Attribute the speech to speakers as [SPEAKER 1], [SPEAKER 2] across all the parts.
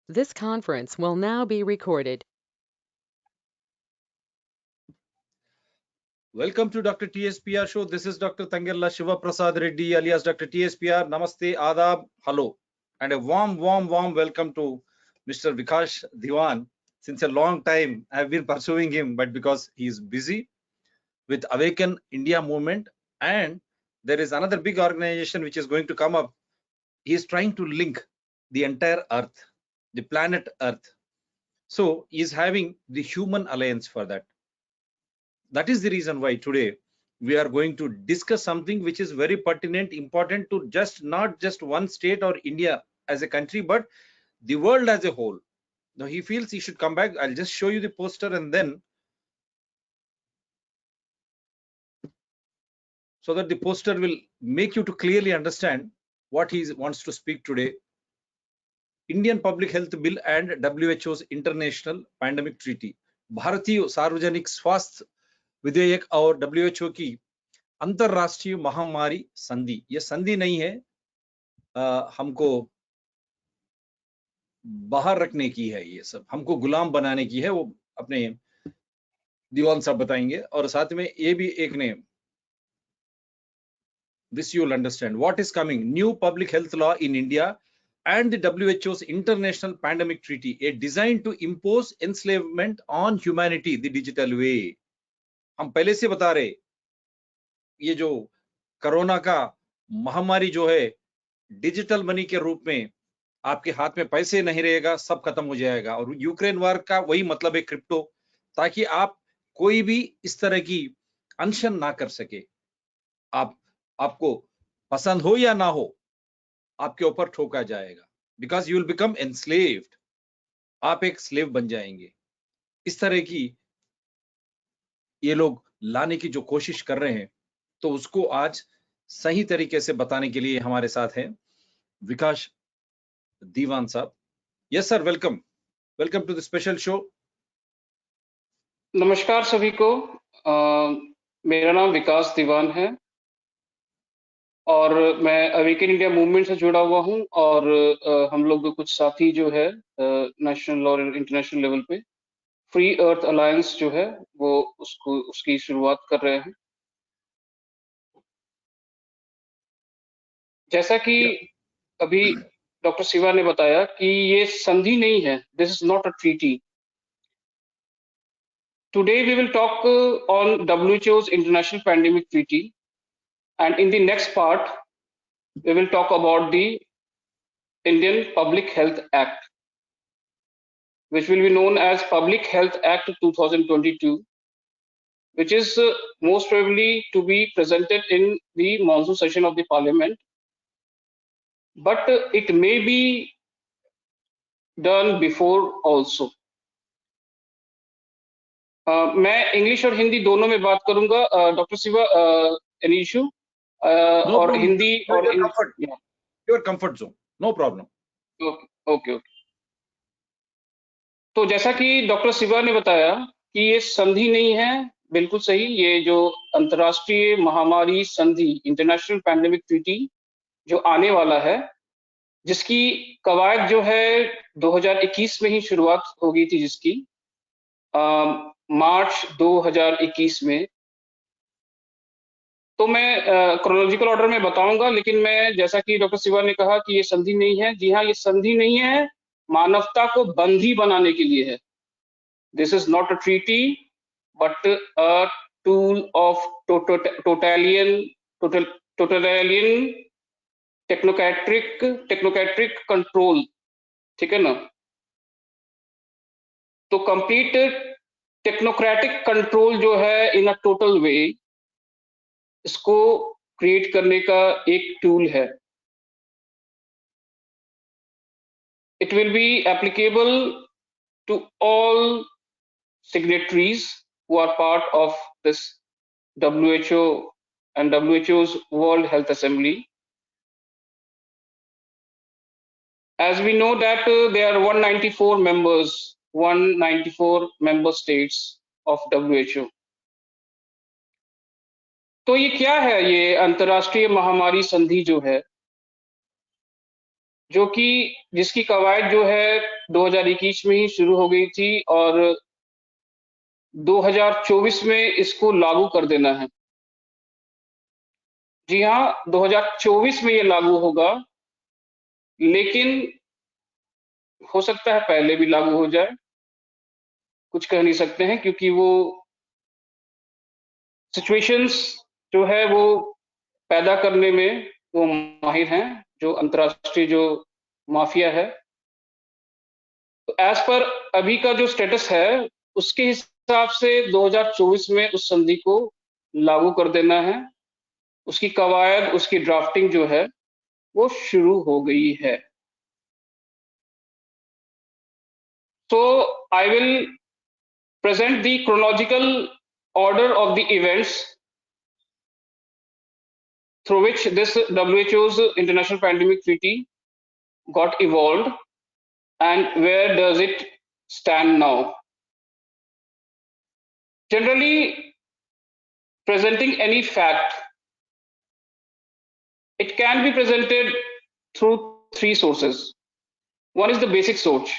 [SPEAKER 1] This conference will now be recorded.
[SPEAKER 2] Welcome to Dr. TSPR show. This is Dr. Tangella Shiva Prasad Reddy alias Dr. TSPR. Namaste, Adab, hello. And a warm welcome to Mr. Vikash Diwan. Since a long time, I have been pursuing him, but because he is busy with Awaken India movement, and there is another big organization which is going to come up. He is trying to link the entire Earth, the planet Earth. So he is having the Human Alliance for that. That is the reason why today we are going to discuss something which is very pertinent, important to not just one state or India as a country, but the world as a whole. Now he feels he should come back. I'll just show you the poster and then so that the poster will make you to clearly understand what he wants to speak today. Indian Public Health Bill and WHO's International Pandemic Treaty. भारतीय सार्वजनिक स्वास्थ्य विधेयक और WHO की अंतरराष्ट्रीय महामारी संधि. ये संधि नहीं है, हमको बाहर रखने की है, ये सब हमको गुलाम बनाने की है, वो अपने दीवान साहब बताएंगे. और साथ में ये भी एक ने, this you will understand what is coming. New public health law in India and the WHO's International Pandemic Treaty, a designed to impose enslavement on humanity the digital way. हम पहले से बता रहे, ये जो कोरोना का महामारी जो है, डिजिटल मनी के रूप में आपके हाथ में पैसे नहीं रहेगा, सब खत्म हो जाएगा. और यूक्रेन वार का वही मतलब है, क्रिप्टो, ताकि आप कोई भी इस तरह की अनशन ना कर सके. आपको पसंद हो या ना हो, आपके ऊपर ठोका जाएगा. Because you will become enslaved. आप एक स्लेव बन जाएंगे. इस तरह की ये लोग लाने की जो कोशिश कर रहे हैं, तो उसको आज सही तरीके से बताने के लिए हमारे साथ हैं विकास दीवान साहब. Yes sir, welcome to the special show.
[SPEAKER 3] नमस्कार सभी को. मेरा नाम विकास दीवान है और मैं अवेकन इंडिया मूवमेंट से जुड़ा हुआ हूं. और हम लोग कुछ साथी जो है नेशनल और इंटरनेशनल लेवल पे फ्री अर्थ अलायंस जो है वो उसकी शुरुआत कर रहे हैं. जैसा कि अभी डॉक्टर शिवा ने बताया कि ये संधि नहीं है, this is not a treaty. Today we will talk on WHO's International Pandemic Treaty, and in the next part we will talk about the Indian Public Health Act, which will be known as Public Health Act 2022, which is most probably to be presented in the monsoon session of the Parliament, but it may be done before also. मैं English और हिंदी दोनों में बात करूंगा. Doctor Shiva, any issue? और हिंदी और
[SPEAKER 2] your comfort zone, no problem.
[SPEAKER 3] Okay. तो जैसा कि डॉक्टर शिवा ने बताया कि ये संधि नहीं है, बिल्कुल सही. ये जो अंतर्राष्ट्रीय महामारी संधि, इंटरनेशनल पैंडेमिक ट्रीटी जो आने वाला है, जिसकी कवायद जो है 2021 में ही शुरुआत हो गई थी, जिसकी मार्च 2021 में. तो मैं क्रोनोलॉजिकल ऑर्डर में बताऊंगा, लेकिन मैं जैसा कि डॉक्टर शिवा ने कहा कि ये संधि नहीं है. जी हाँ, ये संधि नहीं है, मानवता को बंधी बनाने के लिए है. This is not a treaty but a tool of totalitarian technocratic control. ठीक है ना? तो कंप्लीट टेक्नोक्रेटिक कंट्रोल जो है इन अ टोटल वे, इसको क्रिएट करने का एक टूल है. It will be applicable to all signatories who are part of this WHO and WHO's World Health Assembly. As we know that there are 194 member states of WHO. तो ये क्या है, ये अंतरराष्ट्रीय महामारी संधि जो है, जो कि जिसकी कवायद जो है 2021 में ही शुरू हो गई थी और 2024 में इसको लागू कर देना है। जी हाँ, 2024 में ये लागू होगा, लेकिन हो सकता है पहले भी लागू हो जाए, कुछ कह नहीं सकते हैं, क्योंकि वो सिचुएशंस जो है वो पैदा करने में वो माहिर हैं, जो अंतर्राष्ट्रीय जो माफिया है। तो एज पर अभी का जो स्टेटस है, उसके हिसाब से 2024 में उस संधि को लागू कर देना है। उसकी कवायद, उसकी ड्राफ्टिंग जो है वो शुरू हो गई है। So I will present the chronological order of the events through which this WHO's International Pandemic Treaty got evolved and where does it stand now. Generally, presenting any fact, it can be presented through three sources. One is the basic source.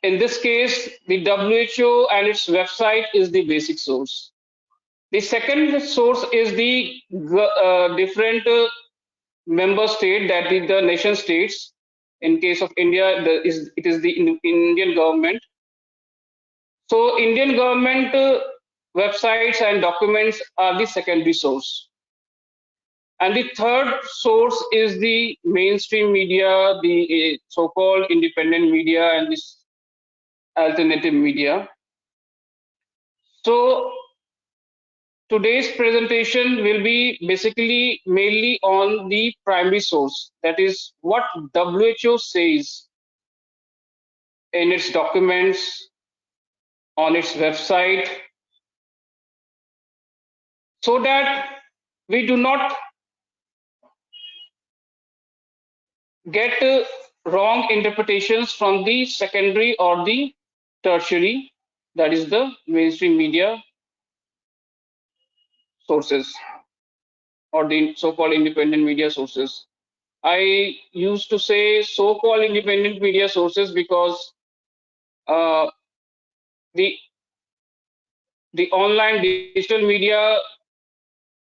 [SPEAKER 3] In this case, the WHO and its website is the basic source. The second source is the different member state, that is the nation states. In case of India, it is the Indian government. So Indian government websites and documents are the secondary source. And the third source is the mainstream media, the so-called independent media and this alternative media. So today's presentation will be basically mainly on the primary source, that is what WHO says in its documents, on its website, so that we do not get wrong interpretations from the secondary or the tertiary, that is the mainstream media sources or the so-called independent media sources. I used to say so-called independent media sources because uh, the online digital media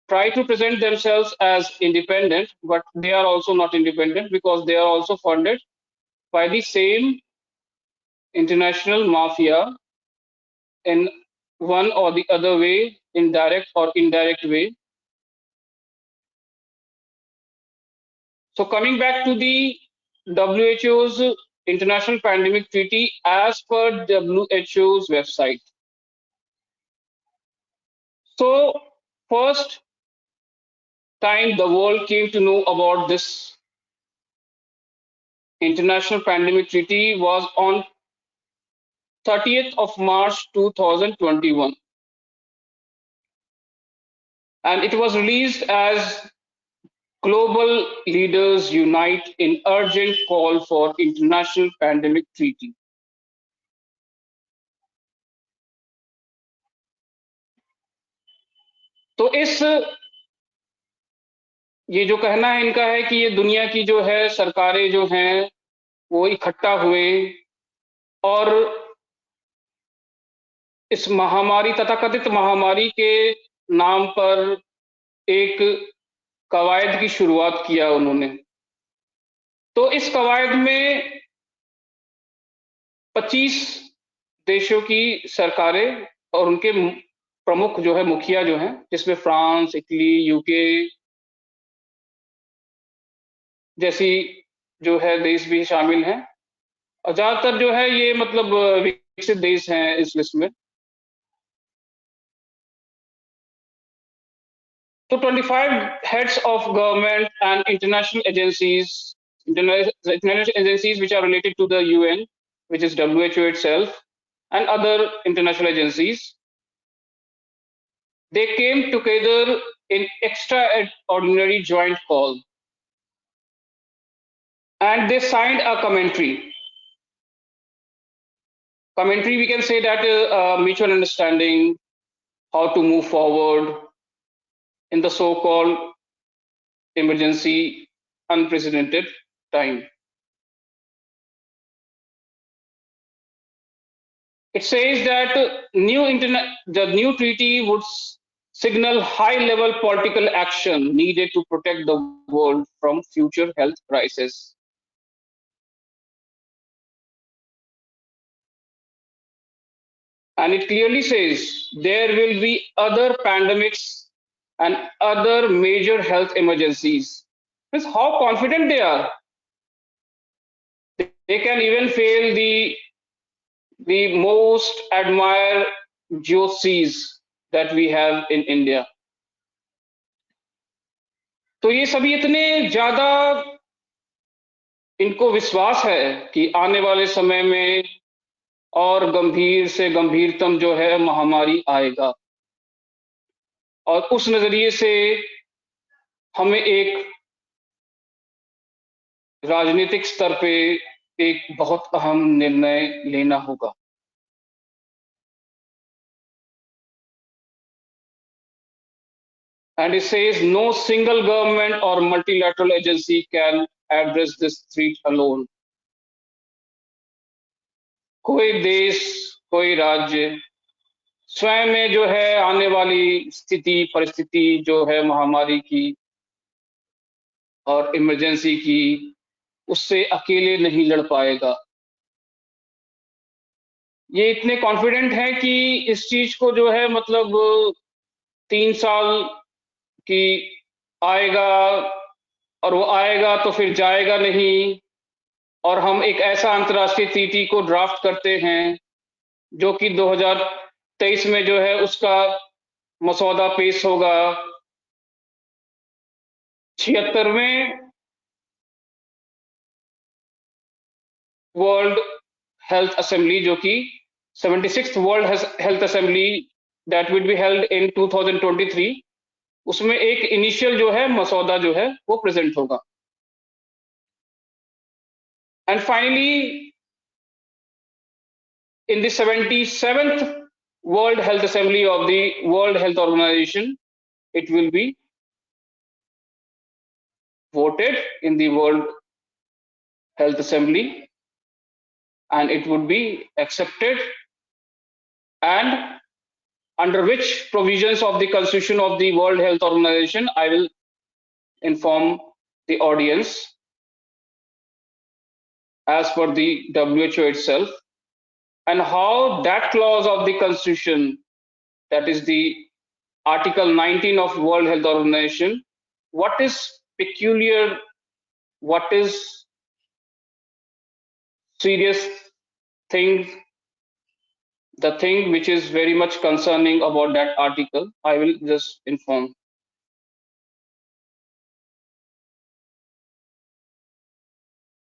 [SPEAKER 3] try to present themselves as independent, but they are also not independent because they are also funded by the same international mafia in one or the other way, in direct or indirect way. So coming back to the WHO's International Pandemic Treaty as per WHO's website. So first time the world came to know about this International Pandemic Treaty was on 30th of March 2021. And it was released as Global Leaders Unite in Urgent Call for International Pandemic Treaty. तो इस ये जो कहना है इनका है कि ये दुनिया की जो है सरकारें जो हैं वो इकट्ठा हुए और इस महामारी, तथाकथित महामारी के नाम पर एक कवायद की शुरुआत किया उन्होंने। तो इस कवायद में 25 देशों की सरकारें और उनके प्रमुख जो है मुखिया जो हैं, जिसमें फ्रांस, इटली, यूके जैसी जो है देश भी शामिल हैं, और ज्यादातर जो है ये मतलब विकसित देश हैं इस लिस्ट में। तो 25 heads of government and international agencies which are related to the UN, which is WHO itself, and other international agencies, they came together in extraordinary joint call and they signed a commentary. Commentary, we can say that mutual understanding, how to move forward in the so-called emergency unprecedented time. It says that the new treaty would signal high-level political action needed to protect the world from future health crises. And it clearly says there will be other pandemics and other major health emergencies. Means how confident they are. They can even fail the most admired geoses that we have in India. तो ये सभी इतने ज्यादा इनको विश्वास है कि आने वाले समय में और गंभीर से गंभीरतम जो है महामारी आएगा, और उस नजरिए से हमें एक राजनीतिक स्तर पे एक बहुत अहम निर्णय लेना होगा. And it says no single government or multilateral agency can address this threat alone. कोई देश, कोई राज्य स्वयं में जो है आने वाली स्थिति परिस्थिति जो है महामारी की और इमरजेंसी की, उससे अकेले नहीं लड़ पाएगा. ये इतने कॉन्फिडेंट है कि इस चीज को जो है मतलब 3 साल की आएगा, और वो आएगा तो फिर जाएगा नहीं, और हम एक ऐसा अंतर्राष्ट्रीय ट्रीटी को ड्राफ्ट करते हैं जो कि 2023 में जो है उसका मसौदा पेश होगा 76वें वर्ल्ड हेल्थ असेंबली, जो कि 76th world health assembly that will be held in 2023, उसमें एक इनिशियल जो है मसौदा जो है वो प्रेजेंट होगा. And finally in the 77th World Health Assembly of the World Health Organization, it will be voted in the World Health Assembly, and it would be accepted, and under which provisions of the Constitution of the World Health Organization, I will inform the audience as per the WHO itself, and how that clause of the Constitution, that is the Article 19 of World Health Organization, what is peculiar, what is serious thing, the thing which is very much concerning about that article, I will just inform.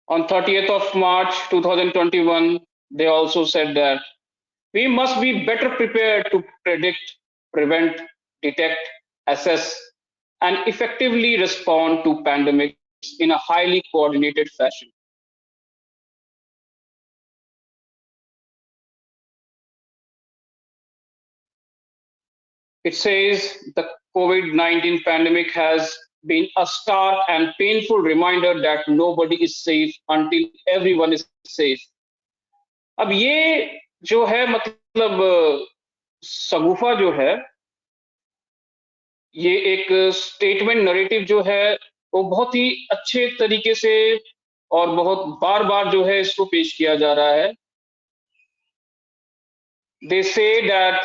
[SPEAKER 3] On 30th of March 2021, they also said that we must be better prepared to predict, prevent, detect, assess, and effectively respond to pandemics in a highly coordinated fashion. It says the COVID-19 pandemic has been a stark and painful reminder that nobody is safe until everyone is safe. अब ये जो है मतलब सगुफा जो है, ये एक statement narrative जो है वो बहुत ही अच्छे तरीके से और बहुत बार बार जो है इसको पेश किया जा रहा है. They say that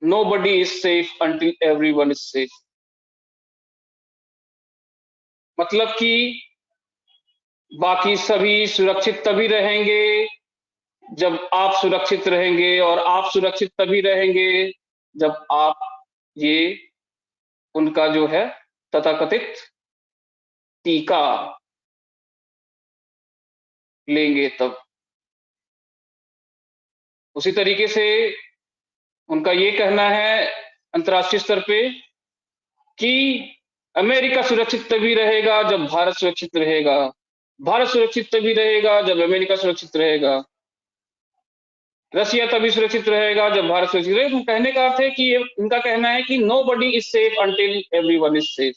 [SPEAKER 3] nobody is safe until everyone is safe. मतलब कि बाकी सभी सुरक्षित तभी रहेंगे जब आप सुरक्षित रहेंगे, और आप सुरक्षित तभी रहेंगे जब आप ये उनका जो है तथाकथित टीका लेंगे तब. उसी तरीके से उनका ये कहना है अंतर्राष्ट्रीय स्तर पे कि अमेरिका सुरक्षित तभी रहेगा जब भारत सुरक्षित रहेगा, भारत सुरक्षित तभी रहेगा जब अमेरिका सुरक्षित रहेगा, रशिया तभी सुरक्षित रहेगा जब भारत सुरक्षित रहेगा. कहने का अर्थ है कि इनका कहना है कि nobody is safe until everyone is safe.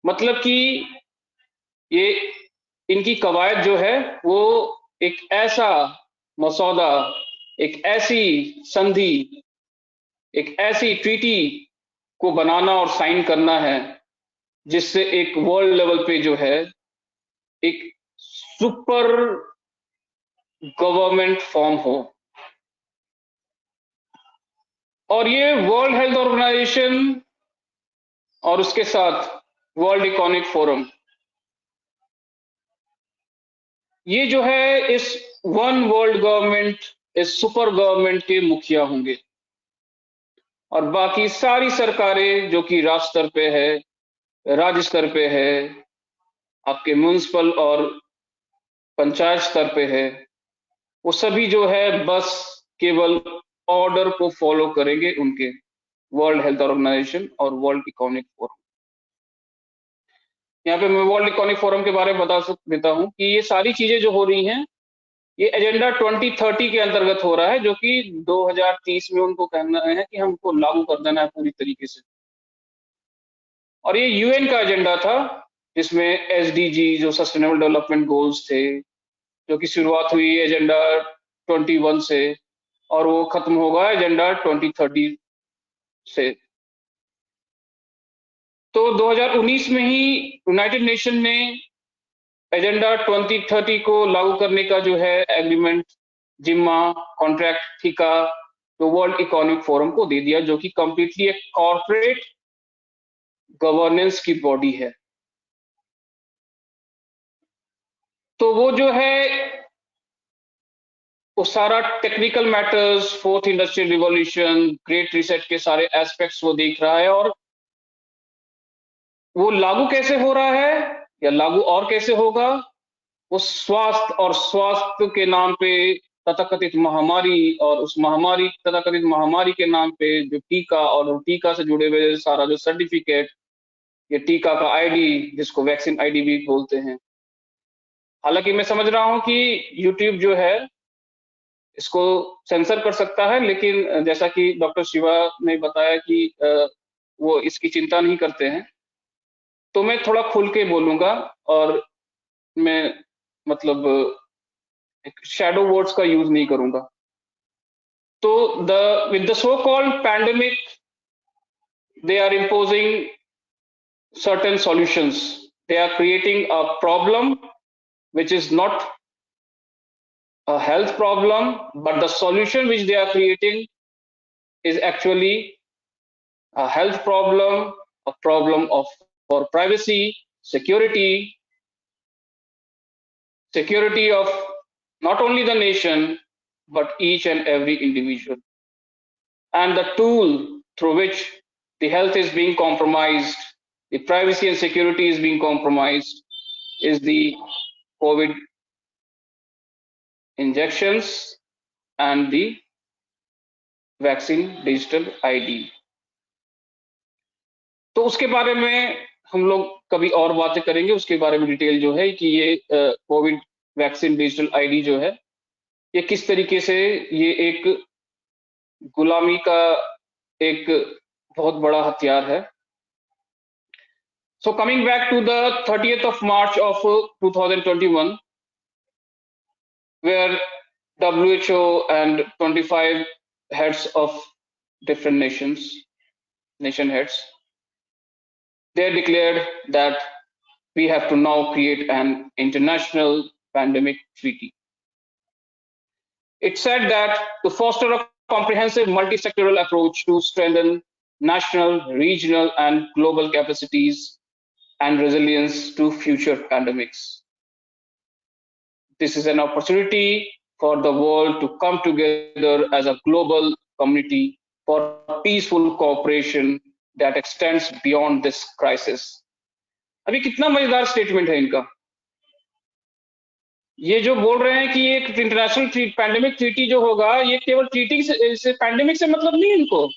[SPEAKER 3] मतलब कि ये इनकी कवायद जो है वो एक ऐसा मसौदा, एक ऐसी संधि, एक ऐसी ट्रीटी को बनाना और साइन करना है जिससे एक वर्ल्ड लेवल पे जो है एक सुपर गवर्नमेंट फॉर्म हो। और ये वर्ल्ड हेल्थ ऑर्गेनाइजेशन और उसके साथ वर्ल्ड इकोनॉमिक फोरम, ये जो है इस वन वर्ल्ड गवर्नमेंट, इस सुपर गवर्नमेंट के मुखिया होंगे। और बाकी सारी सरकारें जो कि राष्ट्र स्तर पे है, राज्य स्तर पे है, आपके म्युनिसिपल और पंचायत स्तर पे है, वो सभी जो है बस केवल ऑर्डर को फॉलो करेंगे उनके वर्ल्ड हेल्थ ऑर्गेनाइजेशन और वर्ल्ड इकोनॉमिक फोरम। यहाँ पे मैं वर्ल्ड इकोनॉमिक फोरम के बारे में बता देता हूँ कि ये सारी चीजें जो हो रही हैं ये एजेंडा 2030 के अंतर्गत हो रहा है, जो कि 2030 में उनको कहना है कि हमको लागू कर देना है पूरी तरीके से। और ये यूएन का एजेंडा था जिसमें एसडीजी जो सस्टेनेबल डेवलपमेंट गोल्स थे, जो कि शुरुआत हुई एजेंडा 21 से और वो खत्म होगा एजेंडा 2030 से। तो 2019 में ही यूनाइटेड नेशन ने एजेंडा 2030 को लागू करने का जो है एग्रीमेंट, जिम्मा, कॉन्ट्रैक्ट, ठिका तो वर्ल्ड इकोनॉमिक फोरम को दे दिया, जो कि कंप्लीटली एक कॉर्पोरेट गवर्नेंस की बॉडी है। तो वो जो है वो सारा technical matters, fourth industrial revolution, great reset के सारे एस्पेक्ट्स वो देख रहा है। और वो लागू कैसे हो रहा है या लागू और कैसे होगा, वो स्वास्थ्य और स्वास्थ्य के नाम पे तथाकथित महामारी, और उस महामारी तथाकथित महामारी के नाम पे जो टीका और टीका से जुड़े हुए सारा जो सर्टिफिकेट, ये टीका का आईडी जिसको वैक्सीन आईडी भी बोलते हैं। हालांकि मैं समझ रहा हूं कि यूट्यूब जो है इसको सेंसर कर सकता है, लेकिन जैसा कि डॉक्टर शिवा ने बताया कि वो इसकी चिंता नहीं करते हैं, तो मैं थोड़ा खुल के बोलूंगा। और मैं मतलब एक शैडो वर्ड्स का यूज नहीं करूंगा। तो the with the so called pandemic they are imposing certain solutions. They are creating a problem which is not a health problem, but the solution which they are creating is actually a health problem, a problem of for privacy, security, security of not only the nation but each and every individual. And the tool through which the health is being compromised, the privacy and security is being compromised, is the COVID injections and the vaccine digital ID. तो उसके बारे में हम लोग कभी और बातें करेंगे, उसके बारे में डिटेल जो है कि ये कोविड वैक्सीन डिजिटल आईडी जो है ये किस तरीके से ये एक गुलामी का एक बहुत बड़ा हथियार है। So coming back to the 30th of March of 2021, where WHO and 25 heads of different nation heads, they declared that we have to now create an international pandemic treaty. It said that to foster a comprehensive multi-sectoral approach to strengthen national, regional, and global capacities and resilience to future pandemics. This is an opportunity for the world to come together as a global community for peaceful cooperation that extends beyond this crisis. अभी कितना मजेदार statement है इनका। ये जो बोल रहे हैं कि एक इंटरनेशनल पैंडेमिक ट्रीटी जो होगा, ये केवल ट्रीटी से पैंडेमिक से मतलब नहीं है।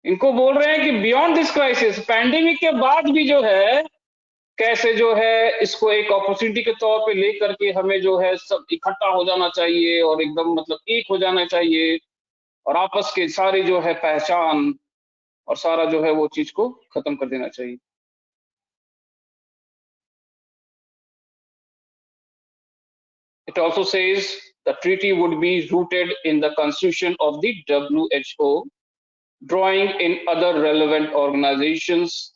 [SPEAKER 3] इनको बोल रहे हैं कि बियॉन्ड दिस क्राइसिस, पैंडेमिक के बाद भी जो है कैसे जो है इसको एक अपॉर्चुनिटी के तौर पे लेकर के हमें जो है सब इकट्ठा हो जाना चाहिए और एकदम मतलब एक हो जाना चाहिए और आपस के सारे जो है पहचान और सारा जो है वो चीज को खत्म कर देना चाहिए। It also says the treaty would be rooted in the constitution of the WHO, drawing in other relevant organizations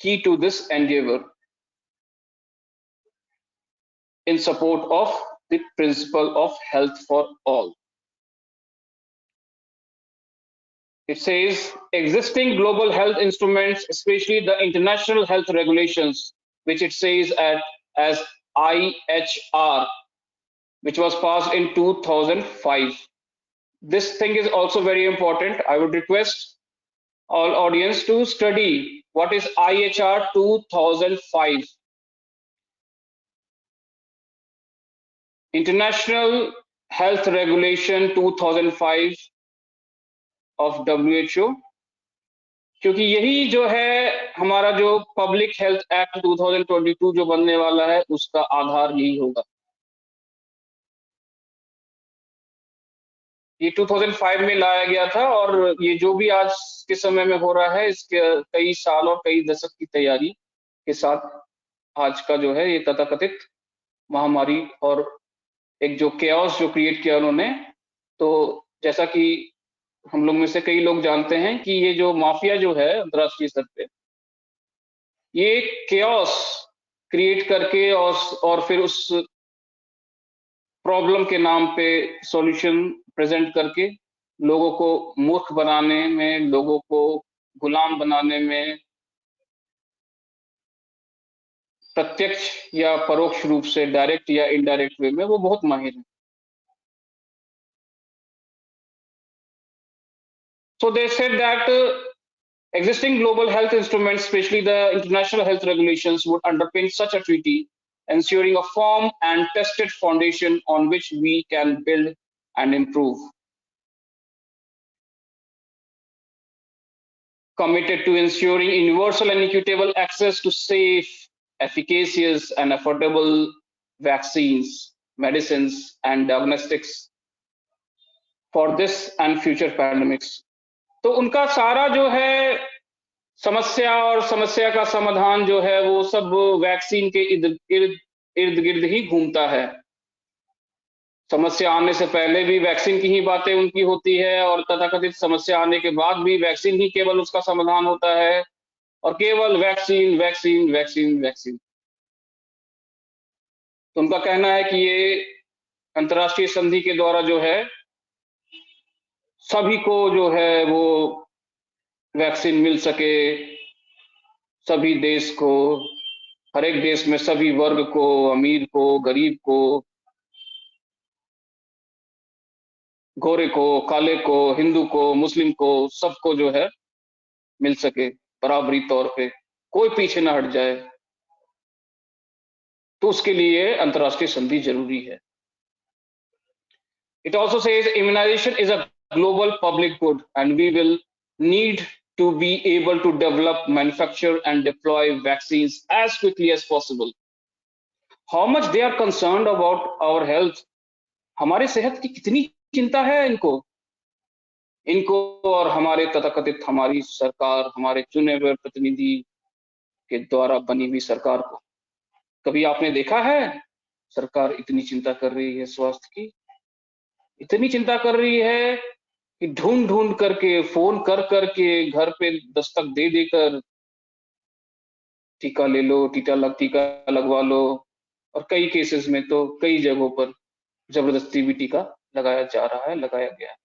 [SPEAKER 3] key to this endeavor in support of the principle of health for all. It says existing global health instruments, especially the international health regulations, which it says as IHR, which was passed in 2005. This thing is also very important. I would request all audience to study what is IHR 2005. International Health Regulation 2005 of WHO, क्योंकि यही जो है हमारा जो public health act 2022 जो बनने वाला है उसका आधार यही होगा। ये 2005 में लाया गया था और ये जो भी आज के समय में हो रहा है इसके कई साल और कई दशक की तैयारी के साथ आज का जो है ये तथाकथित महामारी और एक जो केओस जो क्रिएट किया उन्होंने, तो जैसा कि हम लोग में से कई लोग जानते हैं कि ये जो माफिया जो है अंतर्राष्ट्रीय स्तर पे ये केओस क्रिएट करके और फिर उस प्रॉब्लम के नाम पे सॉल्यूशन प्रेजेंट करके लोगों को मूर्ख बनाने में, लोगों को गुलाम बनाने में प्रत्यक्ष या परोक्ष रूप से, डायरेक्ट या इनडायरेक्ट वे में वो बहुत माहिर है। So they said that existing global health instruments, especially the international health regulations, would underpin such a treaty, ensuring a firm and tested foundation on which we can build and improve. Committed to ensuring universal and equitable access to safe, efficacious, and affordable vaccines, medicines, and diagnostics for this and future pandemics. तो उनका सारा जो है समस्या और समस्या का समाधान जो है वो सब वैक्सीन के इर्द गिर्द ही घूमता है। समस्या आने से पहले भी वैक्सीन की ही बातें उनकी होती है और तथाकथित समस्या आने के बाद भी वैक्सीन ही केवल उसका समाधान होता है और केवल वैक्सीन वैक्सीन वैक्सीन वैक्सीन। तो उनका कहना है कि ये अंतर्राष्ट्रीय संधि के द्वारा जो है सभी को जो है वो वैक्सीन मिल सके, सभी देश को, हर एक देश में सभी वर्ग को, अमीर को, गरीब को, गोरे को, काले को, हिंदू को, मुस्लिम को, सबको जो है मिल सके बराबरी तौर पे, कोई पीछे ना हट जाए। तो उसके लिए अंतर्राष्ट्रीय संधि जरूरी है। It also says immunization is a global public good and we will need to be able to develop, manufacture and deploy vaccines as quickly as possible. How much they are concerned about our health, हमारे सेहत की कितनी चिंता है इनको और हमारे तथाकथित हमारी सरकार, हमारे चुने हुए प्रतिनिधि के द्वारा बनी हुई सरकार को। कभी आपने देखा है सरकार इतनी चिंता कर रही है स्वास्थ्य की, इतनी चिंता कर रही है कि ढूंढ ढूंढ करके, फोन कर करके, घर पे दस्तक दे देकर टीका ले लो, टीका लगवा लो, और कई केसेस में तो कई जगहों पर जबरदस्ती भी टीका लगाया जा रहा है, लगाया गया है।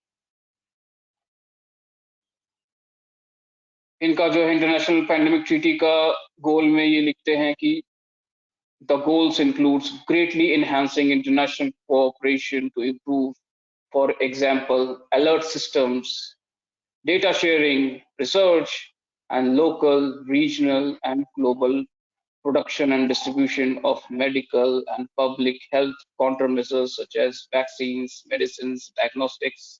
[SPEAKER 3] इनका जो है इंटरनेशनल पैंडेमिक ट्रीटी का गोल में ये लिखते हैं कि the goals includes greatly enhancing international cooperation to improve, for example, alert systems, data sharing, research, and local, regional, and global production and distribution of medical and public health countermeasures such as vaccines, medicines, diagnostics,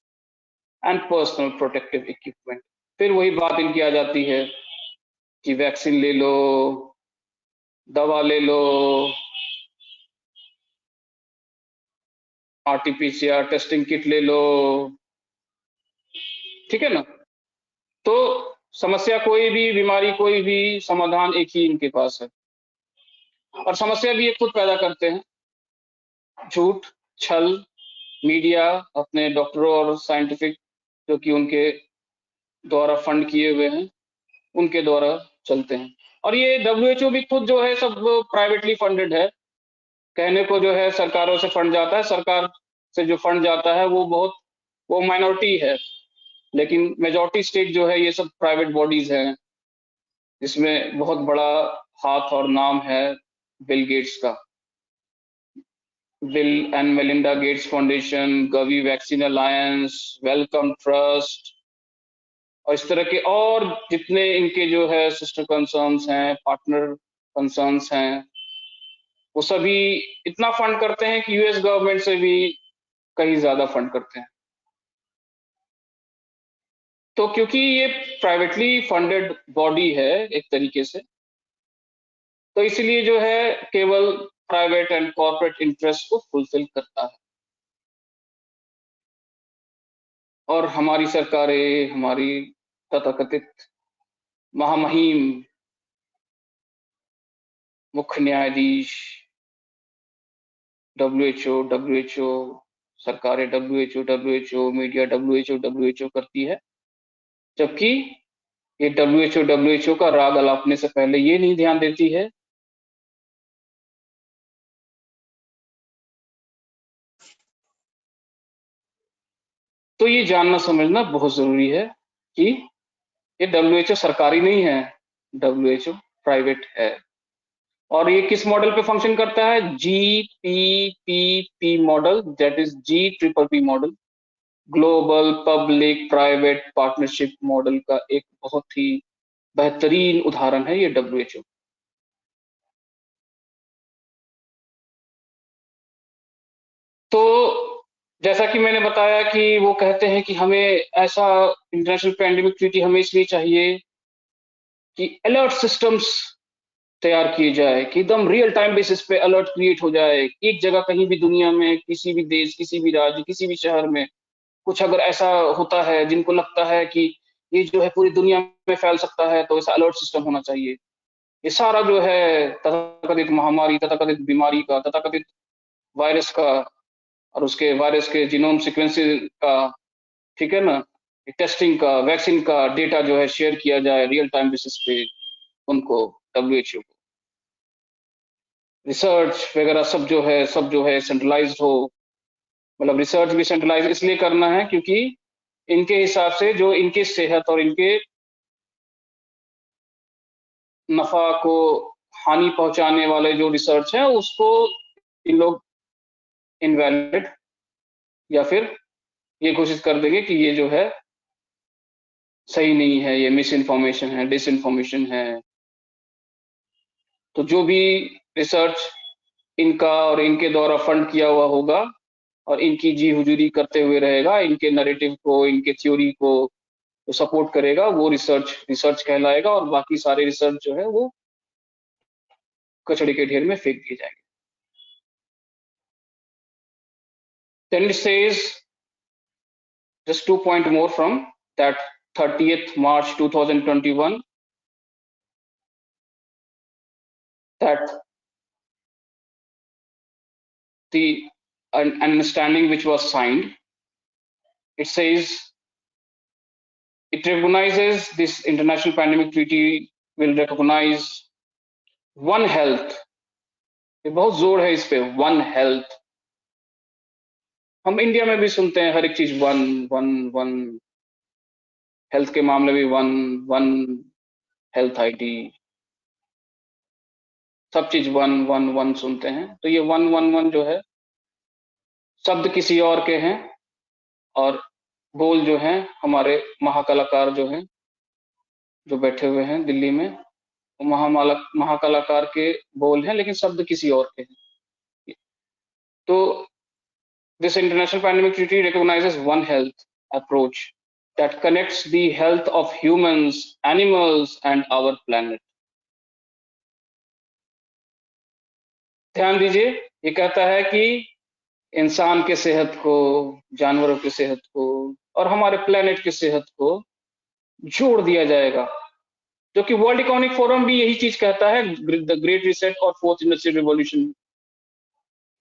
[SPEAKER 3] and personal protective equipment. फिर वही बात इनकी आ जाती है कि vaccine ले लो, दवा ले लो, आरटीपीसीआर टेस्टिंग किट ले लो, ठीक है ना। तो समस्या कोई भी, बीमारी कोई भी, समाधान एक ही इनके पास है और समस्या भी ये खुद पैदा करते हैं। झूठ, छल, मीडिया अपने डॉक्टरों और साइंटिफिक जो कि उनके द्वारा फंड किए हुए हैं उनके द्वारा चलते हैं। और ये डब्ल्यूएचओ भी खुद जो है सब प्राइवेटली फंडेड है। कहने को जो है सरकारों से फंड जाता है, सरकार से जो फंड जाता है वो माइनॉरिटी है, लेकिन मेजॉरिटी स्टेक जो है ये सब प्राइवेट बॉडीज हैं, जिसमें बहुत बड़ा हाथ और नाम है बिल गेट्स का। Bill and Melinda Gates foundation, Gavi vaccine alliance, Wellcome Trust और इस तरह के और जितने इनके जो है सिस्टर कंसर्न्स हैं, पार्टनर कंसर्न्स हैं, वो सभी इतना फंड करते हैं कि यूएस गवर्नमेंट से भी कहीं ज्यादा फंड करते हैं। तो क्योंकि ये प्राइवेटली फंडेड बॉडी है एक तरीके से, तो इसलिए जो है केवल प्राइवेट एंड कॉर्पोरेट इंटरेस्ट को फुलफिल करता है। और हमारी सरकारें, हमारी तथाकथित महामहिम मुख्य न्यायाधीश, डब्ल्यूएचओ सरकारें, डब्ल्यूएचओ मीडिया, डब्ल्यूएचओ करती है, जबकि ये डब्ल्यूएचओ का राग अलापने से पहले ये नहीं ध्यान देती है तो ये जानना समझना बहुत जरूरी है कि ये डब्ल्यूएचओ सरकारी नहीं है, डब्ल्यूएचओ प्राइवेट है। और ये किस मॉडल पे फंक्शन करता है? GPPP model, that is G-triple-P model, global public private partnership model का एक बहुत ही बेहतरीन उदाहरण है ये डब्ल्यूएचओ। तो जैसा कि मैंने बताया कि वो कहते हैं कि हमें ऐसा इंटरनेशनल पैंडेमिक ट्रीटी हमें इसलिए चाहिए कि अलर्ट सिस्टम्स तैयार किए जाए, कि एकदम रियल टाइम बेसिस पे अलर्ट क्रिएट हो जाए। एक जगह कहीं भी दुनिया में, किसी भी देश, किसी भी राज्य, किसी भी शहर में कुछ अगर ऐसा होता है जिनको लगता है कि ये जो है पूरी दुनिया में फैल सकता है, तो ऐसा अलर्ट सिस्टम होना चाहिए। ये सारा जो है तथाकथित महामारी, तथाकथित बीमारी का, तथाकथित वायरस का और उसके वायरस के जीनोम सीक्वेंसिंग का, ठीक है ना, टेस्टिंग का, वैक्सीन का डेटा जो है शेयर किया जाए रियल टाइम बेसिस पे उनको, डब्ल्यूएचओ को। रिसर्च वगैरह सब जो है सेंट्रलाइज्ड हो। मतलब रिसर्च भी सेंट्रलाइज इसलिए करना है क्योंकि इनके हिसाब से जो इनकी सेहत और इनके नफा को हानि पहुंचाने वाले जो रिसर्च है उसको इन लोग इनवैलिड या फिर ये कोशिश कर देंगे कि ये जो है सही नहीं है, ये मिस इन्फॉर्मेशन है, डिस इन्फॉर्मेशन है। तो जो भी रिसर्च इनका और इनके द्वारा फंड किया हुआ होगा और इनकी जी हुजूरी करते हुए रहेगा, इनके नैरेटिव को, इनके थ्योरी को तो सपोर्ट करेगा, वो रिसर्च रिसर्च कहलाएगा, और बाकी सारे रिसर्च जो है वो कचड़े के ढेर में फेंक दिए जाएंगे। Then it says, just 2 point more from that 30th March 2021, that the an understanding which was signed, it says it recognizes, this international pandemic treaty will recognize one health। ये बहुत जोर है इस पे, वन हेल्थ। हम India में भी सुनते हैं हर एक चीज वन वन वन, हेल्थ के मामले में वन वन, हेल्थ आईडी, सब चीज वन वन वन सुनते हैं। तो ये वन वन वन जो है शब्द किसी और के हैं और बोल जो हैं हमारे महाकलाकार जो हैं, जो बैठे हुए हैं दिल्ली में, वो महाकलाकार के बोल हैं, लेकिन शब्द किसी और के हैं। तो this international pandemic treaty recognizes one health approach that connects the health of humans, animals and our planet। ध्यान दीजिए, ये कहता है कि इंसान के सेहत को, जानवरों की सेहत को और हमारे प्लेनेट की सेहत को जोड़ दिया जाएगा, जो कि वर्ल्ड इकोनॉमिक फोरम भी यही चीज कहता है, द ग्रेट रिसेट और फोर्थ इंडस्ट्रियल रिवॉल्यूशन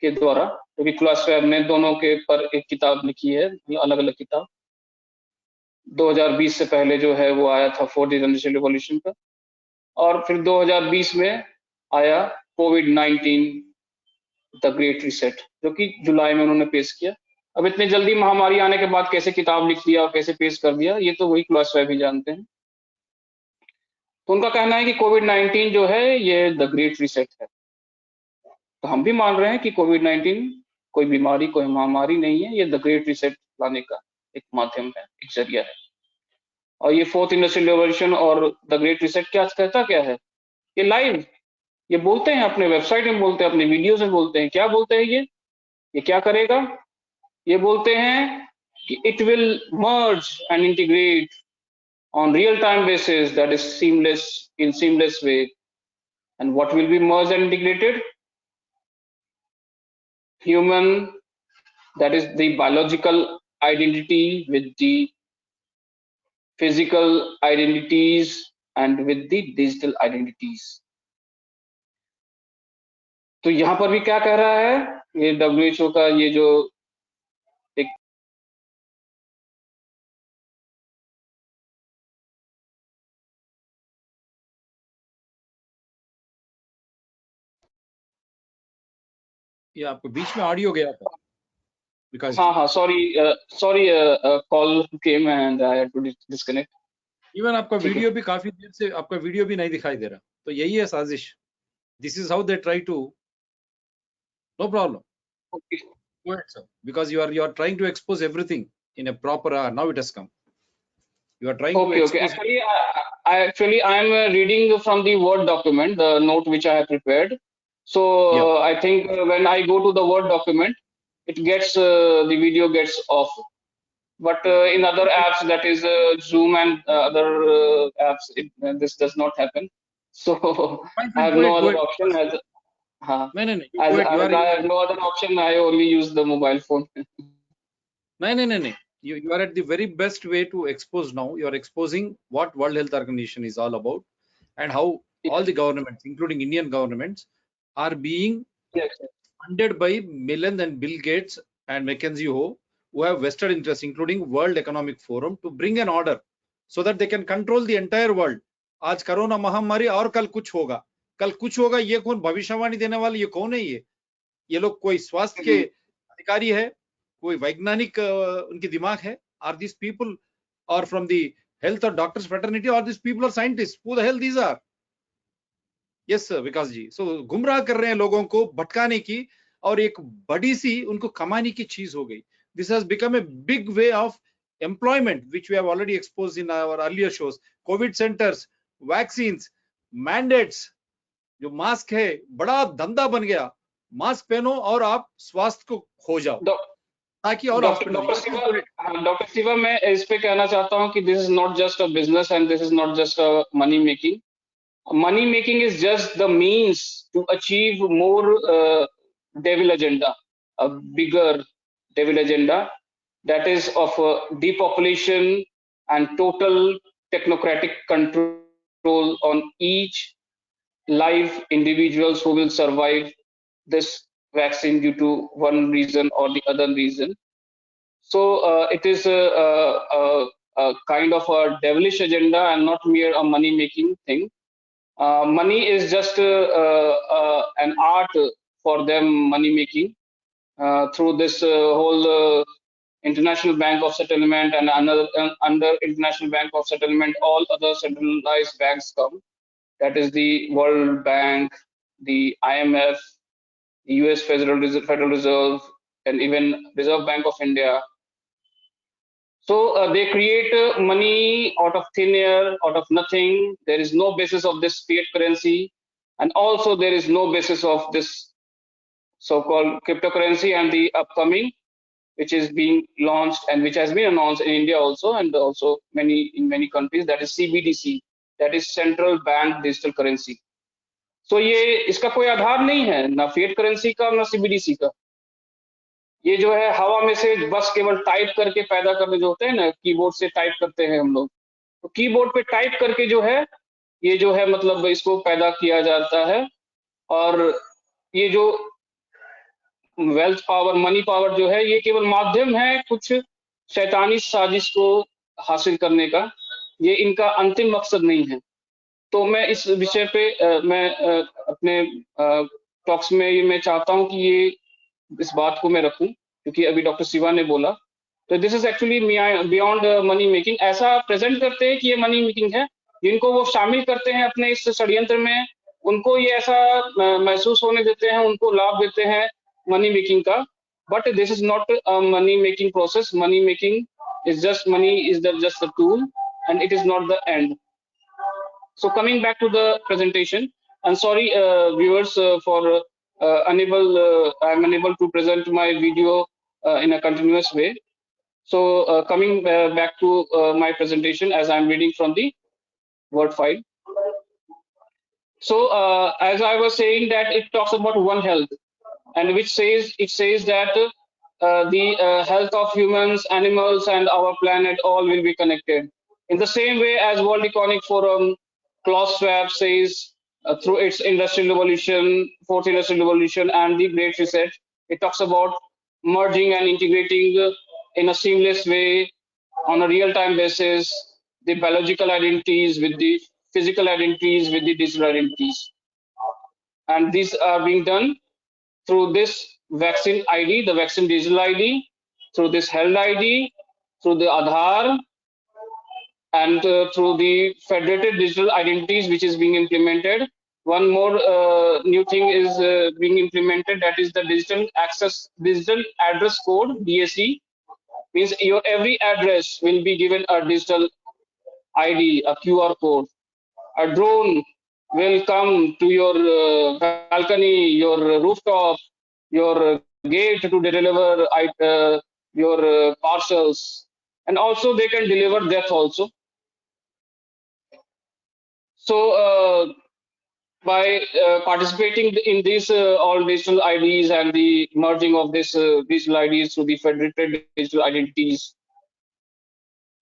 [SPEAKER 3] के द्वारा, क्योंकि क्लास स्वैब ने दोनों के पर एक किताब लिखी है, अलग अलग किताब। 2020 से पहले जो है वो आया था फोर्थ इंडस्ट्रियल रिवॉल्यूशन का, और फिर 2020 में आया कोविड-19 द ग्रेट रीसेट, जो कि जुलाई में उन्होंने पेश किया। अब इतनी जल्दी महामारी आने के बाद कैसे किताब लिख दिया और कैसे पेश कर दिया, ये तो वही क्लास स्वैब ही जानते हैं। तो उनका कहना है कि कोविड-19 जो है ये द ग्रेट रीसेट है। तो हम भी मान रहे हैं कि कोविड-19 कोई बीमारी, कोई महामारी नहीं है, ये द ग्रेट रीसेट लाने का एक माध्यम है, एक जरिया है। और ये फोर्थ इंडस्ट्रियल रिवॉल्यूशन और द ग्रेट रीसेट क्या कहता क्या है, ये लाइव, ये बोलते हैं अपने वेबसाइट में, बोलते हैं अपने वीडियोस में, बोलते हैं क्या बोलते हैं ये क्या करेगा, ये बोलते हैं कि it will merge and integrate on real time basis, that is seamless way. And what will be merged and integrated? Human, that is the biological identity with the physical identities and with the digital identities. तो यहां पर भी क्या कह रहा है ये WHO का ये जो एक
[SPEAKER 2] ये आपको बीच में ऑडियो गया था विकास
[SPEAKER 3] हाँ
[SPEAKER 2] जी।
[SPEAKER 3] हाँ sorry call came and I had to disconnect.
[SPEAKER 2] Even आपका
[SPEAKER 3] ठीक है,
[SPEAKER 2] वीडियो भी काफी देर से आपका वीडियो भी नहीं दिखाई दे रहा, तो यही है साजिश। This is how they try to, no problem,
[SPEAKER 3] okay
[SPEAKER 2] go ahead sir, because you are trying to expose everything in a proper now it has come, you are trying to
[SPEAKER 3] okay okay
[SPEAKER 2] expose.
[SPEAKER 3] actually I am reading from the Word document, the note which I have prepared. So
[SPEAKER 2] Yeah,
[SPEAKER 3] I think when I go to the Word document, it gets the video gets off. But in other apps, that is Zoom and other apps, this does not happen. So
[SPEAKER 2] fine,
[SPEAKER 3] I
[SPEAKER 2] fine,
[SPEAKER 3] have
[SPEAKER 2] go
[SPEAKER 3] no
[SPEAKER 2] ahead, go
[SPEAKER 3] other
[SPEAKER 2] ahead.
[SPEAKER 3] option
[SPEAKER 2] No, you go
[SPEAKER 3] as
[SPEAKER 2] ahead,
[SPEAKER 3] I have no other option. I only use the mobile phone.
[SPEAKER 2] no, you are at the very best way to expose. Now you are exposing what World Health Organization is all about and how all
[SPEAKER 3] Yes,
[SPEAKER 2] the governments, including Indian governments, are being
[SPEAKER 3] yes, yes.
[SPEAKER 2] funded by Millen and Bill Gates and McKinsey who have vested interests, including World Economic Forum, to bring an order so that they can control the entire world. आज corona महामारी और कल कुछ होगा, कल कुछ होगा, ये कौन भविष्यवाणी देने वाले, ये कौन है? ये लोग कोई स्वास्थ्य के
[SPEAKER 3] Mhm.
[SPEAKER 2] अधिकारी है, कोई वैज्ञानिक उनकी दिमाग है? Are these people are from the health or doctors fraternity, or these people are scientists? Who the hell these are? Yes Vikas ji, so गुमराह कर रहे हैं लोगों को, भटकाने की, और एक बड़ी सी उनको कमाने की चीज हो गई। This has become a big way of employment which we have already exposed in our earlier shows. Covid centres, vaccines, mandates, जो मास्क है बड़ा धंधा बन गया। मास्क पहनो और आप स्वास्थ्य को खो जाओ, ताकि और हॉस्पिटल।
[SPEAKER 3] डॉक्टर शिवा, मैं इस पे कहना चाहता हूँ कि this is not just a business and this is not just a money making. Money making is just the means to achieve more devil agenda, a bigger devil agenda, that is of depopulation and total technocratic control on each live individuals who will survive this vaccine due to one reason or the other reason. So it is a kind of a devilish agenda and not mere a money making thing. Money is just an art for them, money making through this whole international bank of settlement and under international bank of settlement all other centralized banks come, that is the World Bank, the IMF, the US Federal Reserve, and even Reserve Bank of India. So they create money out of thin air, out of nothing. There is no basis of this fiat currency, and also there is no basis of this so-called cryptocurrency and the upcoming, which is being launched and which has been announced in India also, and also in many countries. That is CBDC, that is Central Bank Digital Currency. So ये इसका कोई आधार नहीं है, ना fiat currency का, ना CBDC का. ये जो है हवा में से बस केवल टाइप करके पैदा करने जो होते हैं ना, कीबोर्ड से टाइप करते हैं हम लोग, तो कीबोर्ड पे टाइप करके जो है ये जो है मतलब इसको पैदा किया जाता है. और ये जो वेल्थ पावर, मनी पावर जो है, ये केवल माध्यम है कुछ शैतानी साजिश को हासिल करने का, ये इनका अंतिम मकसद नहीं है। तो मैं इस विषय पे मैं अपने टॉक्स में ये मैं चाहता हूँ कि ये इस बात को मैं रखूं, क्योंकि अभी डॉक्टर शिवा ने बोला, तो this is actually beyond money making. ऐसा प्रेजेंट करते हैं कि ये मनी मेकिंग है, जिनको वो शामिल करते हैं अपने इस षड्यंत्र में, उनको ये ऐसा महसूस होने देते हैं, उनको लाभ देते हैं मनी मेकिंग का। But this is not money making process. Money making is just money is just a tool, and it is not the end. So coming back to the presentation, I'm sorry viewers for I'm unable to present my video in a continuous way. So coming back to my presentation, as I'm reading from the Word file. So as I was saying, that it talks about One Health, and which says, it says that the health of humans, animals, and our planet all will be connected. In the same way as World Economic Forum, Klaus Schwab says through its industrial revolution, fourth industrial revolution, and the Great Reset, it talks about merging and integrating in a seamless way on a real-time basis the biological identities with the physical identities with the digital identities, and these are being done through this vaccine ID, the vaccine digital ID, through this health ID, through the Aadhaar, and through the federated digital identities which is being implemented. One more new thing is being implemented, that is the digital address code, DAC. Means your every address will be given a digital ID, a QR code. A drone will come to your balcony, your rooftop, your gate to deliver your parcels, and also they can deliver death also. So by participating in these all digital IDs and the merging of this digital IDs to the federated digital identities,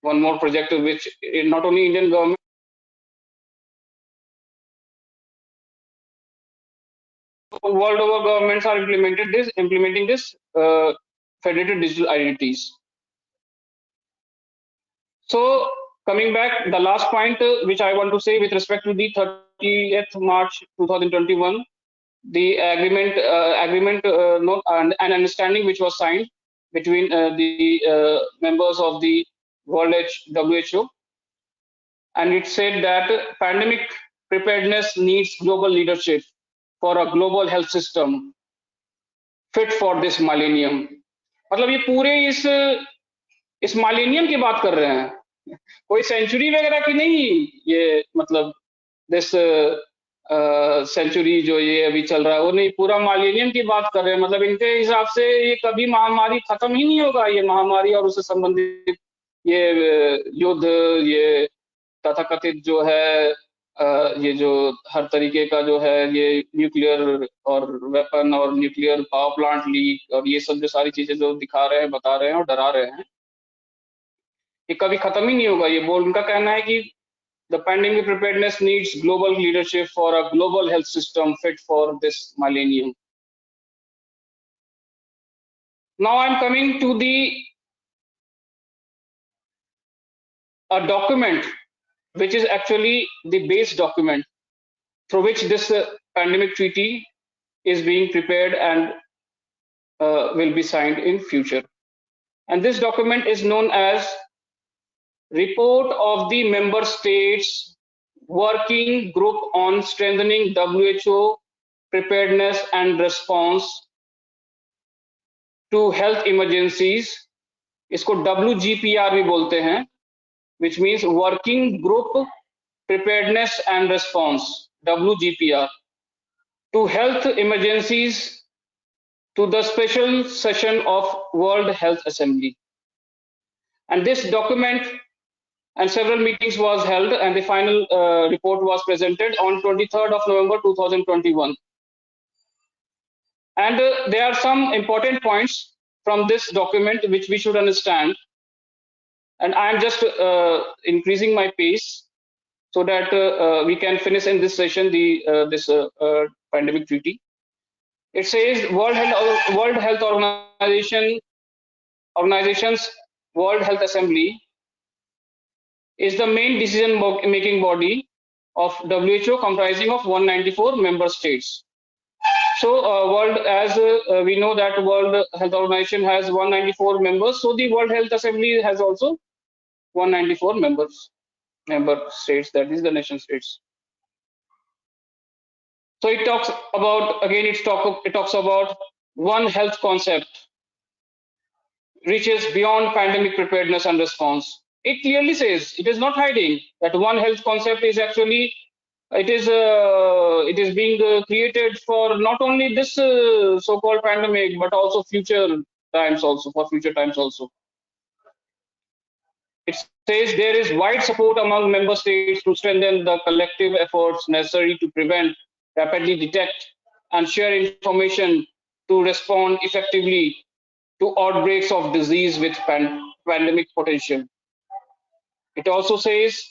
[SPEAKER 3] one more project which not only Indian government, world over governments are implementing this federated digital identities. So coming back, the last point which I want to say with respect to the 30th March 2021, the agreement and an understanding which was signed between the members of the WHO, and it said that pandemic preparedness needs global leadership for a global health system fit for this millennium. मतलब ये पूरे इस माइलेनियम की बात कर रहे हैं, कोई सेंचुरी वगैरह की नहीं। ये मतलब दिस सेंचुरी जो ये अभी चल रहा है वो नहीं, पूरा माइलेनियम की बात कर रहे हैं। मतलब इनके हिसाब से ये कभी महामारी खत्म ही नहीं होगा, ये महामारी और उससे संबंधित ये युद्ध, ये तथाकथित जो है ये जो हर तरीके का जो है ये न्यूक्लियर और वेपन और न्यूक्लियर पावर प्लांट लीक और ये सब जो सारी चीजें जो दिखा रहे हैं, बता रहे हैं और डरा रहे हैं, ये कभी खत्म ही नहीं होगा। ये बोल उनका कहना है कि the pandemic preparedness needs global leadership for a global health system fit for this millennium. Now I'm coming to a document which is actually the base document through which this pandemic treaty is being prepared and will be signed in future. And this document is known as Report of the Member States Working Group on Strengthening WHO Preparedness and Response to Health Emergencies. इसको WGPR भी बोलते हैं, which means Working Group Preparedness and Response, WGPR, to health emergencies, to the special session of World Health Assembly. And this document and several meetings was held, and the final report was presented on 23rd of November 2021. And there are some important points from this document which we should understand. And I am just increasing my pace so that we can finish in this session this pandemic treaty. It says World Health Organization's World Health Assembly is the main decision-making body of WHO, comprising of 194 member states. So, we know that World Health Organization has 194 members. So, the World Health Assembly has also 194 member states. That is the nation states. So, it talks about again. It talks about one health concept reaches beyond pandemic preparedness and response. It clearly says, it is not hiding, that one health concept is actually it is being created for not only this so-called pandemic, but also future times also, for future times also. It says there is wide support among member states to strengthen the collective efforts necessary to prevent, rapidly detect, and share information to respond effectively to outbreaks of disease with pandemic potential. It also says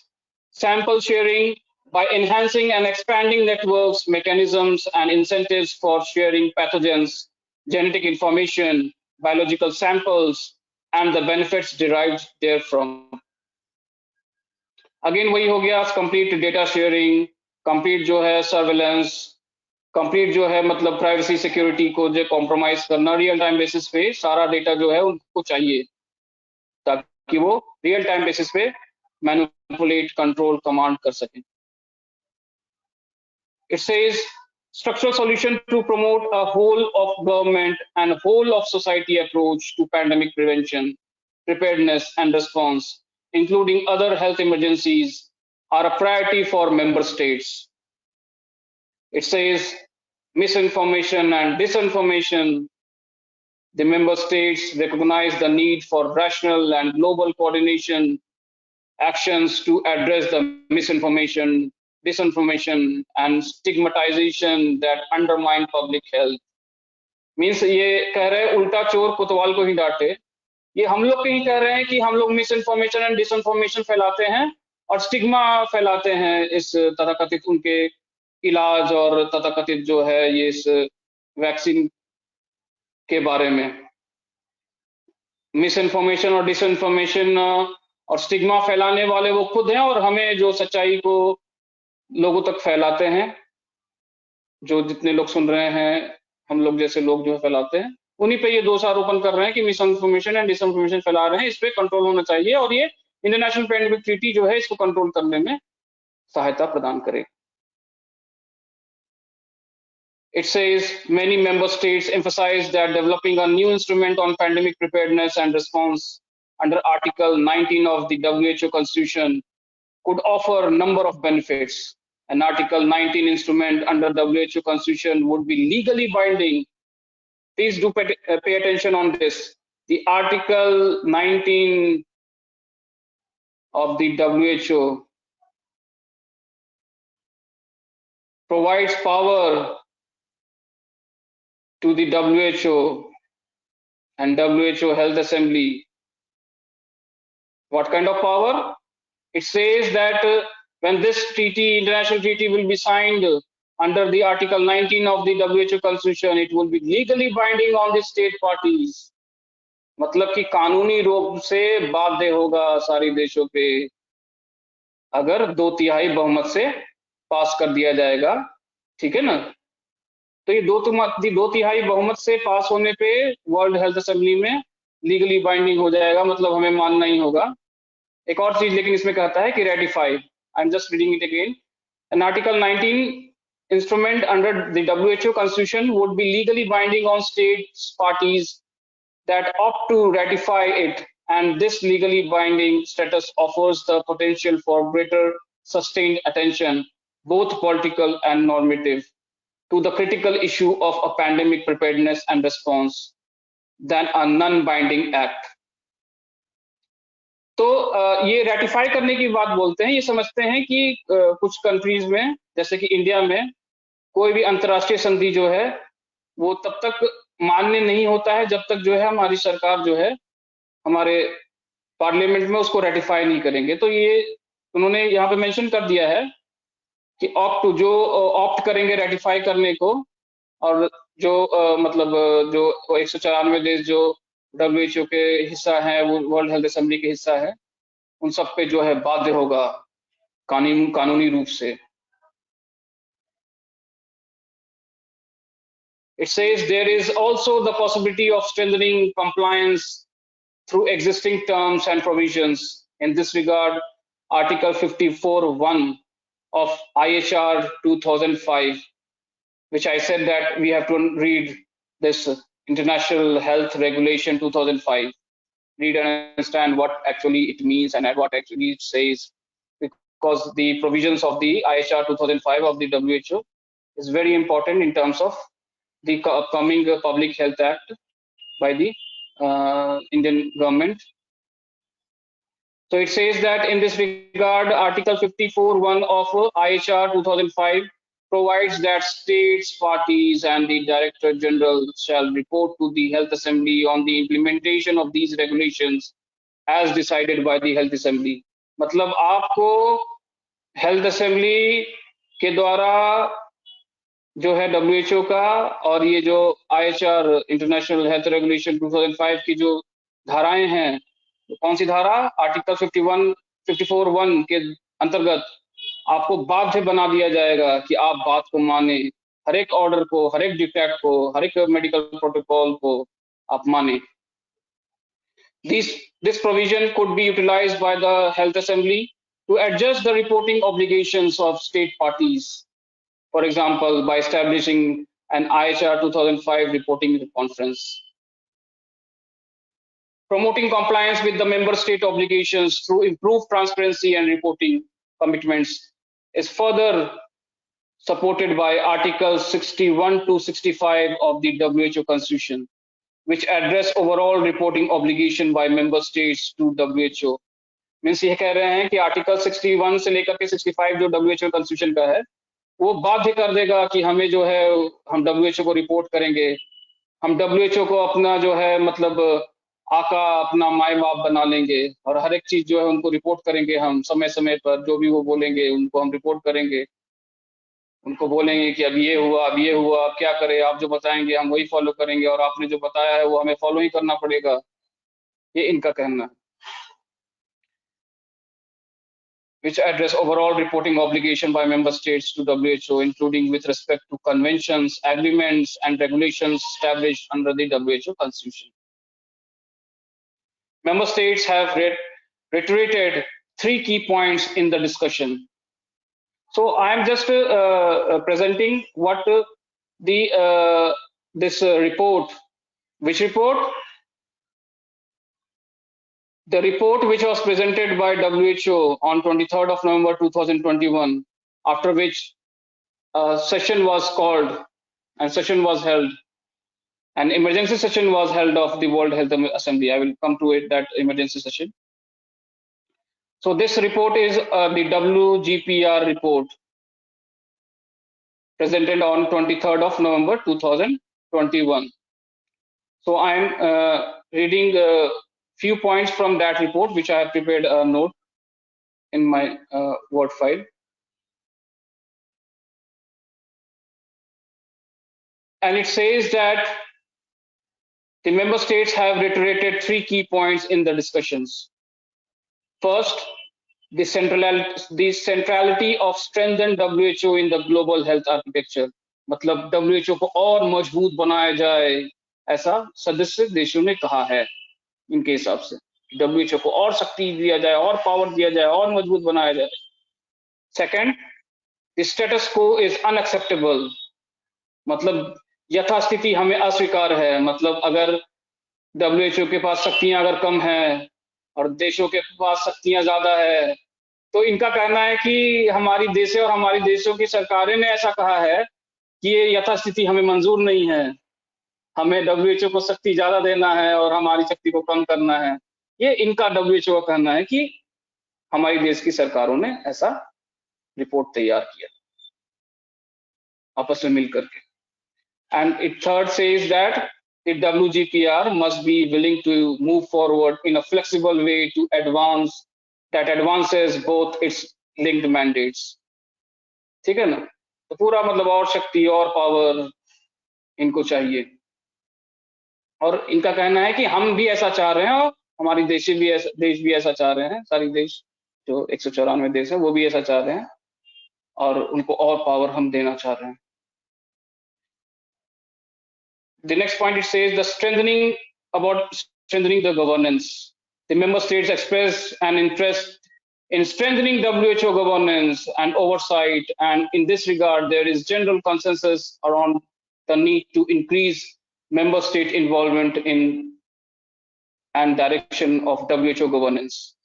[SPEAKER 3] sample sharing by enhancing and expanding networks, mechanisms, and incentives for sharing pathogens, genetic information, biological samples, and the benefits derived therefrom. Again वही हो गया, complete data sharing, complete जो है surveillance, complete जो है मतलब privacy security को जो कॉम्प्रोमाइज करना, रियल टाइम बेसिस पे सारा डेटा जो है उनको चाहिए ताकि वो रियल टाइम बेसिस पे मैनिपुलेट, कंट्रोल, कमांड कर सकें. It says structural solution to promote a whole of government and whole of society approach to pandemic prevention, preparedness and response, including other health emergencies, are a priority for member states. It says misinformation and disinformation. The member states recognize the need for rational and global coordination actions to address the misinformation, disinformation, and stigmatization that undermine public health. Means ये कह रहे हैं उल्टा चोर कोतवाल को ही डांटे. ये हम लोग कहीं कह रहे हैं कि हम लोग मिस इन्फॉर्मेशन एंड डिसइन्फॉर्मेशन फैलाते हैं और स्टिग्मा फैलाते हैं इस तथाकथित उनके इलाज और तथाकथित जो है ये इस वैक्सीन के बारे में. मिस इन्फॉर्मेशन और डिसइन्फॉर्मेशन और स्टिग्मा फैलाने वाले वो खुद हैं और हमें जो सच्चाई को लोगों तक फैलाते हैं, जो जितने लोग सुन रहे हैं, हम लोग जैसे लोग जो है फैलाते हैं, उन्हीं पे ये दोषारोपण कर रहे हैं कि मिस इन्फॉर्मेशन एंड डिसइन्फॉर्मेशन फैला रहे हैं. इस पे कंट्रोल होना चाहिए और ये इंटरनेशनल पैंडेमिक ट्रीटी जो है इसको कंट्रोल करने में सहायता प्रदान करे. It says many member states emphasize that developing a new instrument on pandemic preparedness and response under Article 19 of the WHO Constitution could offer a number of benefits. An Article 19 instrument under WHO Constitution would be legally binding. Please do pay attention on this. The Article 19 of the WHO provides power to the WHO and WHO Health Assembly. What kind of power? It says that when this treaty, international treaty, will be signed under the Article 19 of the WHO Constitution, it will be legally binding on the state parties. मतलब कि कानूनी रूप से बाध्य होगा सारे देशों पे अगर 2/3 बहुमत से पास कर दिया जाएगा. ठीक है ना? तो ये 2/3 बहुमत से पास होने पे वर्ल्ड हेल्थ असेंबली में लीगली बाइंडिंग हो जाएगा, मतलब हमें मानना ही होगा. एक और चीज लेकिन इसमें कहता है कि ratify. I am just reading it again. An article 19 instrument under the WHO Constitution would be legally binding on states parties that opt to ratify it, and this legally binding status offers the potential for greater sustained attention, both political and normative, to the critical issue of a pandemic preparedness and response than a non-binding act. तो ये ratify करने की बात बोलते हैं. ये समझते हैं कि कुछ कंट्रीज में जैसे कि इंडिया में कोई भी अंतर्राष्ट्रीय संधि जो है वो तब तक मान्य नहीं होता है जब तक जो है हमारी सरकार जो है हमारे पार्लियामेंट में उसको रेटिफाई नहीं करेंगे. तो ये उन्होंने यहाँ पे मेंशन कर दिया है कि ऑप्ट करेंगे रेटिफाई करने को और जो मतलब जो 194 देश जो WHO के हिस्सा है, वो वर्ल्ड हेल्थ असेंबली के हिस्सा है, उन सब पे जो है बाध्य होगा कानूनी रूप से. It says there is also the possibility of strengthening compliance through existing terms and provisions. In this regard, Article 54(1) of IHR 2005, which I said that we have to read this International Health Regulation 2005, read and understand what actually it means and what actually it says, because the provisions of the IHR 2005 of the WHO is very important in terms of the upcoming Public Health Act by the Indian government. So it says that in this regard, Article 54(1) of IHR 2005 provides that states, parties, and the Director General shall report to the Health Assembly on the implementation of these regulations as decided by the Health Assembly. मतलब आपको Health Assembly के द्वारा जो है WHO का और ये जो IHR इंटरनेशनल हेल्थ रेगुलेशन 2005 की जो धाराएं हैं, कौन सी धारा? आर्टिकल 54(1) के अंतर्गत आपको बाध्य बना दिया जाएगा कि आप बात को माने, हर एक ऑर्डर को, हर एक डिक्टेट को, हर एक मेडिकल प्रोटोकॉल को आप माने. This provision could be utilized by the Health Assembly to adjust the reporting obligations of state parties. For example, by establishing an IHR 2005 reporting conference. Promoting compliance with the member state obligations through improved transparency and reporting commitments is further supported by Articles 61 to 65 of the WHO Constitution, which address overall reporting obligation by member states to WHO. Means ये कह रहे हैं कि article 61 से लेकर के 65 जो WHO constitution का है, वो बाध्य कर देगा कि हमें जो है हम WHO को रिपोर्ट करेंगे, हम WHO को अपना जो है मतलब आका, अपना माई बाप बना लेंगे और हर एक चीज जो है उनको रिपोर्ट करेंगे. हम समय समय पर जो भी वो बोलेंगे उनको हम रिपोर्ट करेंगे, उनको बोलेंगे कि अब ये हुआ, अब ये हुआ, अब क्या करें, आप जो बताएंगे हम वही फॉलो करेंगे और आपने जो बताया है वो हमें फॉलो ही करना पड़ेगा. ये इनका कहना है. Which address overall reporting obligation by member states to WHO, including with respect to conventions, agreements, and regulations established under the WHO Constitution. Member states have reiterated 3 key points in the discussion. So I am just presenting what this report. Which report? The report which was presented by WHO on 23rd of November 2021, after which a session was called and session was held. An emergency session was held of the World Health Assembly. I will come to it, that emergency session. So this report is the WGPR report presented on 23rd of November 2021. So I am reading a few points from that report, which I have prepared a note in my Word file. And it says that the member states have reiterated 3 key points in the discussions. First, the centrality of strengthened WHO in the global health architecture. मतलब WHO को और मजबूत बनाया जाए, ऐसा सदस्य देशों ने कहा है. इनके हिसाब से WHO को और शक्ति दिया जाए, और पावर दिया जाए, और मजबूत बनाया जाए. Second, the status quo is unacceptable. मतलब यथास्थिति हमें अस्वीकार है. मतलब अगर WHO के पास शक्तियां अगर कम हैं और देशों के पास शक्तियां ज्यादा है, तो इनका कहना है कि हमारी देशें और हमारी देशों की सरकारें ने ऐसा कहा है कि ये यथास्थिति हमें मंजूर नहीं है, हमें WHO को शक्ति ज्यादा देना है और हमारी शक्ति को कम करना है. ये इनका WHO का कहना है कि हमारी देश की सरकारों ने ऐसा रिपोर्ट तैयार किया आपस में मिलकर के. And it third says that the WGPR must be willing to move forward in a flexible way to advances both its linked mandates. ठीक है ना? तो पूरा मतलब और शक्ति और पावर इनको चाहिए। और इनका कहना है कि हम भी ऐसा चाह रहे हैं और हमारी देश भी ऐसा चाह रहे हैं, सारी देश जो 194 देश है वो भी ऐसा चाह रहे हैं और उनको और पावर हम देना चाह रहे हैं। The next point, it says the strengthening the governance. The member states expressed an interest in strengthening WHO governance and oversight, and in this regard, there is general consensus around the need to increase member state involvement in and direction of WHO governance.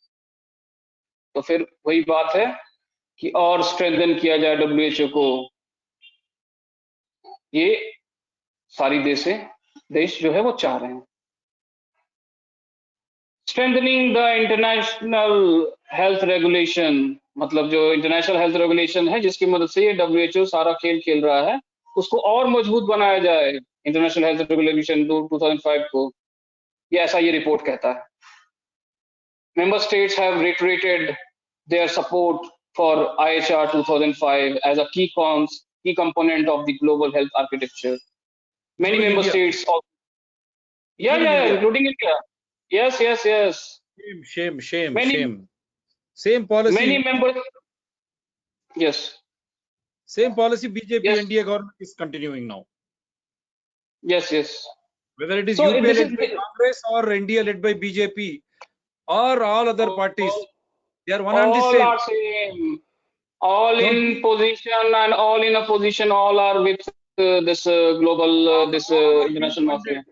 [SPEAKER 3] तो फिर वही बात है कि और strengthen किया जाए WHO को, ये सारी देश जो है वो चाह रहे हैं। Strengthening the international health regulation, मतलब जो इंटरनेशनल हेल्थ रेगुलेशन है जिसकी मदद से ये WHO सारा खेल खेल रहा है, उसको और मजबूत बनाया जाए। इंटरनेशनल हेल्थ रेगुलेशन 2005 को, ये ऐसा ये रिपोर्ट कहता है। Member states have reiterated their support for IHR 2005 as a key component of the global health architecture. Many member states also, including India. Yes.
[SPEAKER 2] Shame. Same policy.
[SPEAKER 3] Many members. Yes.
[SPEAKER 2] Same policy BJP
[SPEAKER 3] Yes.
[SPEAKER 2] NDA government is continuing now.
[SPEAKER 3] Yes.
[SPEAKER 2] Whether it is UPA led by Congress or NDA led by BJP or all other parties, they are one and the same.
[SPEAKER 3] All are same. All in position and all in a position. All are with this global, this international mafia.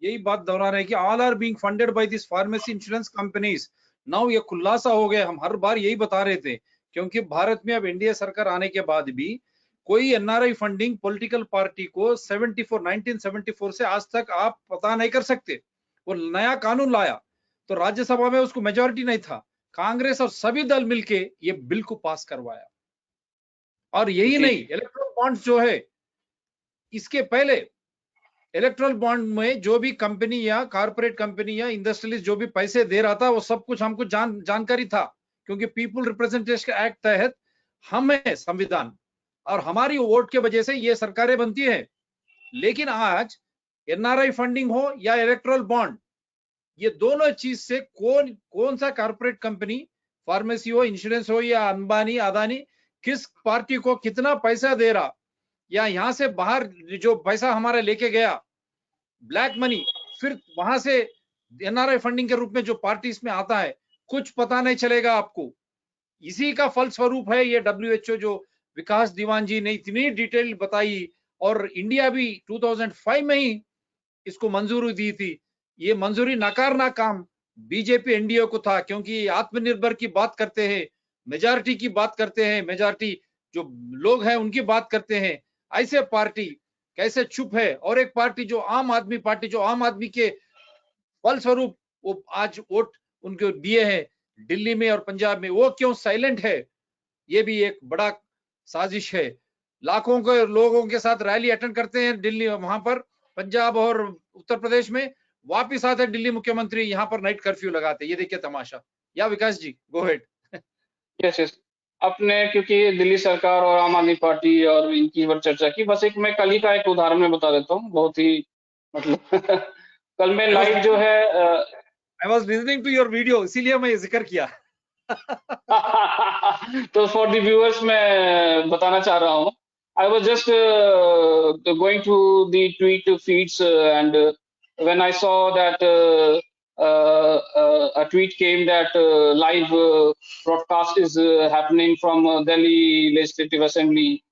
[SPEAKER 2] यही बात दोहरा रहे हैं कि all are being funded by these pharmacy insurance companies. Now ये खुलासा हो गया, हम हर बार यही बता रहे थे, क्योंकि भारत में अब एनडीए सरकार आने के बाद भी कोई एनआरआई फंडिंग पॉलिटिकल पार्टी को 1974 से आज तक आप पता नहीं कर सकते। वो नया कानून लाया तो राज्यसभा में उसको मेजोरिटी नहीं था, कांग्रेस और सभी दल मिलके ये बिल को पास करवाया। और यही नहीं, इलेक्ट्रल बॉन्ड जो है, इसके पहले इलेक्ट्रल बॉन्ड में जो भी कंपनी या कॉर्पोरेट कंपनी या इंडस्ट्रियलिस्ट जो भी पैसे दे रहा था वो सब कुछ हमको जानकारी था, क्योंकि पीपल रिप्रेजेंटेशन एक्ट तहत हमें संविधान और हमारी वोट के वजह से ये सरकारें बनती है। लेकिन आज एनआरआई फंडिंग हो या इलेक्ट्रल बॉन्ड, ये दोनों चीज से कौन सा कॉर्पोरेट कंपनी, फार्मेसी हो, इंश्योरेंस हो या अंबानी अदानी, किस पार्टी को कितना पैसा दे रहा, या यहां से बाहर जो पैसा हमारा लेके गया ब्लैक मनी, फिर वहां से एनआरआई फंडिंग के रूप में जो पार्टी इसमें आता है, कुछ पता नहीं चलेगा आपको। इसी का फलस्वरूप है ये WHO जो विकास दीवान जी ने इतनी डिटेल बताई, और इंडिया भी 2005 में ही इसको मंजूरी दी थी। ये मंजूरी नकारना काम बीजेपी एनडीए को था, क्योंकि आत्मनिर्भर की बात करते हैं, मेजॉरिटी की बात करते हैं, मेजॉरिटी जो लोग हैं उनकी बात करते हैं। ऐसे पार्टी कैसे चुप है? और एक पार्टी जो आम आदमी पार्टी, जो आम आदमी के फलस्वरूप वो आज वोट उनको दिए हैं दिल्ली में और पंजाब में, वो क्यों साइलेंट है? ये भी एक बड़ा साजिश है। लाखों के लोगों के साथ रैली अटेंड करते हैं दिल्ली, वहां पर पंजाब और उत्तर प्रदेश में, वापिस आते हैं दिल्ली मुख्यमंत्री, यहाँ पर नाइट कर्फ्यू लगाते। ये देखिए तमाशा। या विकास जी, गो हेड।
[SPEAKER 3] यस अपने, क्योंकि दिल्ली सरकार और आम आदमी पार्टी और इनकी पर चर्चा की, बस एक मैं कल ही का एक उदाहरण में बता देता हूँ, बहुत ही मतलब कल मैं लाइव जो है,
[SPEAKER 2] I was listening to your video, इसीलिए मैं जिक्र किया।
[SPEAKER 3] तो फॉर द व्यूअर्स मैं बताना चाह रहा हूँ, I was just going to the tweet feeds and when I saw that a tweet came that live broadcast is happening from Delhi Legislative Assembly,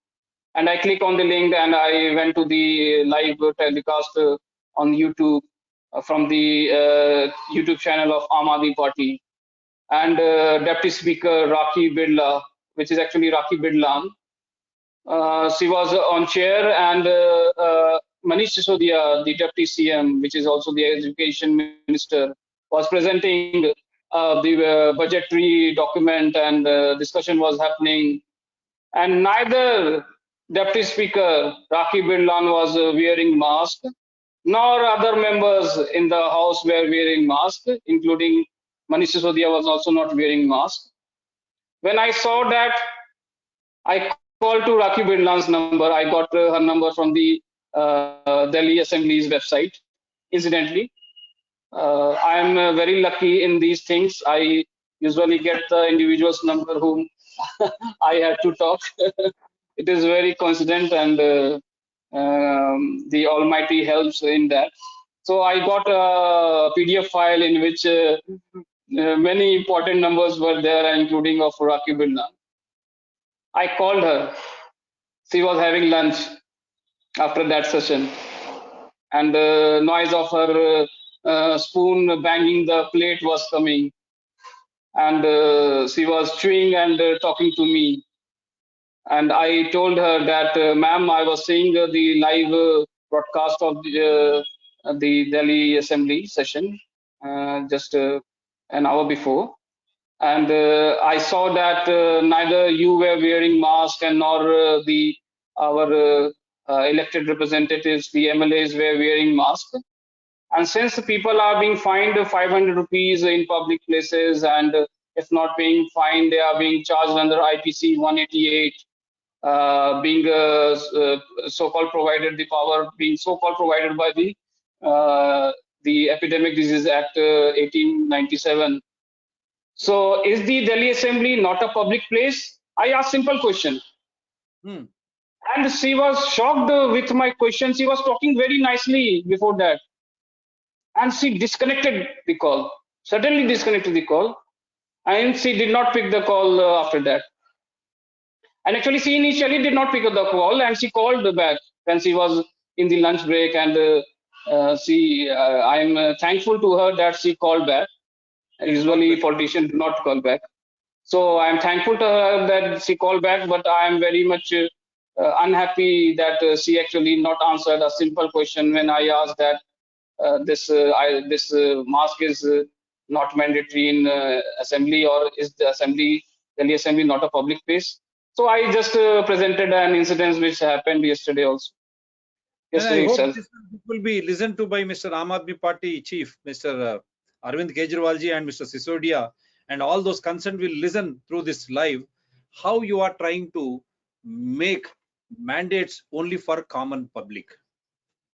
[SPEAKER 3] and I click on the link and I went to the live telecast on YouTube from the YouTube channel of Aam Aadmi Party, and Deputy Speaker Rakhi Birla, which is actually Rakhi Birlan, she was on chair, and Manish Sisodia, the Deputy CM, which is also the Education Minister, was presenting the budgetary document, and discussion was happening. And neither Deputy Speaker Rakhi Birlan was wearing mask, nor other members in the House were wearing mask, including Manish Sisodia was also not wearing mask. When I saw that, I called to Rakhi Birlan's number. I got her number from the Delhi Assembly's website. Incidentally, I am very lucky in these things. I usually get the individual's number whom I have to talk. It is very coincident, and the Almighty helps in that. So I got a PDF file in which many important numbers were there, including of Rakib Bilna. I called her. She was having lunch after that session, and the noise of her spoon banging the plate was coming, and she was chewing and talking to me. And I told her that, ma'am, I was seeing the live broadcast of the Delhi Assembly session just an hour before, and I saw that neither you were wearing mask and nor the our elected representatives, the MLAs, were wearing masks. And since people are being fined 500 rupees in public places, and if not paying fine, they are being charged under IPC 188, being so-called provided the power, being so-called provided by the Epidemic Disease Act 1897. So is the Delhi Assembly not a public place? I asked simple question. And she was shocked with my question. She was talking very nicely before that. And she disconnected the call, suddenly disconnected the call. And she did not pick the call after that. And actually, she initially did not pick up the call, and she called back when she was in the lunch break. And I'm thankful to her that she called back. Usually, politicians do not call back. So I'm thankful to her that she called back, but I am very much unhappy that she actually not answered a simple question when I asked that this mask is not mandatory in assembly, or is the Delhi Assembly not a public place? So I just presented an incident which happened yesterday also.
[SPEAKER 2] And I
[SPEAKER 3] Yesterday
[SPEAKER 2] hope
[SPEAKER 3] itself.
[SPEAKER 2] this will be listened to by Mr. Aam Aadmi Party chief, Mr. Arvind Kejriwal ji and Mr. Sisodia, and all those concerned will listen through this live how you are trying to make mandates only for common public.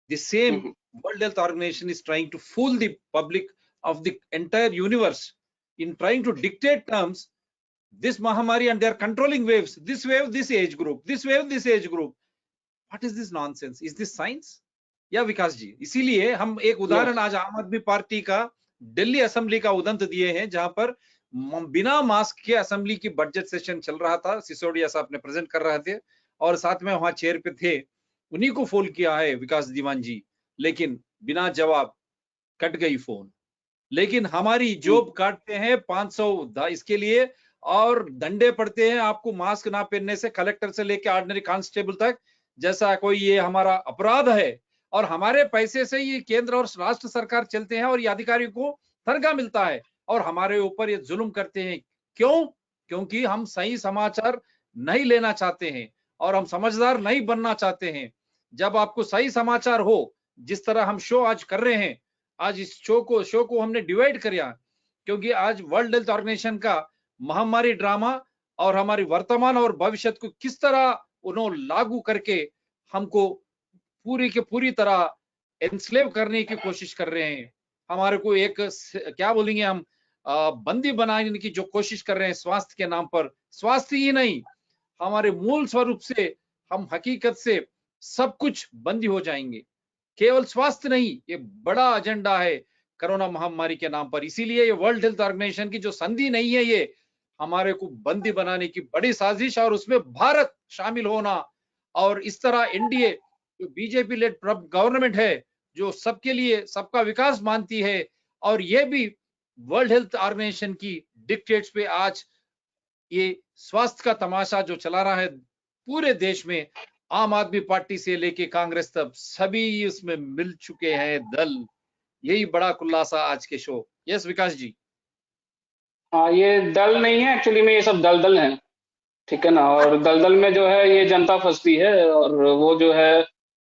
[SPEAKER 2] The same World Health Organization is trying to fool the public of the entire universe in trying to dictate terms. This Mahamari, and they are controlling waves. This wave, this age group. This wave, this age group. What is this nonsense? Is this science? या विकास जी, इसीलिए हम एक उदाहरण आज आम आदमी party का Delhi assembly का उदंत दिए हैं, जहां पर बिना मास्क के असेंबली की बजट सेशन चल रहा था, सिसोदिया साहब ने प्रेजेंट कर रहे थे और साथ में वहां चेयर पे थे, उन्हीं को फोन किया है विकास दीवान जी, लेकिन बिना जवाब कट गई फोन। लेकिन हमारी जॉब काटते हैं 500 इसके लिए, और दंडे पड़ते हैं आपको मास्क ना पहनने से, कलेक्टर से लेकर ऑर्डिनरी कांस्टेबल तक, जैसा कोई ये हमारा अपराध है। और हमारे पैसे से ये केंद्र और राष्ट्र सरकार चलते हैं और ये अधिकारियों को तनख्वाह मिलता है और हमारे ऊपर ये जुल्म करते हैं। क्यों? क्योंकि हम सही समाचार नहीं लेना चाहते हैं और हम समझदार नहीं बनना चाहते हैं। जब आपको सही समाचार हो, जिस तरह हम शो आज कर रहे हैं, आज इस शो को हमने डिवाइड किया, क्योंकि आज वर्ल्ड हेल्थ ऑर्गेनाइजेशन का महामारी ड्रामा और हमारी वर्तमान और भविष्य को किस तरह उन्होंने लागू करके हमको पूरी की पूरी तरह एनस्लेव करने की कोशिश कर रहे हैं। हमारे को एक क्या बोलेंगे हम, बंदी बनाने की जो कोशिश कर रहे हैं स्वास्थ्य के नाम पर। स्वास्थ्य ही नहीं, हमारे मूल स्वरूप से हम हकीकत से सब कुछ बंदी हो जाएंगे। केवल स्वास्थ्य नहीं, ये बड़ा एजेंडा है कोरोना महामारी के नाम पर। इसीलिए ये वर्ल्ड हेल्थ ऑर्गेनाइजेशन की जो संधि नहीं है, ये हमारे को बंदी बनाने की बड़ी साजिश, और उसमें भारत शामिल होना, और इस तरह एनडीए जो बीजेपी लेड गवर्नमेंट है, जो सबके लिए सबका विकास मानती है, और ये भी वर्ल्ड हेल्थ ऑर्गेनाइजेशन की डिक्टेट्स पे आज ये स्वास्थ्य का तमाशा जो चला रहा है पूरे देश में, आम आदमी पार्टी से लेके कांग्रेस तक सभी उसमें मिल चुके हैं दल। यही बड़ा खुलासा आज के शो। यस विकास जी।
[SPEAKER 3] हाँ, ये दल नहीं है एक्चुअली में, ये सब दलदल हैं, ठीक है ना। और दलदल में जो है ये जनता फंसती है, और वो जो है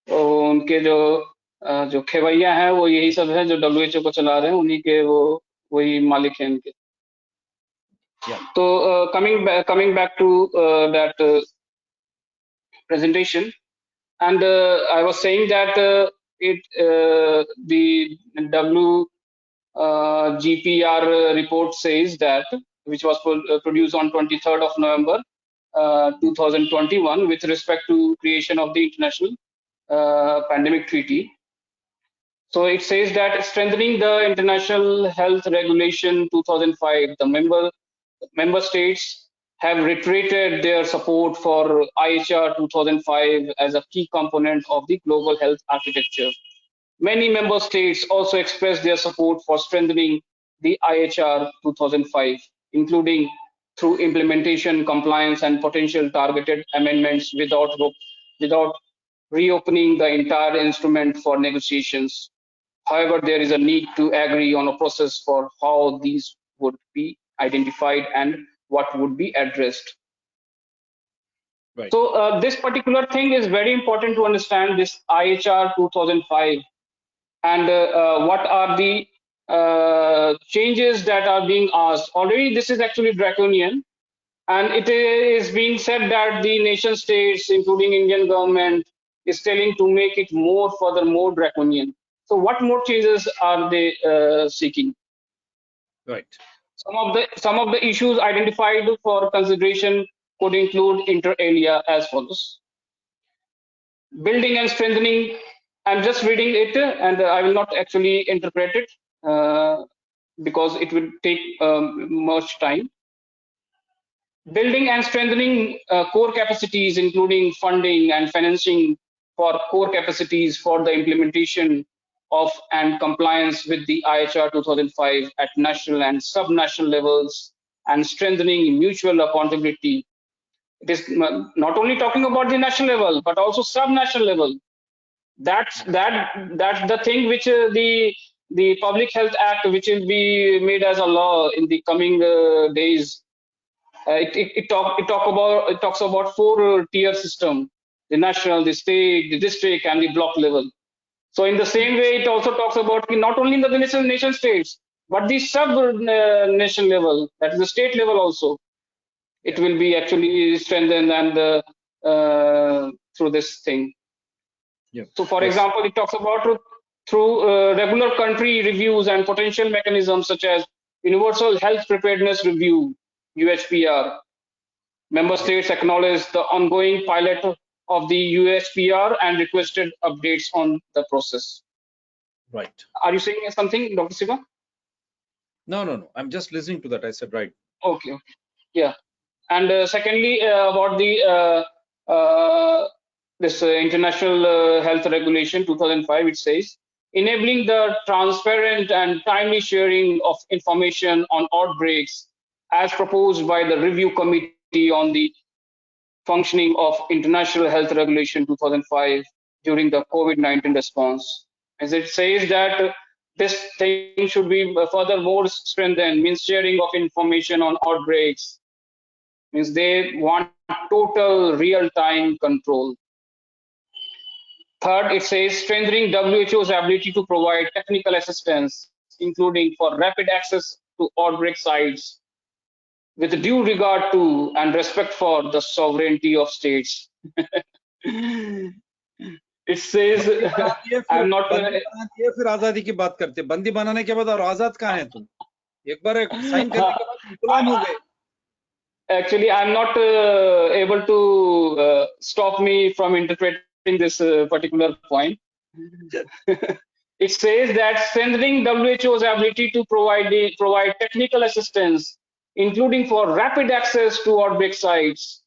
[SPEAKER 3] उनके जो खेवैया हैं वो यही सब है जो WHO को चला रहे हैं, उन्हीं के वही मालिक हैं इनके। तो coming back to that presentation, And I was saying that the WGPR report says that, which was produced on 23rd of November 2021, with respect to creation of the International Pandemic Treaty. So it says that strengthening the International Health Regulation 2005, the member states have reiterated their support for IHR 2005 as a key component of the global health architecture. Many member states also expressed their support for strengthening the IHR 2005, including through implementation, compliance, and potential targeted amendments without reopening the entire instrument for negotiations. However, there is a need to agree on a process for how these would be identified and what would be addressed.
[SPEAKER 2] Right.
[SPEAKER 3] So this particular thing is very important to understand, this IHR 2005, and what are the changes that are being asked. Already this is actually draconian, and it is being said that the nation states, including Indian government, is telling to make it further draconian. So what more changes are they seeking?
[SPEAKER 2] Right.
[SPEAKER 3] Some of the issues identified for consideration could include inter alia as follows: building and strengthening. I'm just reading it, and I will not actually interpret it because it will take much time. Building and strengthening core capacities, including funding and financing for core capacities for the implementation of and compliance with the IHR 2005 at national and sub-national levels, and strengthening mutual accountability. It is not only talking about the national level, but also sub-national level. That's the thing which the Public Health Act, which will be made as a law in the coming days. It talks about four-tier system: the national, the state, the district, and the block level. So in the same way, it also talks about not only in the nation states, but the sub-nation level, that is the state level also. It will be actually strengthened and through this thing.
[SPEAKER 2] Yeah.
[SPEAKER 3] So, for example, it talks about through regular country reviews and potential mechanisms such as Universal Health Preparedness Review, UHPR. Member states acknowledge the ongoing pilot of the UHPR and requested updates on the process.
[SPEAKER 2] Right.
[SPEAKER 3] Are you saying something, Dr. Siva?
[SPEAKER 2] No. I'm just listening to that. I said right.
[SPEAKER 3] Okay. Yeah. And secondly, about the this International Health Regulation 2005, it says enabling the transparent and timely sharing of information on outbreaks, as proposed by the Review Committee on the Functioning of International Health Regulation 2005 during the COVID-19 response. As it says that this thing should be furthermore strengthened, means sharing of information on outbreaks, means they want total real-time control. Third, it says strengthening WHO's ability to provide technical assistance, including for rapid access to outbreak sites, with due regard to and respect for the sovereignty of states. It says, I'm not.
[SPEAKER 2] फिर आजादी की बात करते, बंदी बनाने के बाद और आजाद कहाँ है तुम? एक बार साइन करने के बाद गुलाम हो गए.
[SPEAKER 3] Actually, I'm not able to stop me from interpreting this particular point. It says that strengthening WHO's ability to provide technical assistance, including for rapid access to outbreak sites,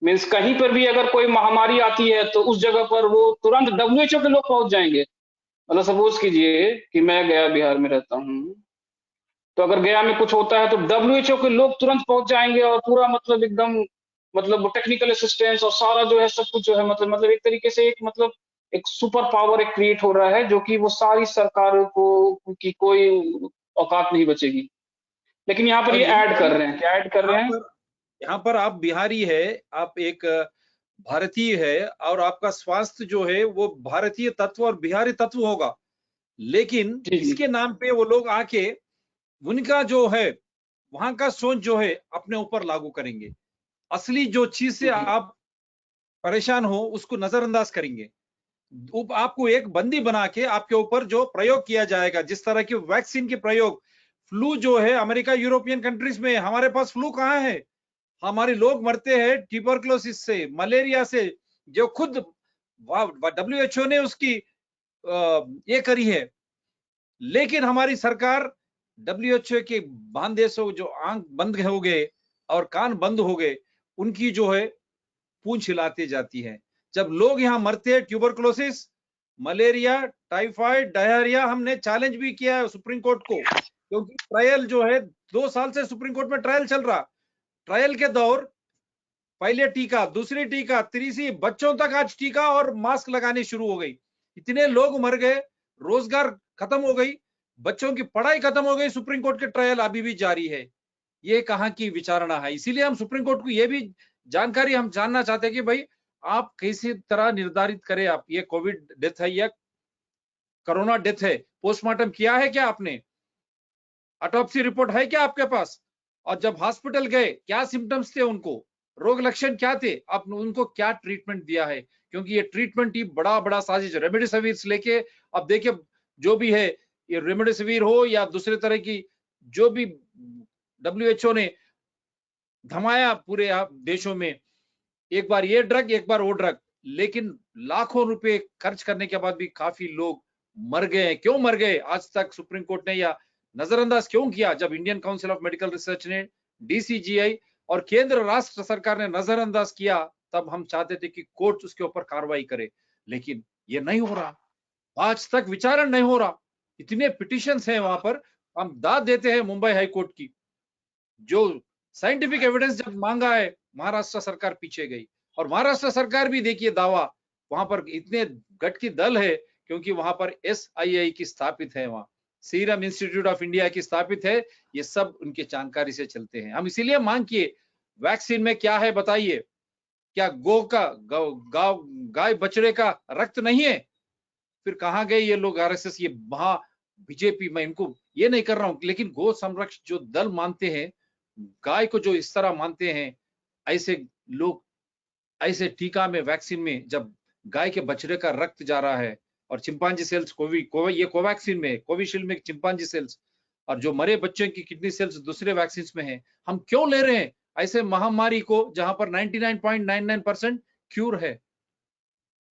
[SPEAKER 3] means कहीं पर भी अगर कोई महामारी आती है तो उस जगह पर वो तुरंत WHO के लोग पहुंच जाएंगे. मतलब सपोज कीजिए कि मैं गया बिहार में रहता हूँ, तो अगर गया में कुछ होता है तो WHO के लोग तुरंत पहुंच जाएंगे और पूरा मतलब एकदम मतलब टेक्निकल असिस्टेंस और सारा जो है सब कुछ जो है मतलब एक तरीके से एक सुपर पावर एक क्रिएट हो रहा है, जो कि वो सारी सरकारों को की कोई औकात नहीं बचेगी. लेकिन यहाँ पर ये ऐड कर रहे हैं, क्या ऐड कर रहे हैं?
[SPEAKER 2] यहाँ पर आप बिहारी है, आप एक भारतीय है और आपका स्वास्थ्य जो है वो भारतीय तत्व और बिहारी तत्व होगा, लेकिन इसके नाम पे वो लोग आके उनका जो है वहां का सोच जो है अपने ऊपर लागू करेंगे. असली जो चीज से आप परेशान हो उसको नजरअंदाज करेंगे। आपको एक बंदी बना के आपके ऊपर जो प्रयोग किया जाएगा, जिस तरह की वैक्सीन के प्रयोग, फ्लू जो है अमेरिका यूरोपियन कंट्रीज में, हमारे पास फ्लू कहाँ है? हमारे लोग मरते हैं ट्यूबरक्लोसिस से, मलेरिया से, जो खुद डब्ल्यूएचओ ने उसकी ये करी है। लेकिन हमारी सरकार डब्ल्यूएचओ के बांध देशों जो आंख बंद हो गए और कान बंद हो गए, उनकी जो है पूंछ हिलाती जाती है। जब लोग यहाँ मरते हैं ट्यूबरक्लोसिस, मलेरिया, टाइफाइड, डायरिया, हमने चैलेंज भी किया है सुप्रीम कोर्ट को, क्योंकि ट्रायल जो है 2 साल से सुप्रीम कोर्ट में ट्रायल चल रहा। ट्रायल के दौर पहले टीका, दूसरी टीका, तीसरी, बच्चों तक आज टीका और मास्क लगाने शुरू हो गई। इतने लोग मर गए, रोजगार खत्म हो गई, बच्चों की पढ़ाई खत्म हो गई, सुप्रीम कोर्ट के ट्रायल अभी भी जारी है। ये कहाँ की विचारणा है? इसीलिए हम सुप्रीम कोर्ट को ये भी जानकारी हम जानना चाहते हैं कि भाई आप किसी तरह निर्धारित करें, आप ये कोविड डेथ है या कोरोना डेथ है, पोस्टमार्टम किया है क्या आपने? ऑटोप्सी रिपोर्ट है क्या आपके पास? और जब हॉस्पिटल गए क्या सिम्टम्स थे, उनको रोग लक्षण क्या थे, आपने उनको क्या ट्रीटमेंट दिया है? क्योंकि ये ट्रीटमेंट ही बड़ा बड़ा साजिश, रेमडेसिविर लेके अब देखिए जो भी है, ये रेमडेसिविर हो या दूसरे तरह की जो भी डब्ल्यूएचओ ने धमाया पूरे देशों में, एक बार ये ड्रग एक बार वो ड्रग, लेकिन लाखों रुपए खर्च करने के बाद भी काफी लोग मर गए। क्यों मर गए? आज तक सुप्रीम कोर्ट ने या नजरअंदाज क्यों किया? जब Indian council of medical research ने, डीसीजीआई और केंद्र राष्ट्र सरकार ने नजरअंदाज किया, तब हम चाहते थे कि कोर्ट उसके ऊपर कार्रवाई करे, लेकिन ये नहीं हो रहा। आज तक विचारण नहीं हो रहा। इतने पिटिशंस हैं वहां पर, हम दाद देते हैं मुंबई हाई कोर्ट की, जो साइंटिफिक एविडेंस जब मांगा है, महाराष्ट्र सरकार पीछे गई। और महाराष्ट्र सरकार भी देखिए दावा, वहां पर इतने गठ की दल है, क्योंकि वहां पर एसआईआई की स्थापित है, वहां सीरम इंस्टीट्यूट ऑफ इंडिया की स्थापित है। ये सब उनके जानकारी से चलते हैं। हम इसीलिए मांग किए, वैक्सीन में क्या है बताइए? क्या गौ का गाय बछड़े का रक्त नहीं है? फिर कहाँ गए ये लोग आरएसएस, ये महा बीजेपी? मैं इनको ये नहीं कर रहा हूं, लेकिन गौ संरक्षण जो दल मानते हैं, गाय को जो इस तरह मानते हैं, ऐसे लोग, ऐसे टीका में, वैक्सीन में जब गाय के बछड़े का रक्त जा रहा है, और चिंपांजी सेल्स ये कोवैक्सीन में, कोविशील्ड में चिंपांजी सेल्स, और जो मरे बच्चों की किडनी सेल्स दूसरे वैक्सीन में है, हम क्यों ले रहे हैं ऐसे महामारी को, जहां पर 99.99% क्यूर है?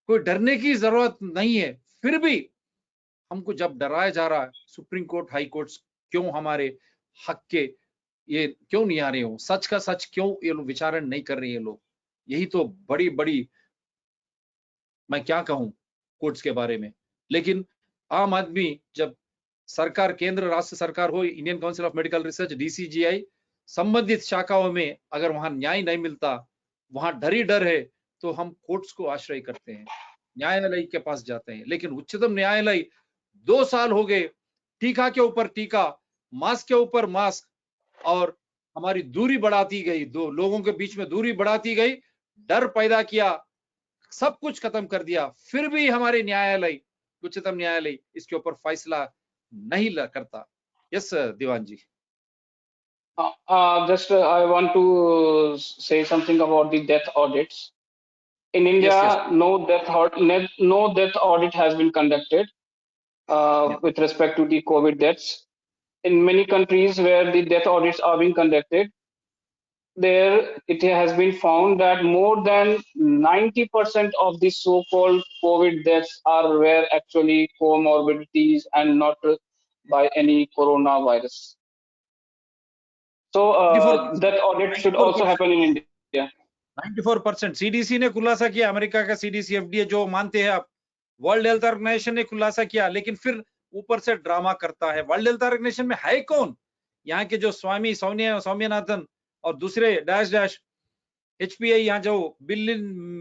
[SPEAKER 2] कोई डरने की जरूरत नहीं है। फिर भी हमको जब डराया जा रहा है, सुप्रीम कोर्ट, हाई कोर्ट क्यों हमारे हक के ये क्यों नहीं आ रहे हो? सच का सच क्यों ये लोग विचारण नहीं कर रहे हैं लोग? यही तो बड़ी बड़ी, मैं क्या कहूं कोर्ट्स के बारे में। लेकिन आम आदमी, जब सरकार, केंद्र राष्ट्र सरकार हो, Indian council of medical research, DCGI, संबंधित शाखाओं में अगर वहां न्याय नहीं मिलता, वहां डर ही डर है, तो हम कोर्ट्स को आश्रय करते हैं, न्यायालय के पास जाते हैं। लेकिन उच्चतम न्यायालय 2 साल हो गए, टीका के ऊपर टीका, मास्क के ऊपर मास्क, और हमारी दूरी बढ़ाती गई, दो लोगों के बीच में दूरी बढ़ाती गई, डर पैदा किया, सब कुछ खत्म कर दिया। फिर भी हमारे न्यायालय, उच्चतम न्यायालय इसके ऊपर फैसला नहीं करता। Yes Diwan ji.
[SPEAKER 3] Just I want to say something about the death audits. In
[SPEAKER 2] yes yes
[SPEAKER 3] India, no death audit has been conducted with respect to the COVID deaths. In many countries where the death audits are being conducted, there it has been found that more than 90% of the so-called COVID deaths were actually comorbidities and not by any coronavirus. So that audit should also happen in India.
[SPEAKER 2] 94% CDC ने खुलासा किया, America का CDC, FDA जो मानते हैं आप, world health organisation ने खुलासा किया, लेकिन फिर ऊपर से ड्रामा करता है। वर्ल्ड हेल्थ ऑर्गेनाइजेशन में है कौन? यहाँ के जो स्वामी सौम्यनाथन और दूसरे डैश डैश एचपीआई, यहाँ जो बिल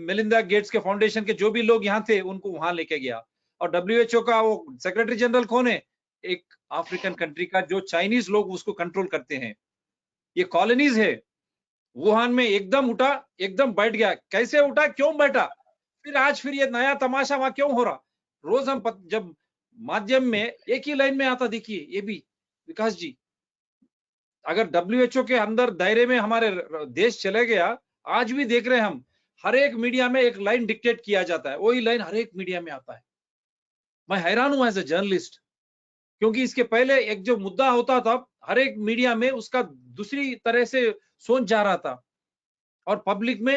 [SPEAKER 2] मेलिंदा गेट्स के फाउंडेशन के जो भी लोग यहाँ थे, उनको वहां लेके गया। और डब्ल्यूएचओ का वो सेक्रेटरी जनरल कौन है? एक अफ्रीकन कंट्री का, जो चाइनीज लोग उसको कंट्रोल करते हैं। ये कॉलोनीज है। वुहान में एकदम उठा, एकदम बैठ गया। कैसे उठा, क्यों बैठा? फिर आज फिर ये नया तमाशा वहां क्यों हो रहा? रोज हम जब माध्यम में एक ही लाइन में आता, देखिए ये भी विकास जी, अगर डब्ल्यूएचओ के अंदर दायरे में हमारे देश चले गया, आज भी देख रहे हैं हम, हर एक मीडिया में एक लाइन डिक्टेट किया जाता है, वही लाइन हर एक मीडिया में आता है। मैं हैरान हूं एज ए जर्नलिस्ट, क्योंकि इसके पहले एक जो मुद्दा होता था हर एक मीडिया में उसका दूसरी तरह से सोच जा रहा था और पब्लिक में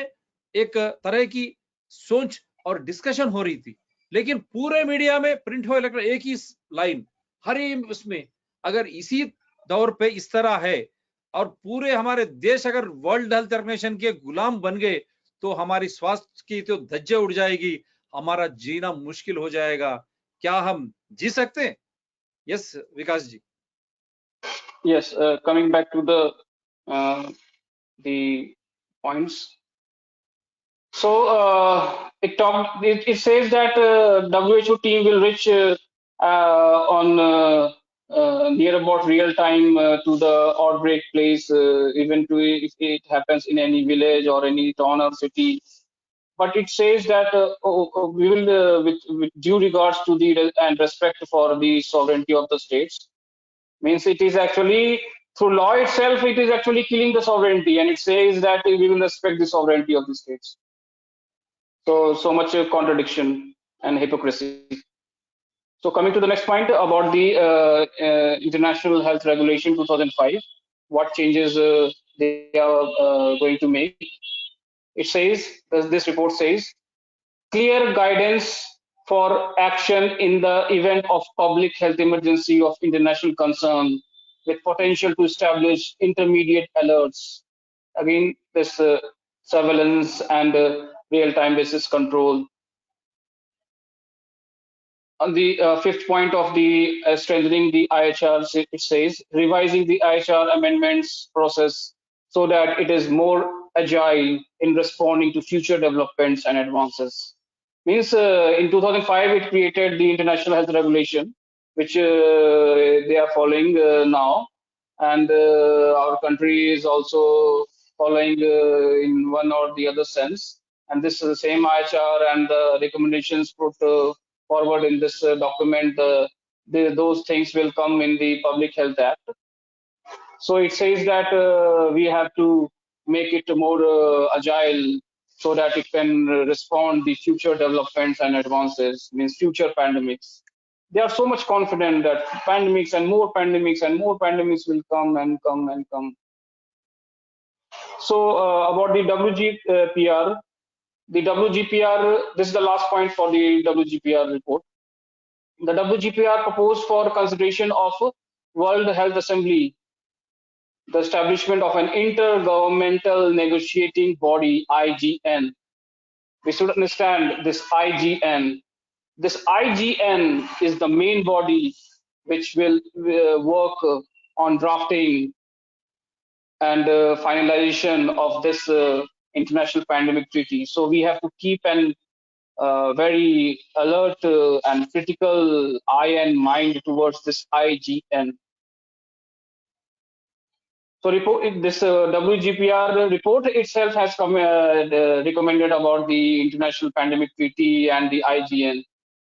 [SPEAKER 2] एक तरह की सोच और डिस्कशन हो रही थी। लेकिन पूरे मीडिया में प्रिंट हो इलेक्ट्रॉनिक एक ही लाइन, हर उसमें अगर इसी दौर पे इस तरह है और पूरे हमारे देश अगर वर्ल्ड हेल्थ ऑर्गेनाइजेशन के गुलाम बन गए तो हमारी स्वास्थ्य की तो धज्जे उड़ जाएगी, हमारा जीना मुश्किल हो जाएगा। क्या हम जी सकते हैं? Yes Vikas ji.
[SPEAKER 3] Yes, coming back to the points. So it says that WHO team will reach on near about real time to the outbreak place, even to if it happens in any village or any town or city. But it says that we will, with due regards to the and respect for the sovereignty of the states, means it is actually through law itself, it is actually killing the sovereignty, and it says that we will respect the sovereignty of the states. So much contradiction and hypocrisy. So coming to the next point about the International Health Regulation 2005, what changes they are going to make. It says, this report says, clear guidance for action in the event of public health emergency of international concern with potential to establish intermediate alerts. Again, this surveillance and real-time basis control. On the fifth point of the strengthening the IHR, it says revising the IHR amendments process so that it is more agile in responding to future developments and advances. Means in 2005 it created the International Health Regulation, which they are following now, and our country is also following in one or the other sense. And this is the same IHR and the recommendations put forward in this document, those things will come in the Public Health Act. So it says that we have to make it more agile so that it can respond the future developments and advances, means future pandemics. They are so much confident that pandemics and more pandemics and more pandemics will come and come and come. So about the WGPR, this is the last point for the WGPR report. The WGPR proposed for consideration of World Health Assembly the establishment of an intergovernmental negotiating body, IGN. We should understand this IGN. This IGN is the main body which will work on drafting and finalization of this international pandemic treaty. So we have to keep an very alert and critical eye and mind towards this IGN. So this WGPR report itself has recommended about the International Pandemic Treaty and the IGN.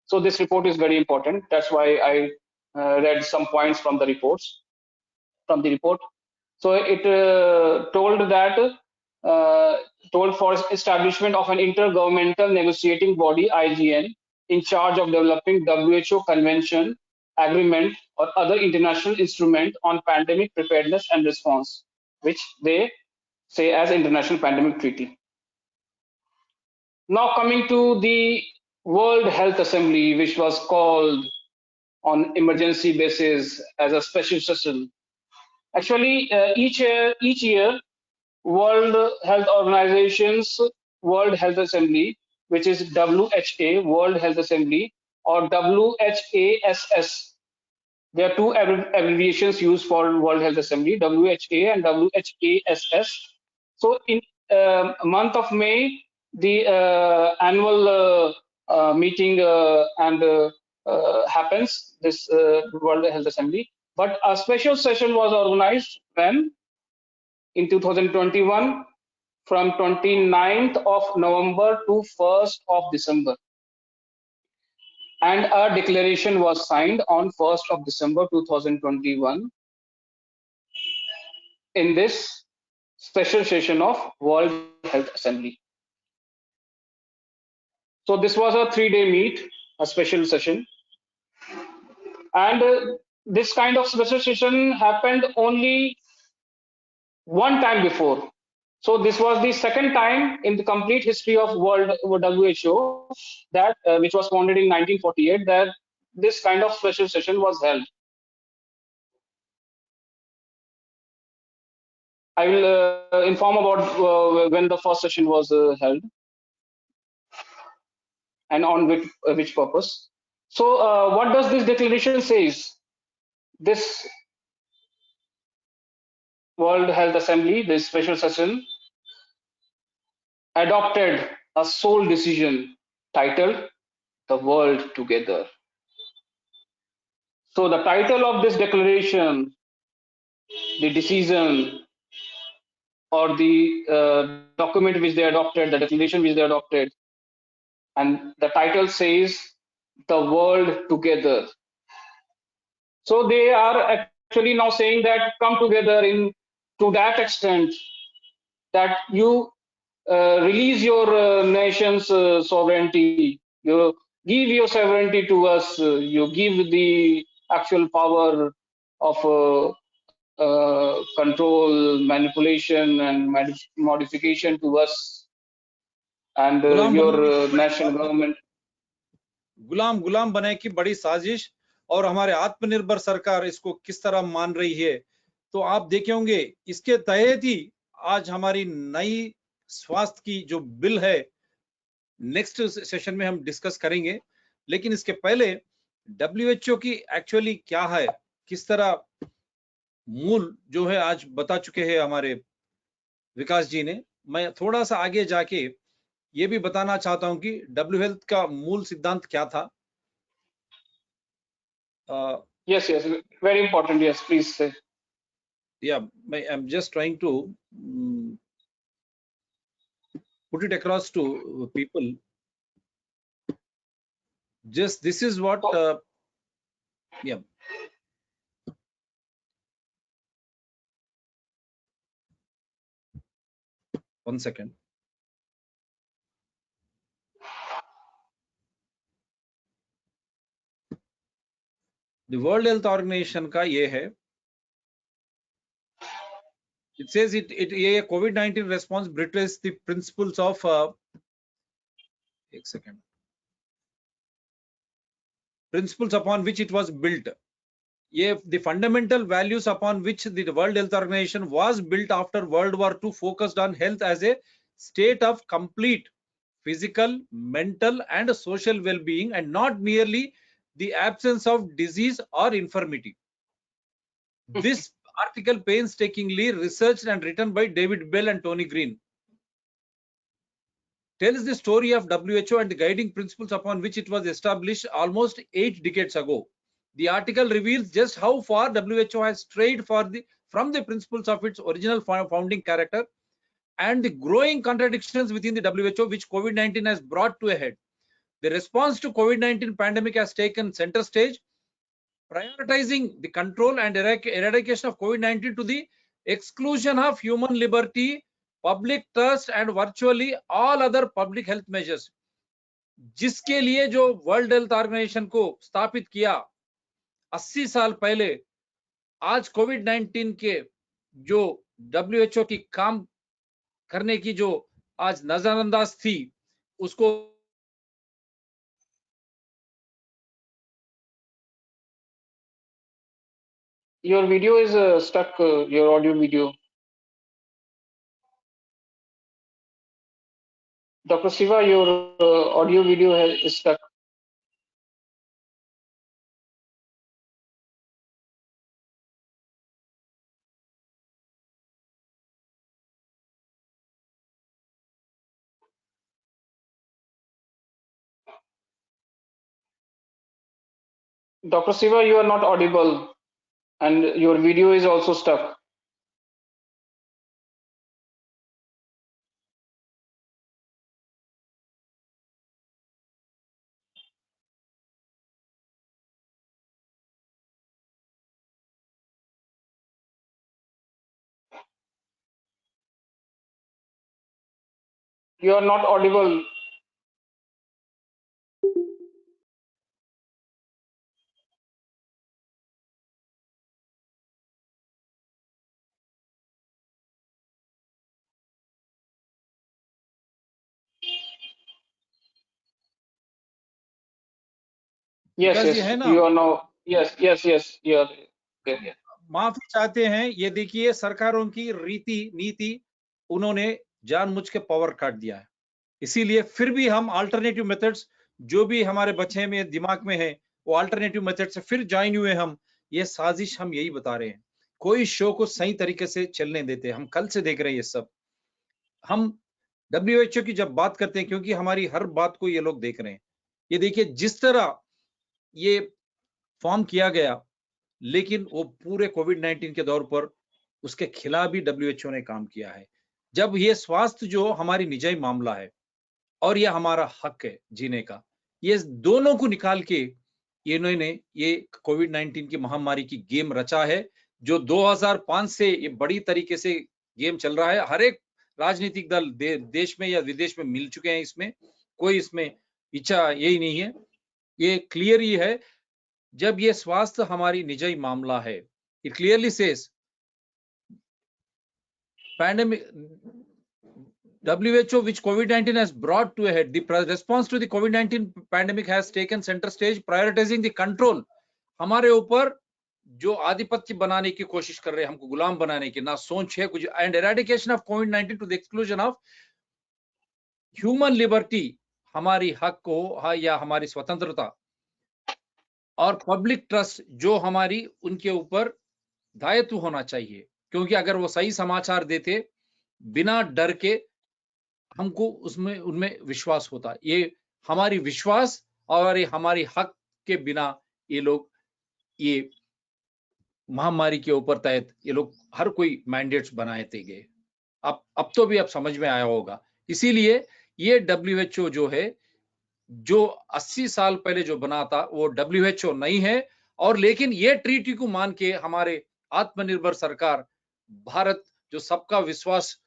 [SPEAKER 3] So this report is very important. That's why I read some points from the reports, from the report. So it told for establishment of an intergovernmental negotiating body, IGN, in charge of developing WHO convention, agreement, or other international instrument on pandemic preparedness and response, which they say as International Pandemic Treaty. Now coming to the World Health Assembly, which was called on emergency basis as a special session. Actually, each year World Health Organization's World Health Assembly, which is WHA, World Health Assembly, or WHASS. There are two abbreviations used for World Health Assembly, WHA and WHASS. So in month of May, the annual meeting happens, this World Health Assembly. But a special session was organized when in 2021 from 29th of November to 1st of December. And a declaration was signed on 1st of December 2021 in this special session of World Health Assembly. So this was a 3-day meet, a special session, and this kind of special session happened only one time before. So this was the second time in the complete history of World WHO that, which was founded in 1948, that this kind of special session was held. I will inform about when the first session was held and on which purpose. So what does this declaration says? This World Health Assembly, this special session, adopted a sole decision titled "The World Together." So the title of this declaration, the decision, or the document which they adopted, the declaration which they adopted, and the title says "The World Together." So they are actually now saying that come together in to that extent that you release your nation's sovereignty. You give your sovereignty to us. You give the actual power of control, manipulation, and modification to us and
[SPEAKER 2] Ghulam
[SPEAKER 3] your
[SPEAKER 2] बनाने की बड़ी
[SPEAKER 3] national
[SPEAKER 2] साजिश,
[SPEAKER 3] government.
[SPEAKER 2] गुलाम बनाने की बड़ी साजिश, और हमारे आत्मनिर्भर सरकार इसको किस तरह मान रही है। तो आप देखे होंगे इसके तहत ही आज हमारी नई स्वास्थ्य की जो बिल है, नेक्स्ट सेशन में हम डिस्कस करेंगे। लेकिन इसके पहले डब्ल्यूएचओ की एक्चुअली क्या है, किस तरह मूल जो है आज बता चुके हैं हमारे विकास जी ने। मैं थोड़ा सा आगे जाके ये भी बताना चाहता हूं कि डब्ल्यू हेल्थ का मूल सिद्धांत क्या था।
[SPEAKER 3] Yes, yes, very important. Yes, please say.
[SPEAKER 2] Yeah I am just trying to put it across to people. Just this is what yeah, 1 second. The World Health Organization का ये है, it says ये COVID-19 response betrays the principles of एक second, principles upon which it was built. ये the fundamental values upon which the World Health Organization was built after World War II focused on health as a state of complete physical, mental, and social well-being, and not merely the absence of disease or infirmity. This article painstakingly researched and written by David Bell and Tony Green tells the story of WHO and the guiding principles upon which it was established almost 8 decades ago. The article reveals just how far WHO has strayed from the principles of its original founding character and the growing contradictions within the WHO which COVID-19 has brought to a head. The response to COVID-19 pandemic has taken center stage, prioritizing the control and eradication of COVID-19 to the exclusion of human liberty, public trust, and virtually all other public health measures. जिसके लिए जो world health organisation को स्थापित किया 80 साल पहले, आज कोविड-19 के जो डब्ल्यूएचओ की काम करने की जो आज नजरअंदाज थी, उसको
[SPEAKER 3] Your video is stuck. Your audio video. Dr. Siva, your audio video is stuck. Dr. Siva, you are not audible, and your video is also stuck. You are not audible. Yes,
[SPEAKER 2] Vikas ji
[SPEAKER 3] yes,
[SPEAKER 2] है ना?
[SPEAKER 3] you are now. Yes, yes, yes, you are there.
[SPEAKER 2] हम
[SPEAKER 3] Yeah.
[SPEAKER 2] माफी चाहते हैं। ये देखिए सरकारों की रीति नीति, उन्होंने जानबूझ के पावर काट दिया है। इसीलिए फिर भी हम अल्टरनेटिव मेथड्स जो भी हमारे बच्चे में दिमाग में है, वो अल्टरनेटिव मेथड से फिर ज्वाइन हुए हम। ये साजिश हम यही बता रहे हैं। कोई शो को सही तरीके से चलने देते, हम कल से देख रहे हैं ये सब। हम डब्ल्यूएचओ की जब बात करते हैं, क्योंकि हमारी हर बात को ये लोग देख रहे हैं। ये देखिए जिस तरह ये फॉर्म किया गया, लेकिन वो पूरे कोविड-19 के दौर पर उसके खिलाफ भी डब्ल्यूएचओ ने काम किया है। जब ये स्वास्थ्य जो हमारी निजी मामला है और ये हमारा हक है जीने का, ये दोनों को निकाल के इन्होंने ये कोविड-19 की महामारी की गेम रचा है, जो 2005 से ये बड़ी तरीके से गेम चल रहा है। हर एक राजनीतिक दल देश में या विदेश में मिल चुके हैं इसमें, कोई इसमें इच्छा यही नहीं है। ये क्लियर ही है, जब ये स्वास्थ्य हमारी निजी मामला है, it clearly says pandemic WHO which COVID-19 has brought to a head, the response to the COVID-19 pandemic has taken center stage, prioritizing the control. हमारे ऊपर जो आधिपत्य बनाने की कोशिश कर रहे हैं, हमको गुलाम बनाने की, ना सोच है कुछ, एंड एराडिकेशन ऑफ कोविड-19 to the exclusion of human liberty, हमारी हक को या हमारी स्वतंत्रता और पब्लिक ट्रस्ट जो हमारी उनके ऊपर दायित्व होना चाहिए। क्योंकि अगर वो सही समाचार देते बिना डर के, हमको उसमें उनमें विश्वास होता। ये हमारी विश्वास और ये हमारी हक के बिना ये लोग ये महामारी के ऊपर तहत ये लोग हर कोई मैंडेट्स बनाते गए। अब तो भी अब समझ में आया होगा। इसीलिए ये डब्ल्यूएचओ जो है, जो 80 साल पहले जो बना था, वो डब्ल्यूएचओ नहीं है। और लेकिन ये ट्रीटी को मान के हमारे आत्मनिर्भर सरकार भारत जो सबका विश्वास,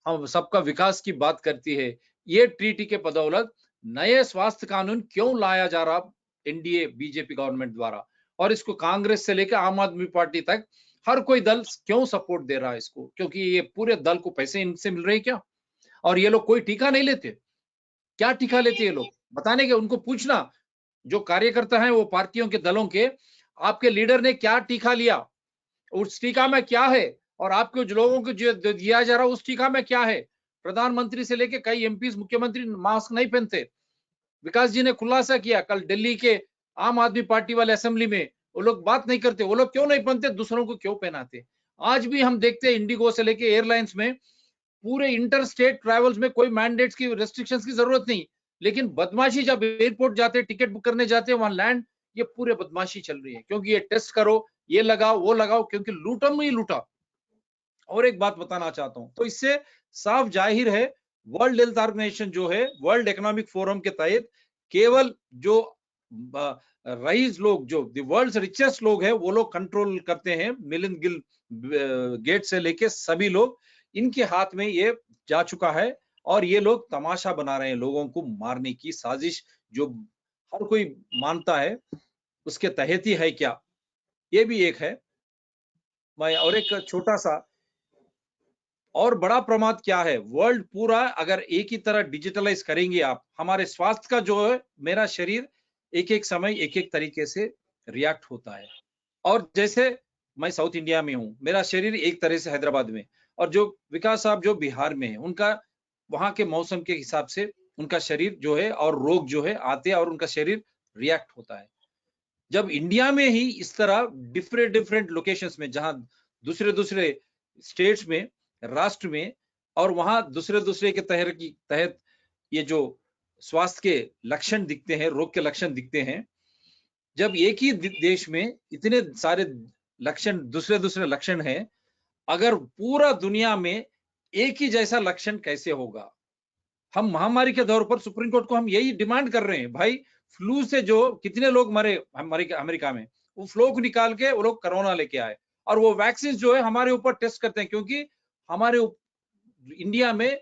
[SPEAKER 2] हम सबका विकास की बात करती है, ये ट्रीटी के बदौलत नए स्वास्थ्य कानून क्यों लाया जा रहा एनडीए बीजेपी गवर्नमेंट द्वारा, और इसको कांग्रेस से लेकर आम आदमी पार्टी तक हर कोई दल क्यों सपोर्ट दे रहा है इसको? क्योंकि ये पूरे दल को पैसे इनसे मिल रहे हैं क्या? और ये लोग कोई टीका नहीं लेते? क्या टीका लेते ये लोग? बताने के उनको पूछना, जो कार्यकर्ता हैं वो पार्टियों के दलों के, आपके लीडर ने क्या टीका लिया, उस टीका में क्या है, और आपके जो लोगों को जो दिया जा रहा है उस टीका में क्या है? प्रधानमंत्री से लेके कई एमपी मुख्यमंत्री मास्क नहीं पहनते। विकास जी ने खुलासा किया कल दिल्ली के आम आदमी पार्टी वाले असेंबली में, वो लोग बात नहीं करते। वो लोग क्यों नहीं पहनते? दूसरों को क्यों पहनाते? आज भी हम देखते हैं इंडिगो से लेके एयरलाइंस में पूरे इंटर स्टेट ट्रैवल्स में कोई मैंडेट्स की रेस्ट्रिक्शंस की जरूरत नहीं, लेकिन बदमाशी जब एयरपोर्ट जाते हैं, टिकट बुक करने जाते हैं, वहां लैंड, ये पूरे बदमाशी चल रही है। क्योंकि ये टेस्ट करो, ये लगाओ, वो लगाओ, क्योंकि लूटा में ही लूटा। और एक बात बताना चाहता हूं, तो इससे साफ जाहिर है, वर्ल्ड हेल्थ ऑर्गेनाइजेशन जो है, वर्ल्ड इकोनॉमिक फोरम के तहत केवल जो रईस लोग, जो द वर्ल्ड रिचेस्ट लोग हैं, वो लोग कंट्रोल करते हैं। मिलिंद गिल गेट से लेके सभी लोग, इनके हाथ में ये जा चुका है। और ये लोग तमाशा बना रहे हैं, लोगों को मारने की साजिश जो हर कोई मानता है उसके तहत ही है क्या, ये भी एक है। मैं और एक छोटा सा और बड़ा प्रमाद क्या है, वर्ल्ड पूरा अगर एक ही तरह डिजिटलाइज करेंगे आप, हमारे स्वास्थ्य का जो है, मेरा शरीर एक एक समय एक एक तरीके से रिएक्ट होता है। और जैसे मैं साउथ इंडिया में हूँ, मेरा शरीर एक तरह से हैदराबाद में, और जो विकास साहब जो बिहार में है, उनका वहां के मौसम के हिसाब से उनका शरीर जो है और रोग जो है आते हैं और उनका शरीर रिएक्ट होता है। जब इंडिया में ही इस तरह डिफरेंट डिफरेंट लोकेशंस में, जहां दूसरे दूसरे स्टेट्स में, राष्ट्र में, और वहां दूसरे दूसरे के तहत ये जो स्वास्थ्य के लक्षण दिखते हैं, रोग के लक्षण दिखते हैं, जब एक ही देश में इतने सारे लक्षण, दूसरे दूसरे लक्षण हैं, अगर पूरा दुनिया में एक ही जैसा लक्षण कैसे होगा? हम महामारी के दौर पर सुप्रीम कोर्ट को हम यही डिमांड कर रहे हैं, भाई फ्लू से जो कितने लोग मरे अमेरिका में, वो फ्लू को निकाल के वो लोग कोरोना लेके आए, और वो वैक्सीन जो है हमारे ऊपर टेस्ट करते हैं। क्योंकि हमारे इंडिया में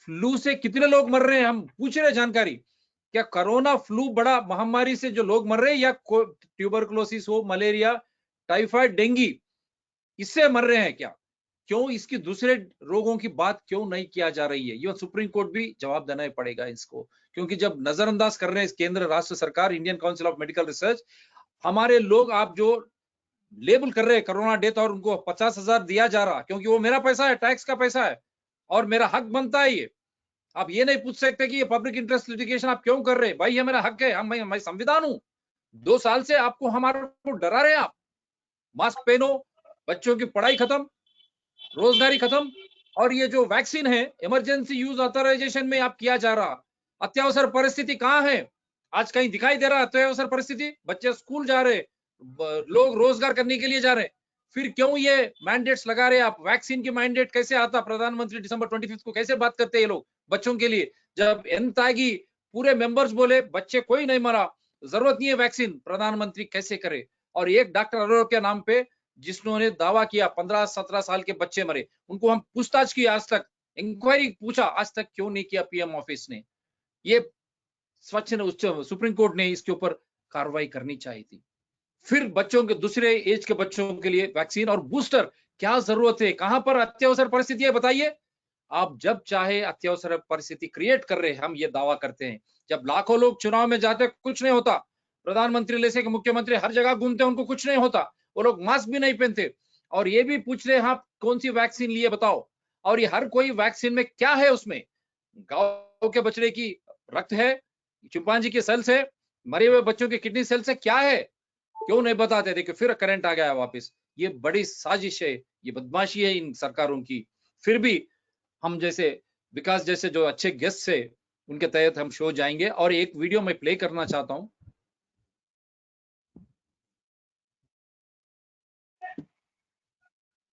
[SPEAKER 2] फ्लू से कितने लोग मर रहे हैं, हम पूछ रहे हैं जानकारी। क्या कोरोना फ्लू बड़ा महामारी से जो लोग मर रहे हैं, या ट्यूबरकुलोसिस हो, मलेरिया, टाइफाइड, डेंगू, इससे मर रहे हैं क्या? क्यों इसकी दूसरे रोगों की बात क्यों नहीं किया जा रही है? ये सुप्रीम कोर्ट भी जवाब देना ही पड़ेगा इसको, क्योंकि जब नजरअंदाज कर रहे हैं केंद्र राष्ट्र सरकार, Indian council of medical research, हमारे लोग आप जो लेबल कर रहे हैं कोरोना डेथ और उनको 50,000 दिया जा रहा, क्योंकि वो मेरा पैसा है, टैक्स का पैसा है और मेरा हक बनता है ये। आप ये नहीं पूछ सकते कि ये पब्लिक इंटरेस्ट लिटिगेशन आप क्यों कर रहे हैं? भाई ये मेरा हक है, मैं संविधान हूं। 2 साल से आपको हमारे को डरा रहे हैं आप। मास्क पहनो, बच्चों की पढ़ाई खत्म, रोजगारी खत्म, और ये जो वैक्सीन है इमरजेंसी यूज ऑथराइजेशन में आप किया जा रहा। अत्यावसर परिस्थिति कहां है? आज कहीं दिखाई दे रहा है अत्यावसर परिस्थिति? बच्चे स्कूल जा रहे, लोग रोजगार करने के लिए जा रहे, फिर क्यों ये मैंडेट्स लगा रहे आप? वैक्सीन की मैंडेट कैसे आता? प्रधानमंत्री दिसंबर 25 को कैसे बात करते हैं ये लोग बच्चों के लिए? जब एंत आएगी, पूरे मेंबर्स बोले बच्चे कोई नहीं मरा, जरूरत नहीं है वैक्सीन, प्रधानमंत्री कैसे करे? और एक डॉक्टर अरोड़ा के नाम पे जिन्होंने दावा किया 15-17 साल के बच्चे मरे, उनको हम पूछताछ की, आज तक इंक्वायरी पूछा, आज तक क्यों नहीं किया पीएम ऑफिस ने? ये स्वच्छ उच्च सुप्रीम कोर्ट ने इसके ऊपर कार्रवाई करनी चाहिए थी। फिर बच्चों के दूसरे एज के बच्चों के लिए वैक्सीन और बूस्टर क्या जरूरत है? कहां पर अत्यावसर परिस्थिति है बताइए? आप जब चाहे अत्यावसर परिस्थिति क्रिएट कर रहे हैं, हम ये दावा करते हैं। जब लाखों लोग चुनाव में जाते कुछ नहीं होता, प्रधानमंत्री ले से मुख्यमंत्री हर जगह घूमते उनको कुछ नहीं होता, वो लोग मास्क भी नहीं पहनते, और ये भी पूछ रहे हैं आप कौन सी वैक्सीन लिए बताओ? और ये हर कोई वैक्सीन में क्या है? उसमें गांव के बछड़े की रक्त है, चिंपांजी की सेल्स है, मरे हुए बच्चों की किडनी सेल्स है, क्या है? क्यों नहीं बताते? देखिए फिर करंट आ गया वापस। ये बड़ी साजिश है, ये बदमाशी है इन सरकारों की। फिर भी हम जैसे विकास जैसे जो अच्छे गेस्ट है, उनके तहत हम शो जाएंगे, और एक वीडियो मैं प्ले करना चाहता हूं।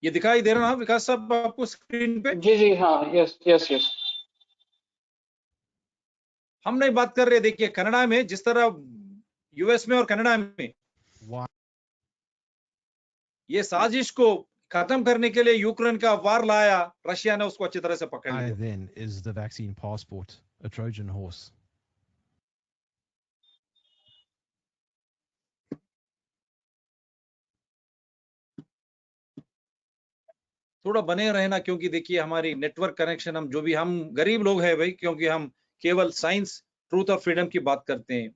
[SPEAKER 2] ये दिखाई दे रहा है विकास साहब आपको स्क्रीन पे?
[SPEAKER 3] जी जी हाँ, यस यस यस।
[SPEAKER 2] हम नहीं बात कर रहे, देखिए कनाडा में जिस तरह यूएस में और कनाडा में ये साजिश को खत्म करने के लिए यूक्रेन का वार लाया, रशिया ने उसको अच्छी तरह से पकड़ लिया।
[SPEAKER 4] Then is the vaccine passport a Trojan horse?
[SPEAKER 2] थोड़ा बने रहना, क्योंकि देखिए हमारी नेटवर्क कनेक्शन, हम जो भी, हम गरीब लोग हैं भाई, क्योंकि हम केवल साइंस, ट्रूथ और फ्रीडम की बात करते हैं।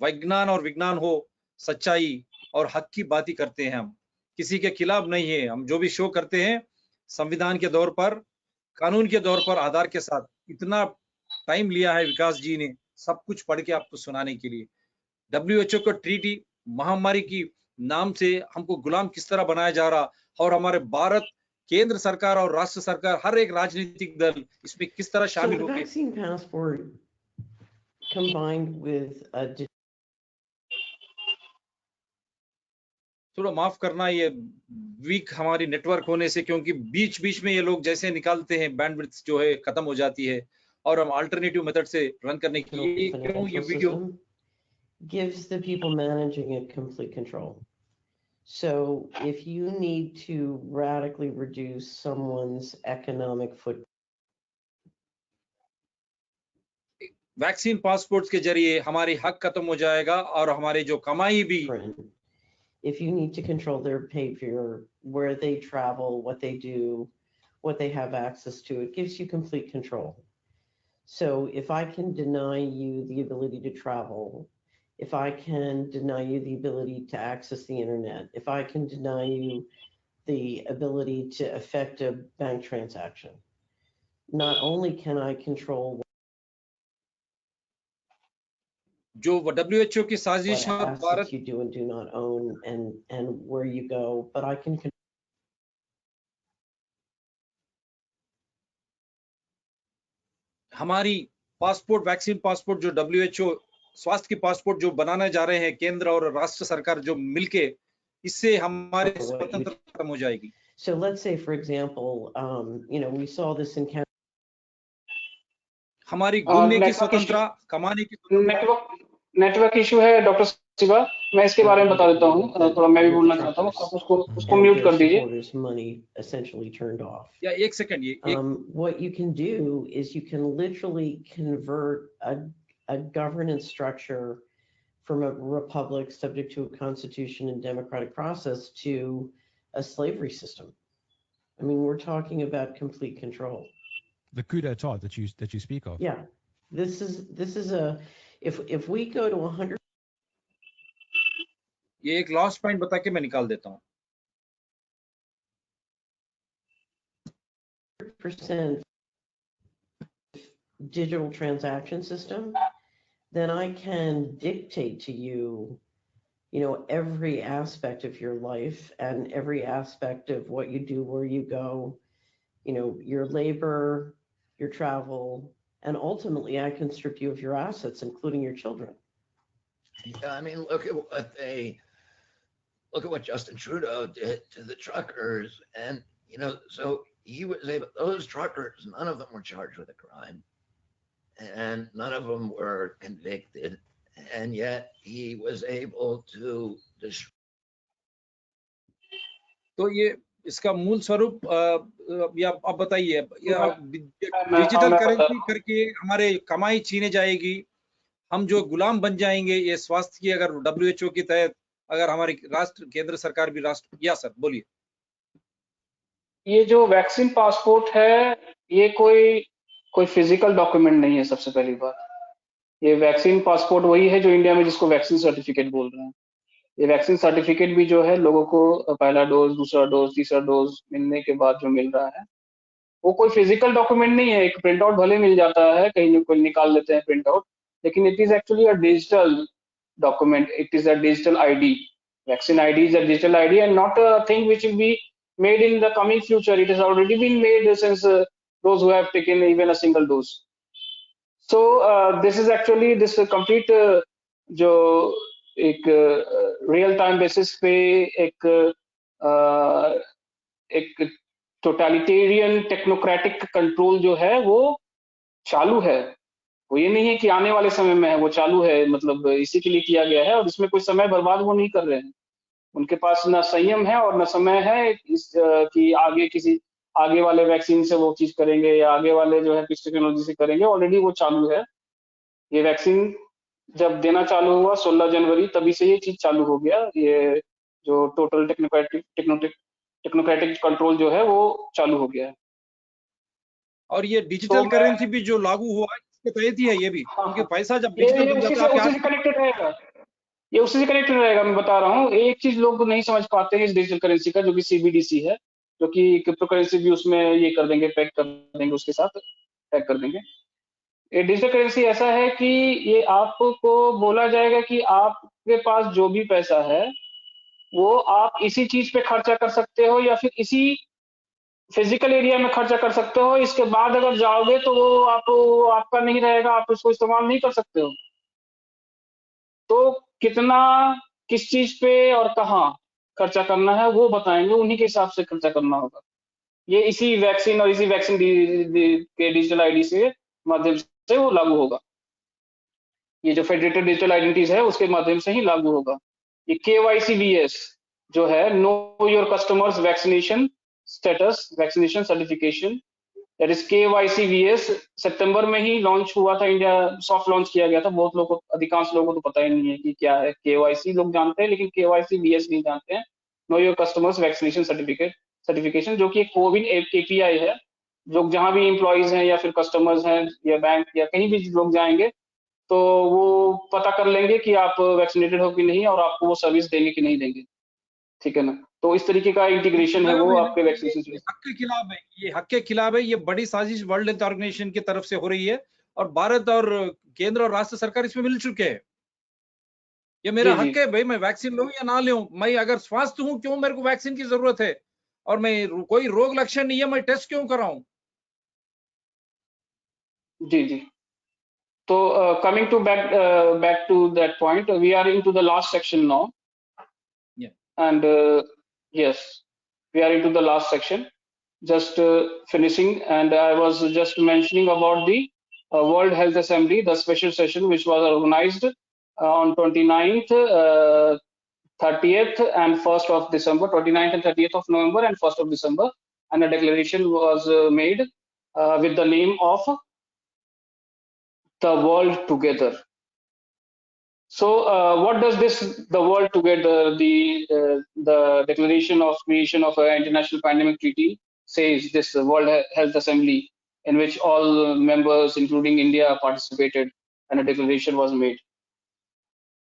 [SPEAKER 2] विज्ञान और विज्ञान हो, सच्चाई और हक की बात ही करते हैं हम, किसी के खिलाफ नहीं है। हम जो भी शो करते हैं संविधान के दौर पर, कानून के दौर पर आधार के साथ। इतना टाइम लिया है विकास जी ने सब कुछ पढ़ के आपको सुनाने के लिए। डब्ल्यूएचओ को ट्रीटी, महामारी की नाम से हमको गुलाम किस तरह बनाया जा रहा, और हमारे भारत केंद्र सरकार और राष्ट्र सरकार, हर एक राजनीतिक दल इसमें किस तरह शामिल
[SPEAKER 5] So the
[SPEAKER 2] होकर
[SPEAKER 5] vaccine passport combined with a
[SPEAKER 2] थोड़ा माफ करना, ये वीक हमारी नेटवर्क होने से, क्योंकि बीच बीच में ये लोग जैसे निकालते हैं बैंडविड्थ जो है खत्म हो जाती है, और हम अल्टरनेटिव मेथड से रन करने की क्यों ये
[SPEAKER 5] financial
[SPEAKER 2] video.
[SPEAKER 5] system gives the people managing it complete control. So if you need to radically reduce someone's economic footprint,
[SPEAKER 2] vaccine passport के जरिए हमारी हक खत्म हो जाएगा, और हमारे जो कमाई भी,
[SPEAKER 5] if you need to control their behavior, where they travel, what they do, what they have access to, it gives you complete control. So if I can deny you the ability to travel, if I can deny you the ability to access the internet, if I can deny you the ability to effect a bank transaction, not only can I control
[SPEAKER 2] जो WHO की साजिश
[SPEAKER 5] what
[SPEAKER 2] है
[SPEAKER 5] assets
[SPEAKER 2] Bharat,
[SPEAKER 5] you do and do not own and where you go, but I can
[SPEAKER 2] हमारी passport, vaccine passport जो WHO स्वास्थ्य की passport जो बनाने जा रहे हैं केंद्र और राष्ट्र सरकार जो मिलके, इससे हमारी स्वतंत्रता खत्म हो जाएगी।
[SPEAKER 5] So let's say, for example, we saw this in Canada.
[SPEAKER 2] हमारी घूमने की स्वतंत्रता, कमाने की स्वतंत्रता।
[SPEAKER 3] नेटवर्क इशू है डॉक्टर शिवा, मैं इसके बारे में बता देता हूँ, थोड़ा मैं भी बोलना चाहता हूँ, आप उसको म्यूट कर दीजिए।
[SPEAKER 5] Money essentially turned off.
[SPEAKER 2] या एक सेकंड, ये
[SPEAKER 5] what you can do is you can literally convert a governance structure from a republic subject to a constitution and democratic process to a slavery system. I mean, we're talking about complete control.
[SPEAKER 4] The coup d'état that you speak of.
[SPEAKER 5] Yeah, this is a if we go to 100%.
[SPEAKER 2] ये एक last point बता के मैं निकाल देता हूँ.
[SPEAKER 5] Digital transaction system, then I can dictate to you, every aspect of your life and every aspect of what you do, where you go, your labor, your travel, and ultimately I can strip you of your assets, including your children.
[SPEAKER 6] Yeah, I mean, look at what Justin Trudeau did to the truckers, and so he was able. Those truckers, none of them were charged with a crime, and none of them were convicted, and yet he was able to destroy.
[SPEAKER 2] तो ये इसका मूल स्वरूप या आप बताइए, digital currency करके हमारे कमाई छीने जाएगी, हम जो गुलाम बन जाएंगे, ये स्वास्थ्य की अगर WHO के तहत अगर हमारी राष्ट्र केंद्र सरकार भी राष्ट्र. या सर बोलिए.
[SPEAKER 3] ये जो वैक्सीन पासपोर्ट है, ये कोई फिजिकल डॉक्यूमेंट नहीं है. सबसे पहली बात, ये वैक्सीन पासपोर्ट वही है जो इंडिया में जिसको वैक्सीन सर्टिफिकेट बोल रहे हैं. ये वैक्सीन सर्टिफिकेट भी जो है लोगों को पहला डोज, दूसरा डोज, तीसरा डोज मिलने के बाद जो मिल रहा है, वो कोई फिजिकल डॉक्यूमेंट नहीं है. एक प्रिंट आउट भले मिल जाता है, कहीं कोई निकाल लेते हैं प्रिंट आउट, लेकिन it is actually a digital document. It is a digital ID. Vaccine ID is a digital ID and not a thing which will be made in the coming future. It has already been made since those who have taken even a single dose. So this is actually this complete जो एक real time basis पे एक totalitarian technocratic control जो है वो चालू है. वो ये नहीं है कि आने वाले समय में है, वो चालू है. मतलब इसी के लिए किया गया है और इसमें कोई समय बर्बाद वो नहीं कर रहे हैं. उनके पास ना संयम है और ना समय है कि आगे वाले वैक्सीन से वो चीज करेंगे या आगे वाले जो है किस टेक्नोलॉजी से करेंगे. ऑलरेडी वो चालू है. ये वैक्सीन जब देना चालू हुआ 16 जनवरी, तभी से ये चीज चालू हो गया. ये जो टोटल टेक्नोक्रेटिक कंट्रोल जो है वो चालू हो गया है.
[SPEAKER 2] और ये डिजिटल करेंसी भी जो लागू हुआ है, इसके तहत ही है ये भी. क्योंकि पैसा जब डिजिटल बन जाता है
[SPEAKER 3] उसी से कनेक्टेड रहेगा. ये उसी से कनेक्टेड रहेगा. मैं बता रहा हूँ, एक चीज लोग नहीं समझ पाते हैं इस डिजिटल करेंसी का, जो कि CBDC है, जो कि क्रिप्टो करेंसी भी उसमें ये कर देंगे, पैक कर देंगे, उसके साथ पैक कर देंगे. ये डिजिटल करेंसी ऐसा है कि ये आपको बोला जाएगा कि आपके पास जो भी पैसा है वो आप इसी चीज पे खर्चा कर सकते हो या फिर इसी फिजिकल एरिया में खर्चा कर सकते हो. इसके बाद अगर जाओगे तो वो आपका नहीं रहेगा, आप उसको इस्तेमाल नहीं कर सकते हो. तो कितना, किस चीज पे और कहाँ खर्चा करना है वो बताएंगे, उन्हीं के हिसाब से खर्चा करना होगा. ये इसी वैक्सीन और इसी वैक्सीन के डिजिटल आईडी से माध्यम से वो लागू होगा. ये जो फेडरेटेड डिजिटल आइडेंटिटीज है उसके माध्यम से ही लागू होगा. ये KYCBS जो है, know your customers vaccination status vaccination certification, that is KYCBS, सितंबर में ही लॉन्च हुआ था. इंडिया सॉफ्ट लॉन्च किया गया था. बहुत लोगों को, अधिकांश लोगों को तो पता ही नहीं है कि क्या है. KYC लोग जानते हैं लेकिन KYCBS नहीं जानते हैं. Know your customers vaccination certification, जो कि एक कोविन API है. लोग जहां भी एम्प्लॉइज हैं या फिर कस्टमर्स हैं या बैंक या कहीं भी लोग जाएंगे तो वो पता कर लेंगे कि आप वैक्सीनेटेड हो कि नहीं और आपको वो सर्विस देंगे कि नहीं देंगे. ठीक है ना. तो इस तरीके का इंटीग्रेशन है वो आपके वैक्सीनेशन.
[SPEAKER 2] हक के खिलाफ है, ये हक के खिलाफ है. ये बड़ी साजिश वर्ल्ड हेल्थ ऑर्गेनाइजेशन की तरफ से हो रही है और भारत और केंद्र और राज्य सरकार इसमें मिल चुके हैं. ये मेरा हक है भाई, मैं वैक्सीन लूं या ना लूं. मैं अगर स्वस्थ हूं, क्यों मेरे को वैक्सीन की जरूरत है? और मैं कोई रोग लक्षण नहीं है, मैं टेस्ट क्यों कराऊं?
[SPEAKER 3] जी. So coming to back to that point, we are into the last section now.
[SPEAKER 2] Yeah.
[SPEAKER 3] And yes, we are into the last section. Just finishing, and I was just mentioning about the World Health Assembly, the special session which was organized on 29th, 30th, and 1st of December, 29th and 30th of November, and 1st of December, and a declaration was made with the name of the world together. So what does the world together, the declaration of creation of an international pandemic treaty says this World Health Assembly, in which all members, including India, participated, and a declaration was made.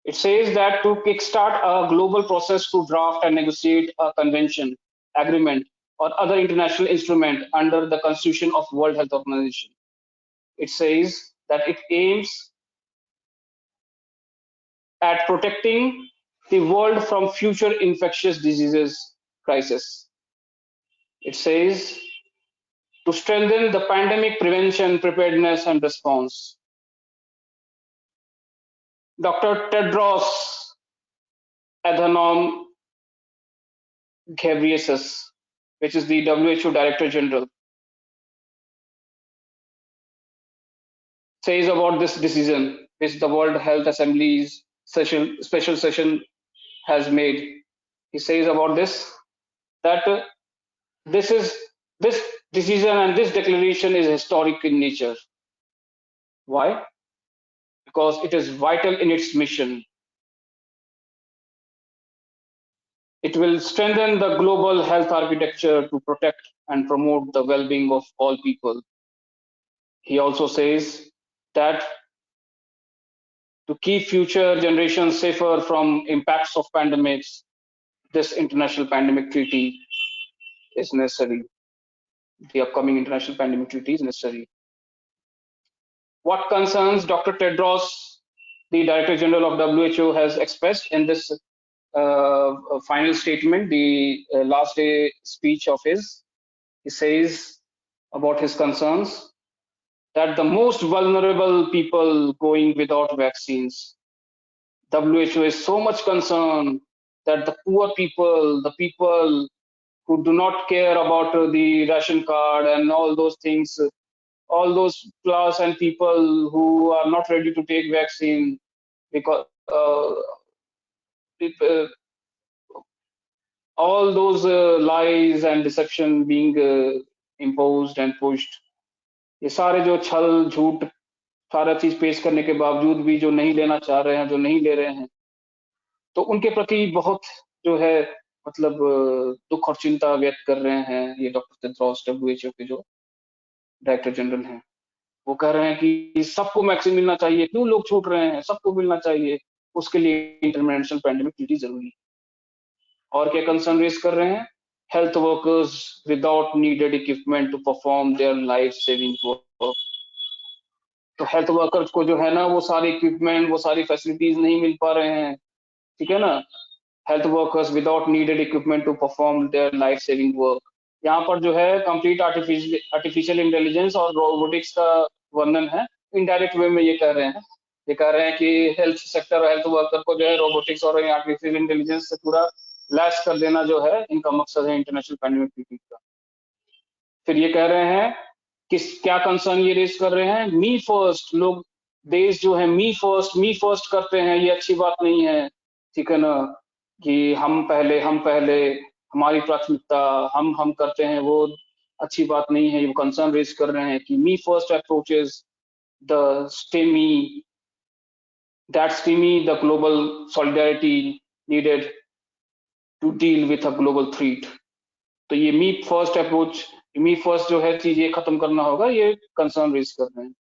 [SPEAKER 3] It says that to kickstart a global process to draft and negotiate a convention, agreement, or other international instrument under the Constitution of World Health Organization. It says that it aims at protecting the world from future infectious diseases crisis. It says to strengthen the pandemic prevention, preparedness, and response. Dr. Tedros Adhanom Ghebreyesus, which is the WHO Director General, says about this decision, which the World Health Assembly's special session has made. He says about this that this decision and this declaration is historic in nature. Why? Because it is vital in its mission. It will strengthen the global health architecture to protect and promote the well-being of all people. He also says that to keep future generations safer from impacts of pandemics, this international pandemic treaty is necessary. The upcoming international pandemic treaty is necessary. What concerns Dr. Tedros, the Director General of WHO, has expressed in this final statement, the last day speech of his, he says about his concerns that the most vulnerable people going without vaccines, WHO is so much concerned that the poor people, the people who do not care about the ration card and all those things, all those class and people who are not ready to take vaccine because all those lies and deception being imposed and pushed, ये सारे जो छल झूठ सारा चीज पेश करने के बावजूद भी जो नहीं लेना चाह रहे हैं, जो नहीं ले रहे हैं, तो उनके प्रति बहुत जो है मतलब दुख और चिंता व्यक्त कर रहे हैं ये डॉक्टर टेड्रोस WHO के जो डायरेक्टर जनरल हैं. वो कह रहे हैं कि सबको वैक्सीन मिलना चाहिए, क्यों लोग छूट रहे हैं, सबको मिलना चाहिए, उसके लिए इंटरनेशनल पैंडेमिक ट्रीटी जरूरी है. और क्या कंसर्न रेज कर रहे हैं? Health workers without needed equipment to perform their life saving work. तो हेल्थ वर्कर्स को जो है ना वो सारे इक्विपमेंट, वो सारी फैसिलिटीज नहीं मिल पा रहे हैं, ठीक है ना. Health workers without needed equipment to perform their life saving work. यहाँ पर जो है कंप्लीट आर्टिफिशियल इंटेलिजेंस और रोबोटिक्स का वर्णन है. इनडायरेक्ट वे में ये कह रहे हैं कि हेल्थ सेक्टर और हेल्थ वर्कर को जो है रोबोटिक्स और आर्टिफिशियल इंटेलिजेंस से पूरा लैस कर देना जो है इनका मकसद है इंटरनेशनल पैंडेमिक ट्रीटी का. फिर ये कह रहे हैं कि क्या कंसर्न ये रेज कर रहे हैं, मी फर्स्ट. लोग देश जो है मी फर्स्ट करते हैं, ये अच्छी बात नहीं है, ठीक है ना, कि हम पहले हमारी प्राथमिकता हम करते हैं, वो अच्छी बात नहीं है. ये कंसर्न रेज कर रहे हैं कि me first approaches the stymie the global solidarity needed to deal with a global threat. तो ये me first approach, me first जो है चीज ये खत्म करना होगा, ये कंसर्न रेज कर रहे हैं.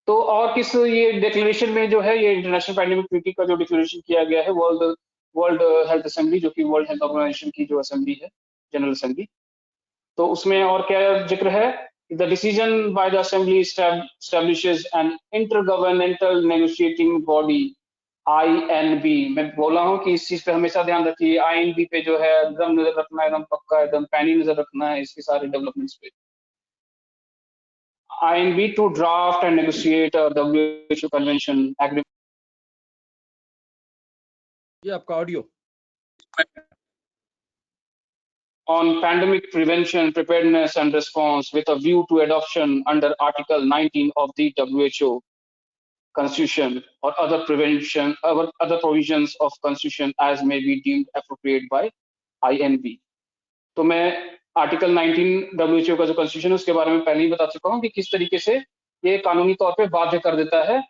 [SPEAKER 3] तो और किस ये डिक्लेरेशन में जो है ये इंटरनेशनल पैंडेमिक ट्रीटी का जो डिक्लेरेशन किया गया है वर्ल्ड हेल्थ असेंबली, जो कि वर्ल्ड हेल्थ ऑर्गेनाइजेशन की जो असेंबली है, जनरल असेंबली, तो उसमें और क्या जिक्र है? The decision by the assembly establishes an intergovernmental negotiating body INB. मैं बोला हूँ कि इस चीज पे हमेशा ध्यान रखिए. INB पे जो है एकदम नजर रखना, एकदम पक्का, एकदम पैनी नजर रखना है इसके सारे डेवलपमेंट्स पे. INB to draft and negotiate a WHO convention agreement.
[SPEAKER 2] ये आपका audio
[SPEAKER 3] On pandemic prevention, preparedness and response with a view to adoption under Article 19 of the WHO Constitution or other provisions of Constitution as may be deemed appropriate by INB. तो मैं article 19 WHO का जो constitution है उसके बारे में पहले ही बता चुका हूँ कि किस तरीके से ये कानूनी तौर पे बाध्य कर देता है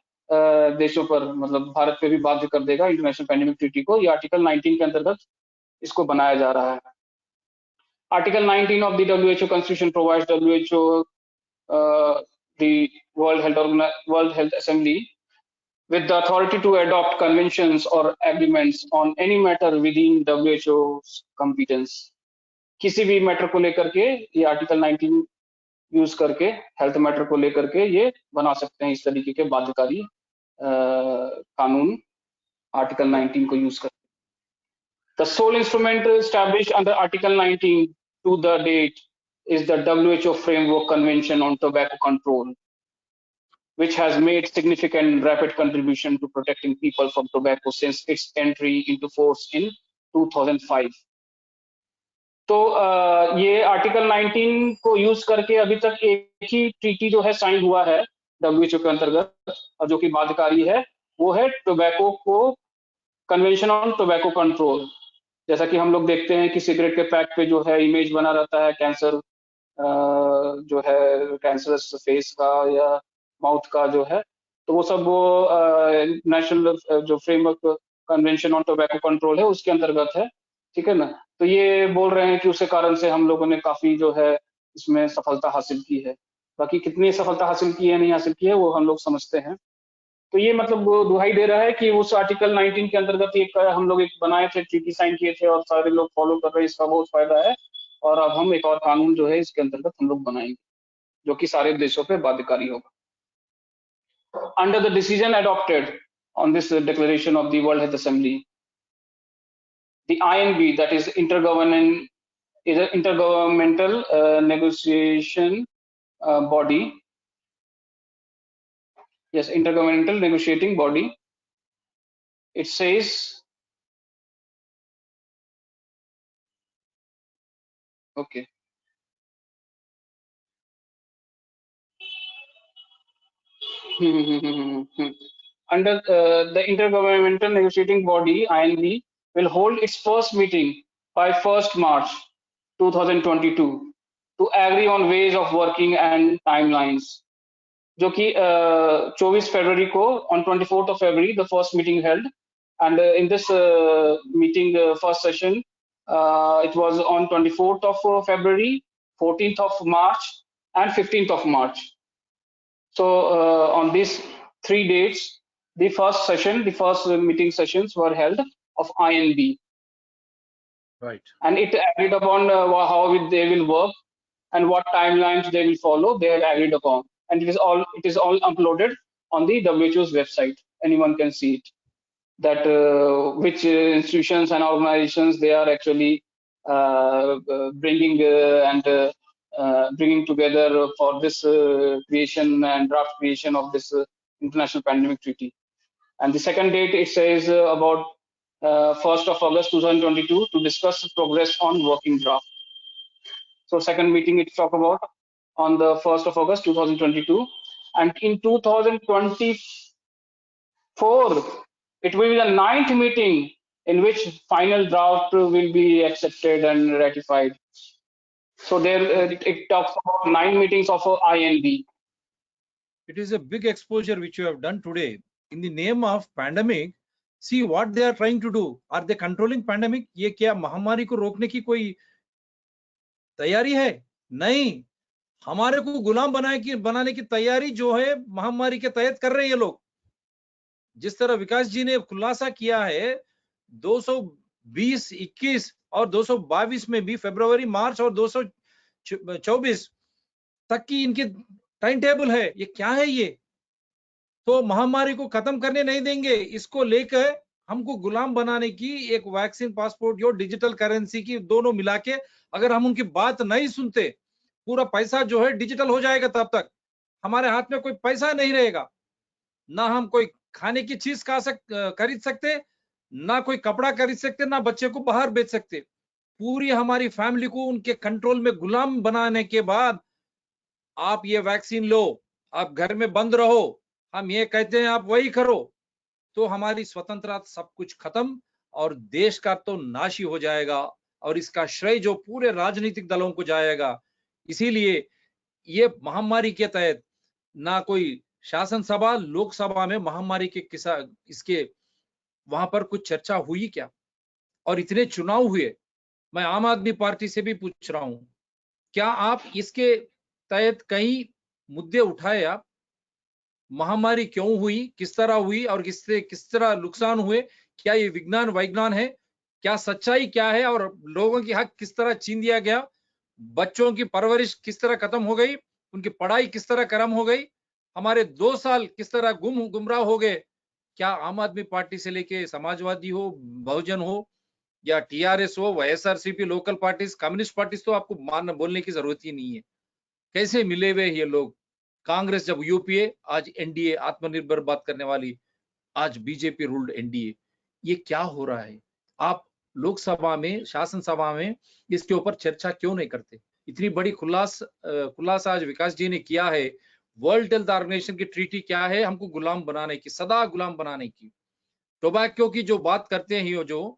[SPEAKER 3] देशों पर, मतलब भारत पे भी बाध्य कर देगा इंटरनेशनल पैंडेमिक ट्रीटी को. ये आर्टिकल 19 के अंतर्गत इसको बनाया जा रहा है. Article 19 of the WHO Constitution provides WHO, the World Health Assembly, with the authority to adopt conventions or agreements on any matter within WHO's competence. किसी भी मैटर को लेकर के ये आर्टिकल 19 यूज करके हेल्थ मैटर को लेकर के ये बना सकते हैं इस तरीके के बाध्यकारी कानून आर्टिकल 19 को यूज करके. The sole instrument established under Article 19 to the date is the WHO Framework Convention on Tobacco Control, which has made significant and rapid contribution to protecting people from tobacco since its entry into force in 2005. तो ये article 19 को use करके अभी तक एक ही treaty जो है sign हुआ है WHO के अंतर्गत और जो कि बाध्यकारी है, वो है टोबैको को कन्वेंशन ऑन टोबैको कंट्रोल. जैसा कि हम लोग देखते हैं कि सिगरेट के पैक पे जो है इमेज बना रहता है कैंसर, जो है कैंसरस फेस का या माउथ का जो है, तो वो सब वो नेशनल जो framework convention on tobacco control है उसके अंतर्गत है. ठीक है ना. तो ये बोल रहे हैं कि उसके कारण से हम लोगों ने काफी जो है इसमें सफलता हासिल की है. बाकी कितनी सफलता हासिल की है नहीं हासिल की है वो हम लोग समझते हैं. तो ये मतलब वो दुहाई दे रहा है कि उस आर्टिकल 19 के अंतर्गत एक हम लोग एक बनाए थे, ट्रीटी साइन किए थे और सारे लोग फॉलो कर रहे हैं, इसका बहुत फायदा है. और अब हम एक और कानून जो है इसके अंतर्गत हम लोग बनाएंगे जो कि सारे देशों पे बाध्यकारी होगा. Under the decision adopted on this declaration of the World Health Assembly, the INB, that is intergovernmental negotiation body, yes, intergovernmental negotiating body, it says okay. Under the intergovernmental negotiating body INB will hold its first meeting by 1st March 2022 to agree on ways of working and timelines. जो कि 24 फरवरी को on 24th of February the first meeting held, and in this meeting first session it was on 24th of February, 14th of March and 15th of March. So on these 3 dates the first meeting sessions were held of INB.
[SPEAKER 2] Right.
[SPEAKER 3] And it agreed upon how they will work and what timelines they will follow. They have agreed upon, and it is all uploaded on the WHO's website. Anyone can see it, that which institutions and organizations they are actually bringing bringing together for this creation and draft creation of this international pandemic treaty. And the second date it says about 1st of August 2022 to discuss progress on working draft. So second meeting it talk about on the 1st of August 2022, and in 2024 it will be the 9th meeting in which final draft will be accepted and ratified. So there it talks about 9 meetings of INB.
[SPEAKER 2] It is a big exposure which you have done today in the name of pandemic. See what they are trying to do. Are they controlling pandemic? ये क्या महामारी को रोकने की कोई तैयारी है? नहीं, हमारे को गुलाम बनाने की तैयारी जो है महामारी के तहत कर रहे हैं ये लोग. जिस तरह विकास जी ने खुलासा किया है 220, 21 और 222 में भी फरवरी, मार्च और 224 तक की इनकी टाइम टेबल है. ये क्या है ये? तो महामारी को खत्म करने नहीं देंगे. इसको लेकर हमको गुलाम बनाने की एक वैक्सीन, पासपोर्ट और डिजिटल करेंसी की दोनों मिला के अगर हम उनकी बात नहीं सुनते, पूरा पैसा जो है डिजिटल हो जाएगा. तब तक हमारे हाथ में कोई पैसा नहीं रहेगा, ना हम कोई खाने की चीज खरीद सकते, ना कोई कपड़ा खरीद सकते, ना बच्चे को बाहर बेच सकते. पूरी हमारी फैमिली को उनके कंट्रोल में गुलाम बनाने के बाद आप ये वैक्सीन लो, आप घर में बंद रहो, हम ये कहते हैं आप वही करो, तो हमारी स्वतंत्रता सब कुछ खत्म और देश का तो नाश ही हो जाएगा और इसका श्रेय जो पूरे राजनीतिक दलों को जाएगा. इसीलिए ये महामारी के तहत ना कोई शासन सभा, लोकसभा में महामारी के इसके वहां पर कुछ चर्चा हुई क्या? और इतने चुनाव हुए, मैं आम आदमी पार्टी से भी पूछ रहा हूं, क्या आप इसके तहत कई मुद्दे उठाए? आप महामारी क्यों हुई, किस तरह हुई और किस तरह नुकसान हुए? क्या ये विज्ञान वैज्ञान है? क्या सच्चाई क्या है? और लोगों की हक किस तरह छीन दिया गया? बच्चों की परवरिश किस तरह खत्म हो गई? उनकी पढ़ाई किस तरह कम हो गई? हमारे 2 साल किस तरह गुमराह हो गए? क्या आम आदमी पार्टी से लेके समाजवादी हो, बहुजन हो या टीआरएस हो, YSRCP, local parties, communist parties, तो आपको मान बोलने की जरूरत ही नहीं है। कैसे मिले हुए ये लोग? कांग्रेस जब यूपीए, आज एनडीए, आत्मनिर्भर बात करने वाली, आज बीजेपी रूल्ड एनडीए। ये क्या हो रहा है? आप लोकसभा में, शासन सभा में इसके ऊपर चर्चा क्यों नहीं करते? इतनी बड़ी खुलासा आज विकास जी ने किया है। वर्ल्ड हेल्थ ऑर्गेनाइजेशन की ट्रीटी क्या है? हमको गुलाम बनाने की, सदा गुलाम बनाने की। टोबैको की जो बात करते हैं, ये जो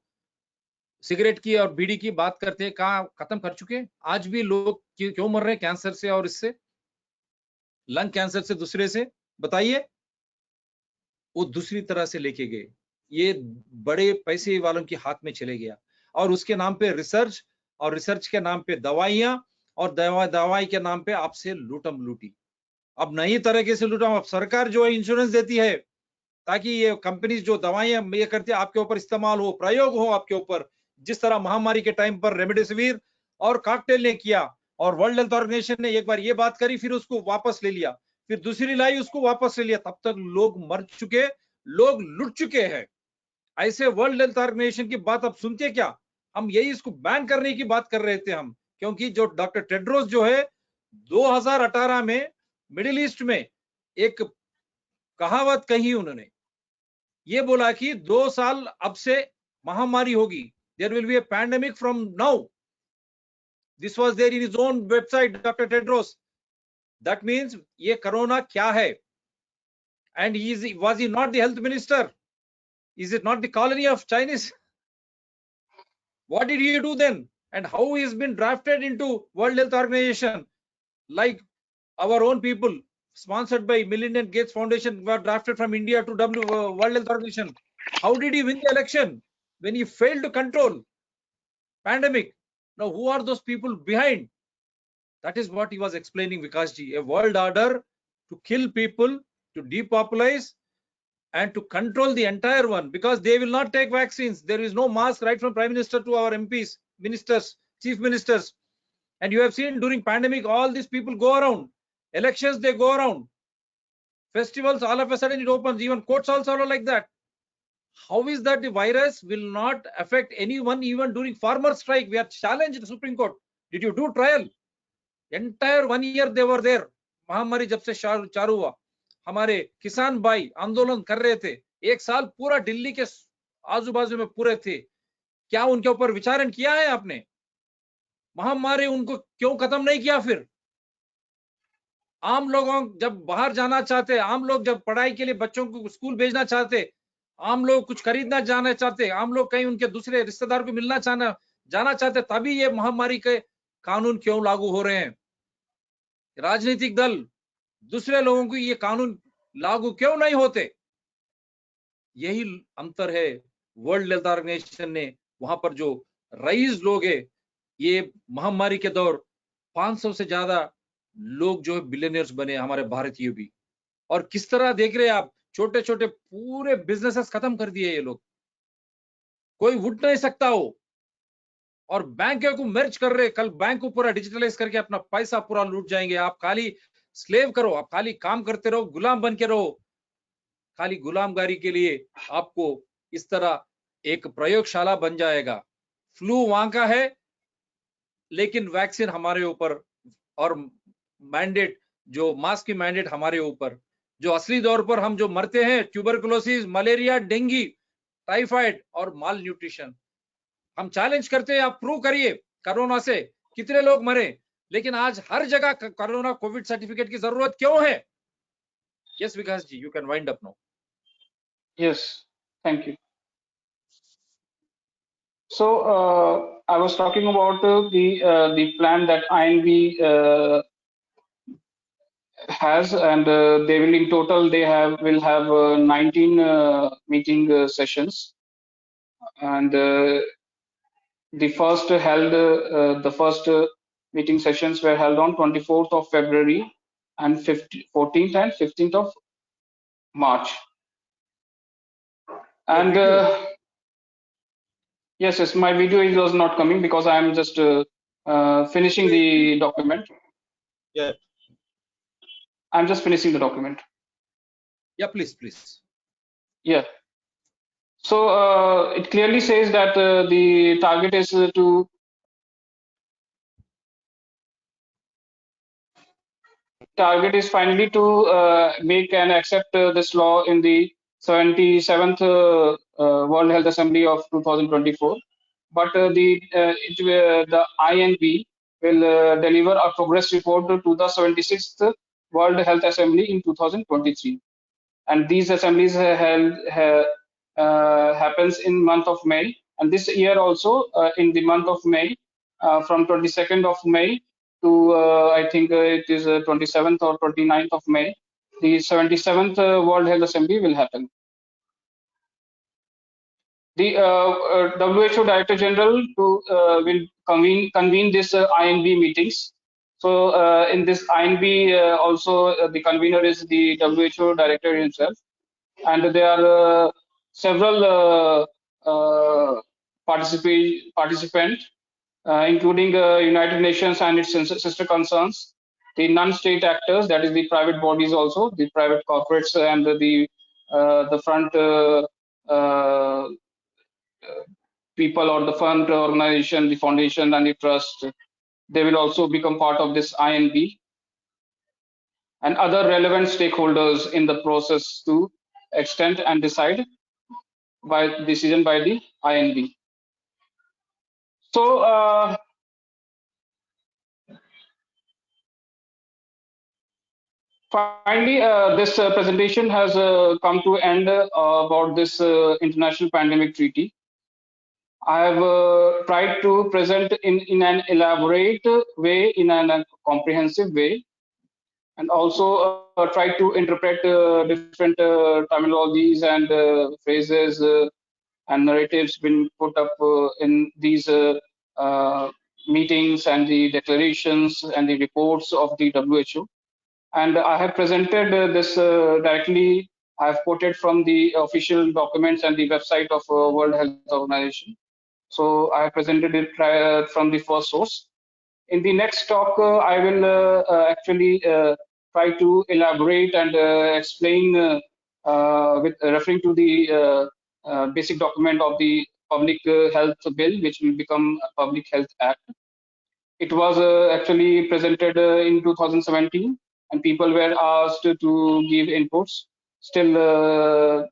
[SPEAKER 2] सिगरेट की और बीड़ी की बात करते हैं, कहाँ खत्म कर चुके हैं? आज भी लोग क्यों मर रहे हैं कैंसर से और इससे, लंग कैंसर से, दूसरे से? बताइए। वो दूसरी तरह से लेके गए, ये बड़े पैसे वालों के हाथ में चले गया, और उसके नाम पे रिसर्च, और रिसर्च के नाम पे दवाइयां, और दवाई के नाम पे आपसे लूटम लूटी। अब नई तरीके से लूटम, अब सरकार जो है इंश्योरेंस देती है ताकि ये कंपनीज जो दवाइयां ये करती है आपके ऊपर इस्तेमाल हो, प्रयोग हो आपके ऊपर, जिस तरह महामारी के टाइम पर रेमडेसिविर और कॉकटेल ने किया। और वर्ल्ड हेल्थ ऑर्गेनाइजेशन ने एक बार ये बात करी, फिर उसको वापस ले लिया, फिर दूसरी लाई, उसको वापस ले लिया। तब तक लोग मर चुके, लोग लुट चुके हैं। ऐसे वर्ल्ड हेल्थ ऑर्गेनाइजेशन की बात अब सुनते क्या? हम यही इसको बैन करने की बात कर रहे थे हम, क्योंकि जो डॉक्टर टेड्रोस जो है 2018 में मिडिल ईस्ट में एक कहावत कही उन्होंने, ये बोला कि 2 साल अब से महामारी होगी, there will be a pandemic from now. This was there in his own website, doctor Tedros. That means ये कोरोना क्या है? And he was he not the health minister? Is it not the colony of Chinese? What did he do then? And how he has been drafted into World Health Organization? Like our own people, sponsored by Melinda Gates Foundation, were drafted from India to World Health Organization. How did he win the election when he failed to control pandemic? Now, who are those people behind? That is what he was explaining, Vikash ji. A world order to kill people, to depopulate, and to control the entire one, because they will not take vaccines. There is no mask, right from Prime Minister to our MPs, ministers, chief ministers. And you have seen during pandemic, all these people go around. Elections, they go around. Festivals, all of a sudden it opens. Even courts also are like that. How is that the virus will not affect anyone even during farmer strike? We are challenged the Supreme Court. Did you do trial? Entire 1 year they were there. महामारी जब से चालू हुआ, हमारे किसान भाई आंदोलन कर रहे थे। 1 साल पूरा दिल्ली के आजू बाजू में पूरे थे। क्या उनके ऊपर विचारण किया है आपने? महामारी उनको क्यों खत्म नहीं किया? फिर आम लोगों जब बाहर जाना चाहते, आम लोग जब पढ़ाई के लिए बच्चों को स्कूल भेजना चाहते, आम लोग कुछ खरीदना जाना चाहते, आम लोग कहीं उनके दूसरे रिश्तेदार को मिलना जाना चाहते, तभी ये महामारी के कानून क्यों लागू हो रहे हैं? राजनीतिक दल, दूसरे लोगों को ये कानून लागू क्यों नहीं होते? यही अंतर है। वर्ल्ड हेल्थ ऑर्गेनाइजेशन ने वहां पर जो रईस लोग है, ये महामारी के दौर 500 से ज्यादा लोग जो है बिलियनियर्स बने, हमारे भारतीय भी। और किस तरह देख रहे हैं आप, छोटे छोटे पूरे बिजनेसेस खत्म कर दिए ये लोग, कोई उठ नहीं सकता हो। और बैंक को मर्ज कर रहे, कल बैंक को पूरा डिजिटलाइज करके अपना पैसा पूरा लूट जाएंगे। आप खाली स्लेव करो, आप खाली काम करते रहो, गुलाम बन के रहो। खाली गुलामगारी के लिए आपको इस तरह एक प्रयोगशाला बन जाएगा। फ्लू वहां का है, लेकिन वैक्सीन हमारे ऊपर, और मैंडेट जो मास्क की मैंडेट हमारे ऊपर। जो असली तौर पर हम जो मरते हैं, ट्यूबरकुलोसिस, मलेरिया, डेंगू, टाइफाइड और माल न्यूट्रिशन। हम चैलेंज करते हैं, आप प्रूव करिए कोरोना से कितने लोग मरे। लेकिन आज हर जगह कोरोना कोविड सर्टिफिकेट की जरूरत क्यों है? Yes Vikas ji, you can wind up now.
[SPEAKER 3] Yes, thank you. So I was talking about the plan that INB has, and they will in total will have 19 meeting sessions, and The first meeting sessions were held on 24th of February and 14th and 15th of March. And yes, my video was not coming because I am just finishing the document.
[SPEAKER 2] Yeah.
[SPEAKER 3] I'm just finishing the document.
[SPEAKER 2] Yeah, please.
[SPEAKER 3] Yeah. So it clearly says that the target is finally to make and accept this law in the 77th World Health Assembly of 2024. But the INB will deliver a progress report to the 76th World Health Assembly in 2023. And these assemblies happens in month of May, and this year also in the month of May, from 22nd of May to I think it is 27th or 29th of May, the 77th World Health Assembly will happen. The WHO Director General will convene this INB meetings. So in this INB also the convener is the WHO Director himself, and there are several participants, including United Nations and its sister concerns, the non-state actors, that is the private bodies also, the private corporates, and the front people, or the front organization, the foundation and the trust. They will also become part of this INB, and other relevant stakeholders in the process to extend and decide by decision by the INB. So finally, this presentation has come to end about this international pandemic treaty. I have tried to present in an elaborate way, in a comprehensive way, and also try to interpret different terminologies and phrases and narratives been put up in these meetings and the declarations and the reports of the WHO. And I have presented this directly. I have quoted from the official documents and the website of World Health Organization. So I have presented it from the first source. In the next talk, I will actually try to elaborate and explain with referring to the basic document of the Public Health Bill, which will become a Public Health Act. It was actually presented in 2017, and people were asked to give inputs. Still,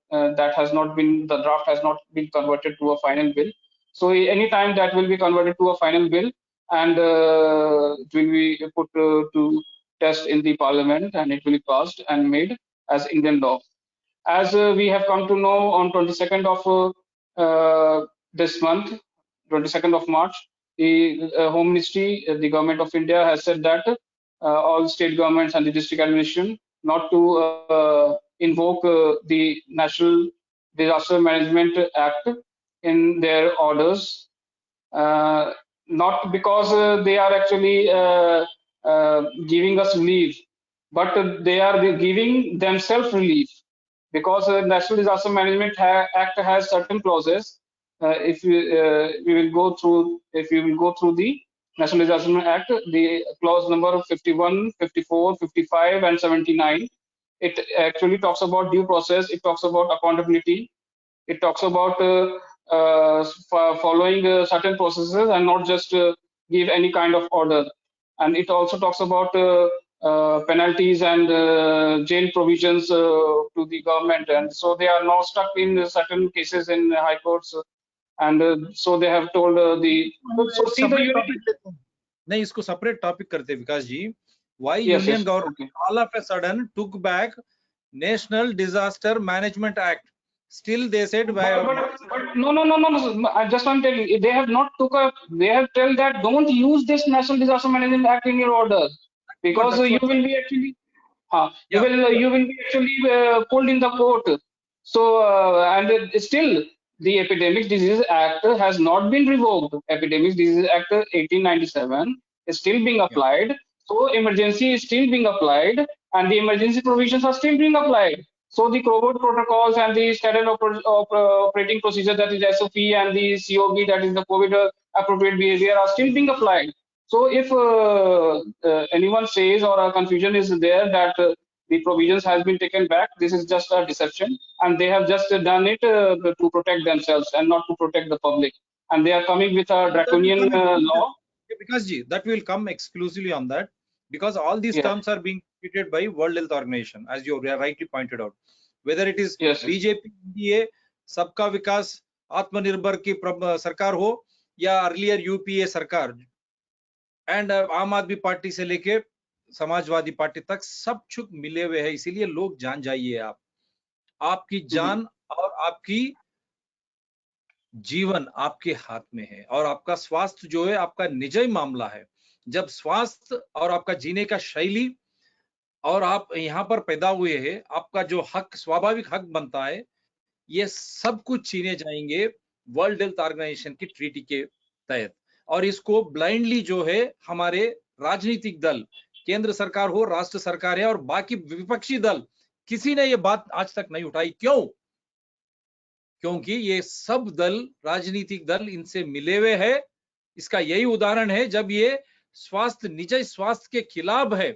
[SPEAKER 3] that has not been, the draft has not been converted to a final bill. So anytime that will be converted to a final bill, and it will be put to test in the parliament, and it will be passed and made as Indian law. As we have come to know, on 22nd of this month, 22nd of March, the Home Ministry, the Government of India has said that all state governments and the district administration not to invoke the National Disaster Management Act in their orders, not because they are actually giving us relief, but they are giving themselves relief, because the National Disaster Management Act has certain clauses. If we will go through, if you will go through the National Disaster Management Act, the clause number 51, 54, 55, and 79, it actually talks about due process. It talks about accountability. It talks about following certain processes and not just give any kind of order. And it also talks about penalties and jail provisions to the government. And so they are now stuck in certain cases in high courts. And so they have told the. So see the unity.
[SPEAKER 2] नहीं, इसको separate topic करते हैं विकास जी. Why
[SPEAKER 3] Yes,
[SPEAKER 2] Union
[SPEAKER 3] yes,
[SPEAKER 2] government
[SPEAKER 3] okay.
[SPEAKER 2] all of a sudden took back National Disaster Management Act? Still they said
[SPEAKER 3] but no. I just want to tell you, they have not took a. They have told that don't use this National Disaster Management Act in your order, because you will be actually. You will be actually pulled in the court. So and still the Epidemic Disease Act has not been revoked. Epidemic Disease Act 1897 is still being applied. So emergency is still being applied, and the emergency provisions are still being applied. So the COVID protocols and the standard operating procedure, that is SOP, and the COB, that is the COVID appropriate behavior, are still being applied. So if anyone says or a confusion is there that the provisions has been taken back, this is just a deception, and they have just done it to protect themselves and not to protect the public. And they are coming with a draconian law.
[SPEAKER 2] Because that will come exclusively on that, because all these terms are being treated by World Health Organization, as you rightly pointed out. Whether it is BJP, NDA, Sabka Vikas, Atmanirbhar की सरकार हो या earlier UPA सरकार and आम आदमी party से लेके Samajwadi party तक सब छुक मिले हुए हैं। इसीलिए लोग जान जाइए, आप आपकी जान और आपकी जीवन आपके हाथ में है, और आपका स्वास्थ्य जो है आपका निजी मामला है। जब स्वास्थ्य और आपका जीने का शैली और आप यहाँ पर पैदा हुए हैं, आपका जो हक, स्वाभाविक हक बनता है, ये सब कुछ छीने जाएंगे वर्ल्ड हेल्थ ऑर्गेनाइजेशन की ट्रीटी के तहत। और इसको ब्लाइंडली जो है हमारे राजनीतिक दल, केंद्र सरकार हो, राष्ट्र सरकार है और बाकी विपक्षी दल, किसी ने ये बात आज तक नहीं उठाई। क्यों? क्योंकि ये सब दल, राजनीतिक दल इनसे मिले हुए हैं। इसका यही उदाहरण है जब ये स्वास्थ्य, निजी स्वास्थ्य के खिलाफ है,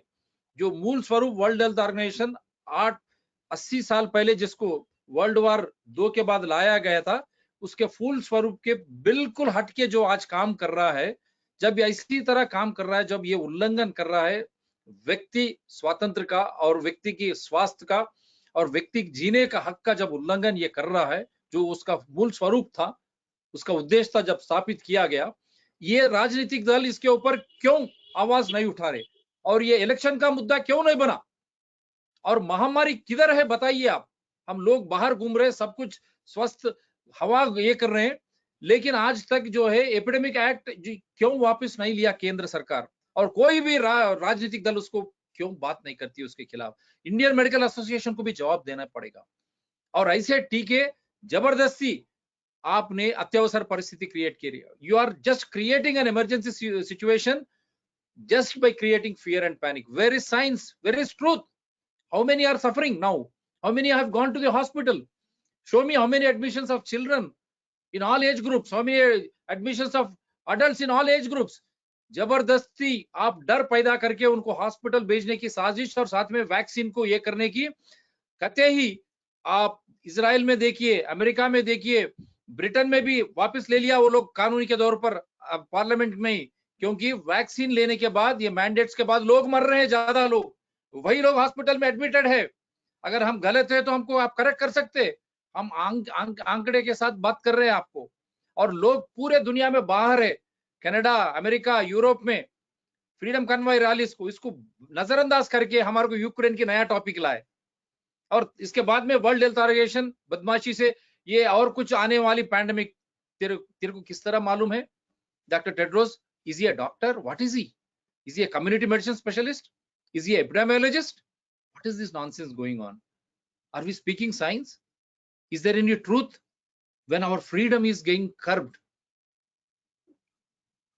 [SPEAKER 2] जो मूल स्वरूप वर्ल्ड हेल्थ ऑर्गेनाइजेशन 80 साल पहले जिसको वर्ल्ड वॉर 2 के बाद लाया गया था, उसके फूल स्वरूप के बिल्कुल हटके जो आज काम कर रहा है, जब इसी तरह काम कर रहा है, जब ये उल्लंघन कर रहा है व्यक्ति स्वातंत्र का और व्यक्ति की स्वास्थ्य का और व्यक्ति जीने का हक का, जब उल्लंघन ये कर रहा है, जो उसका मूल स्वरूप था, उसका उद्देश्य था जब स्थापित किया गया, ये राजनीतिक दल इसके ऊपर क्यों आवाज नहीं उठा रहे? और ये इलेक्शन का मुद्दा क्यों नहीं बना? और महामारी किधर है बताइए आप? हम लोग बाहर घूम रहे, सब कुछ स्वस्थ हवा ये कर रहे हैं, लेकिन आज तक जो है एपिडेमिक एक्ट क्यों वापस नहीं लिया केंद्र सरकार? और कोई भी राजनीतिक दल उसको क्यों बात नहीं करती उसके खिलाफ? इंडियन मेडिकल एसोसिएशन को भी जवाब देना पड़ेगा। और ऐसे टीके जबरदस्ती आपने अत्यावसर परिस्थिति क्रिएट की। You are just creating an emergency situation just by creating fear and panic. Where is science? Where is truth? How many are suffering now? How many have gone to the hospital? Show me how many admissions of children in all age groups, how many admissions of adults in all age groups. जबरदस्ती आप डर पैदा करके उनको hospital भेजने की साजिश और साथ में वैक्सीन को ये करने की, कहते ही आप इजराइल में देखिए, अमेरिका में देखिए, ब्रिटेन में भी वापस ले लिया वो लोग कानूनी के तौर पर पार्लियामेंट में ही, क्योंकि वैक्सीन लेने के बाद, ये मैंडेट्स के बाद लोग मर रहे हैं, ज्यादा लोग, वही लोग हॉस्पिटल में एडमिटेड है। अगर हम गलत है तो हमको आप करेक्ट कर सकते, हम आंकड़े के साथ बात कर रहे हैं आपको। और लोग पूरे दुनिया में बाहर है, कनाडा, अमेरिका, यूरोप में फ्रीडम कन्वॉय रैलीज को, इसको नजरअंदाज करके हमारे को यूक्रेन की नया टॉपिक लाए। और इसके बाद में वर्ल्ड हेल्थ ऑर्गेनाइजेशन बदमाशी से ये और कुछ आने वाली पैंडेमिक, तेरे को किस तरह मालूम है? Doctor Tedros, is he a doctor? What is he? Is he a community medicine specialist? Is he an epidemiologist? What is this nonsense going on? Are we speaking science? Is there any truth when our freedom is getting curbed?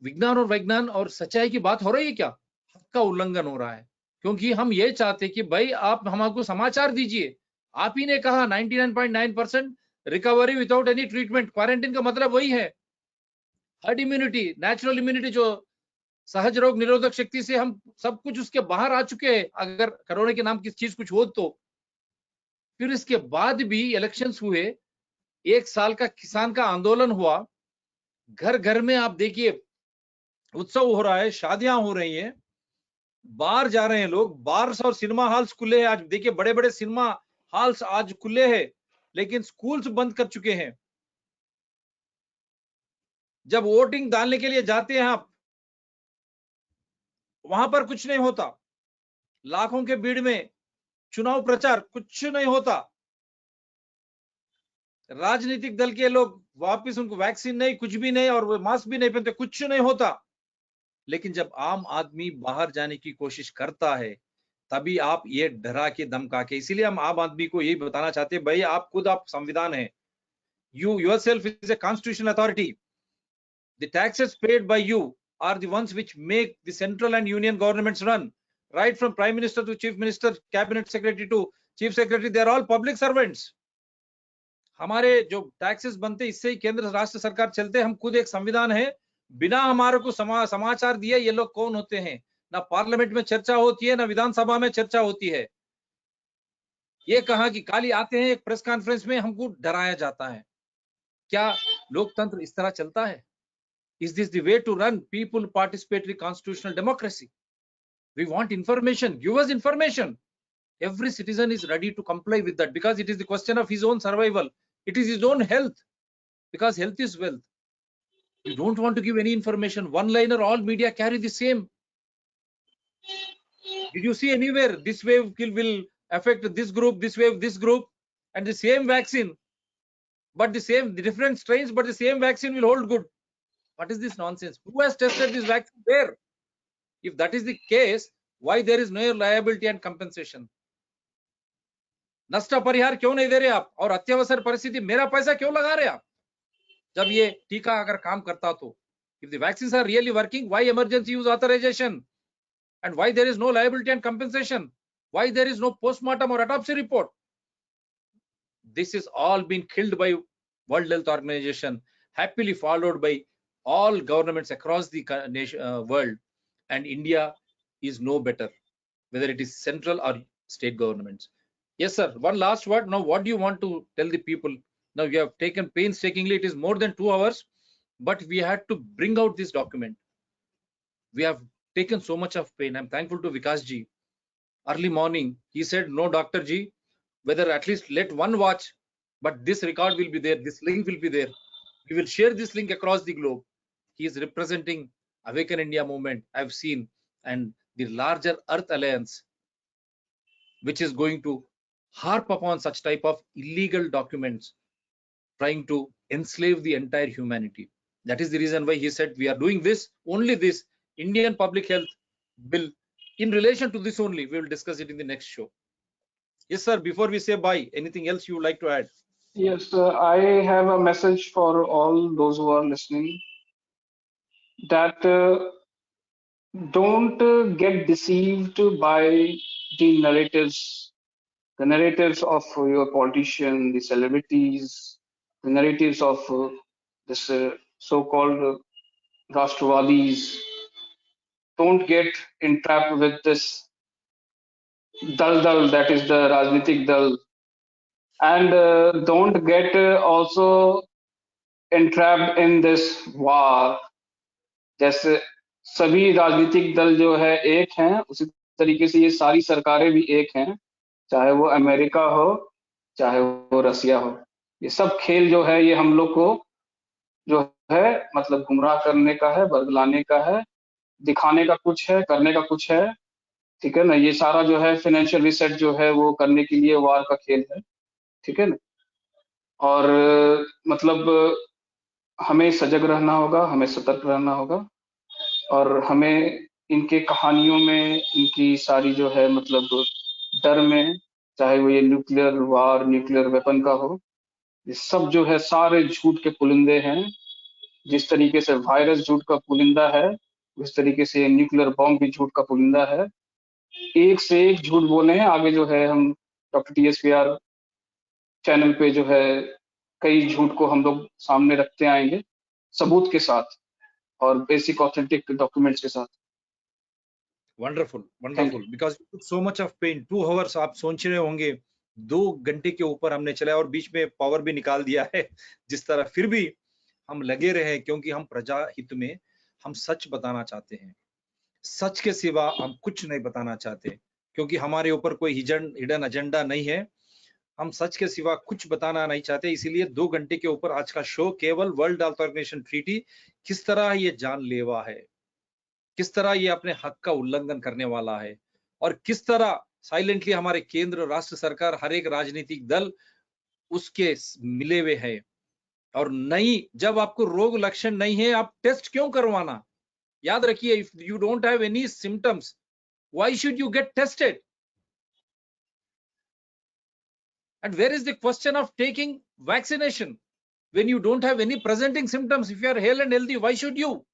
[SPEAKER 2] विज्ञान और सच्चाई की बात हो रही है क्या? हक का उल्लंघन हो रहा है, क्योंकि हम ये चाहते कि भाई आप हमको समाचार दीजिए। आप ही ने कहा 99.9% recovery without any treatment. Quarantine का मतलब वही है, हर्ड इम्यूनिटी, नेचुरल इम्यूनिटी, जो सहज रोग निरोधक शक्ति से हम सब कुछ उसके बाहर आ चुके हैं, अगर कोरोना के नाम की चीज कुछ हो तो। फिर इसके बाद भी इलेक्शंस हुए, 1 साल का किसान का आंदोलन हुआ, घर घर में आप देखिए उत्सव हो रहा है, शादियां हो रही हैं, बाहर जा रहे हैं लोग, बार्स और सिनेमा हॉल्स खुले हैं। आज देखिए बड़े बड़े सिनेमा हॉल्स आज खुले हैं, लेकिन स्कूल्स बंद कर चुके हैं। जब वोटिंग डालने के लिए जाते हैं आप, वहां पर कुछ नहीं होता, लाखों के भीड़ में चुनाव प्रचार, कुछ नहीं होता। राजनीतिक दल के लोग वापस, उनको वैक्सीन नहीं, कुछ भी नहीं, और मास्क भी नहीं पहनते, कुछ नहीं होता। लेकिन जब आम आदमी बाहर जाने की कोशिश करता है, तभी आप ये डरा के धमका के, इसीलिए हम आम आदमी को यही बताना चाहते हैं, भाई आप खुद, आप संविधान है, You yourself is a constitutional authority. The taxes paid by you are the ones which make the central and union governments run. Right from Prime Minister to Chief Minister, Cabinet Secretary to Chief Secretary, they are all public servants. हमारे जो taxes बनते इससे ही केंद्र राष्ट्र सरकार चलते, हम खुद एक संविधान है, बिना हमारे को समाचार दिए ये लोग कौन होते हैं, ना पार्लियामेंट में चर्चा होती है, ना विधानसभा में चर्चा होती है। ये कहा कि काली आते हैं एक प्रेस कॉन्फ्रेंस में, हमको डराया जाता है। क्या लोकतंत्र इस तरह चलता है? Is this the way to run people participatory constitutional democracy? We want information. Give us information. Every citizen is ready to comply with that because it is the question of his own survival. It is his own health, because health is wealth. You don't want to give any information. One liner, all media carry the same. Did you see anywhere this wave will affect this group, this wave, this group, and the same vaccine, but the different strains, but the same vaccine will hold good? What is this nonsense? Who has tested this vaccine? Where? If that is the case, why there is no liability and compensation? नष्ट परिहार क्यों नहीं दे रहे आप? और अत्यावश्यक परिस्थिति मेरा पैसा क्यों लगा रहे आप? जब ये टीका अगर काम करता तो, if the vaccines are really working, why emergency use authorization? And why there is no liability and compensation? Why there is no postmortem or autopsy report? This is all been killed by World Health Organization, happily followed by all governments across the world, and India is no better, whether it is central or state governments. Yes, sir. One last word. Now, what do you want to tell the people? Now, we have taken painstakingly, it is more than 2 hours, but we had to bring out this document. We have taken so much of pain. I'm thankful to Vikash ji. Early morning, he said, no, Dr. Ji, whether at least let one watch, but this record will be there, this link will be there. We will share this link across the globe. He is representing Awaken India movement, I've seen, and the larger Earth Alliance, which is going to harp upon such type of illegal documents, trying to enslave the entire humanity. That is the reason why he said we are doing this, only this Indian public health bill. In relation to this only, we will discuss it in the next show. Yes, sir. Before we say bye, anything else you would like to add?
[SPEAKER 3] Yes, I have a message for all those who are listening, that don't get deceived by the narratives of your politician, the celebrities, the narratives of this so-called Rashtrawadis. Don't get entrapped with this dal, that is the Rajnitik dal, and don't get also entrapped in this war. जैसे सभी राजनीतिक दल जो है एक हैं, उसी तरीके से ये सारी सरकारें भी एक हैं, चाहे वो अमेरिका हो, चाहे वो रसिया हो। ये सब खेल जो है ये हम लोग को जो है मतलब गुमराह करने का है, बरगलाने का है, दिखाने का कुछ है, करने का कुछ है, ठीक है ना। ये सारा जो है फाइनेंशियल रिसेट जो है वो करने के लिए वार का खेल है, ठीक है ना। और मतलब हमें सजग रहना होगा, हमें सतर्क रहना होगा, और हमें इनके कहानियों में, इनकी सारी जो है मतलब डर में, चाहे वो ये न्यूक्लियर वार, न्यूक्लियर वेपन का हो, ये सब जो है सारे झूठ के पुलिंदे हैं। जिस तरीके से वायरस झूठ का पुलिंदा है, उस तरीके से न्यूक्लियर बॉम्ब भी झूठ का पुलिंदा है। एक से एक झूठ बोले हैं। आगे जो है हम डॉक्टर TSPR चैनल पे जो है कई झूठ को हम लोग सामने रखते आएंगे, सबूत के साथ और बेसिक ऑथेंटिक डॉक्यूमेंट्स के साथ।
[SPEAKER 2] Wonderful, wonderful, because so much of pain. 2 hours आप सोच रहे होंगे, 2 घंटे के ऊपर हमने चलाया और बीच में पावर भी निकाल दिया है जिस तरह, फिर भी हम लगे रहे क्योंकि हम प्रजा हित में हम सच बताना चाहते हैं। सच के सिवा हम कुछ नहीं बताना चाहते, क्योंकि हमारे ऊपर कोई हिडन एजेंडा नहीं है। हम सच के सिवा कुछ बताना नहीं चाहते, इसीलिए 2 घंटे के ऊपर आज का शो केवल वर्ल्ड हेल्थ ऑर्गेनाइजेशन ट्रीटी किस तरह ये जानलेवा है, किस तरह ये अपने हक का उल्लंघन करने वाला है, और किस तरह साइलेंटली हमारे केंद्र राष्ट्र सरकार, हर एक राजनीतिक दल उसके मिले हुए है। और नहीं, जब आपको रोग लक्षण नहीं है, आप टेस्ट क्यों करवाना? याद रखिए, if you don't have any symptoms, why should you get tested? And where is the question of taking vaccination? when you don't have any presenting symptoms, if you are hale and healthy, why should you?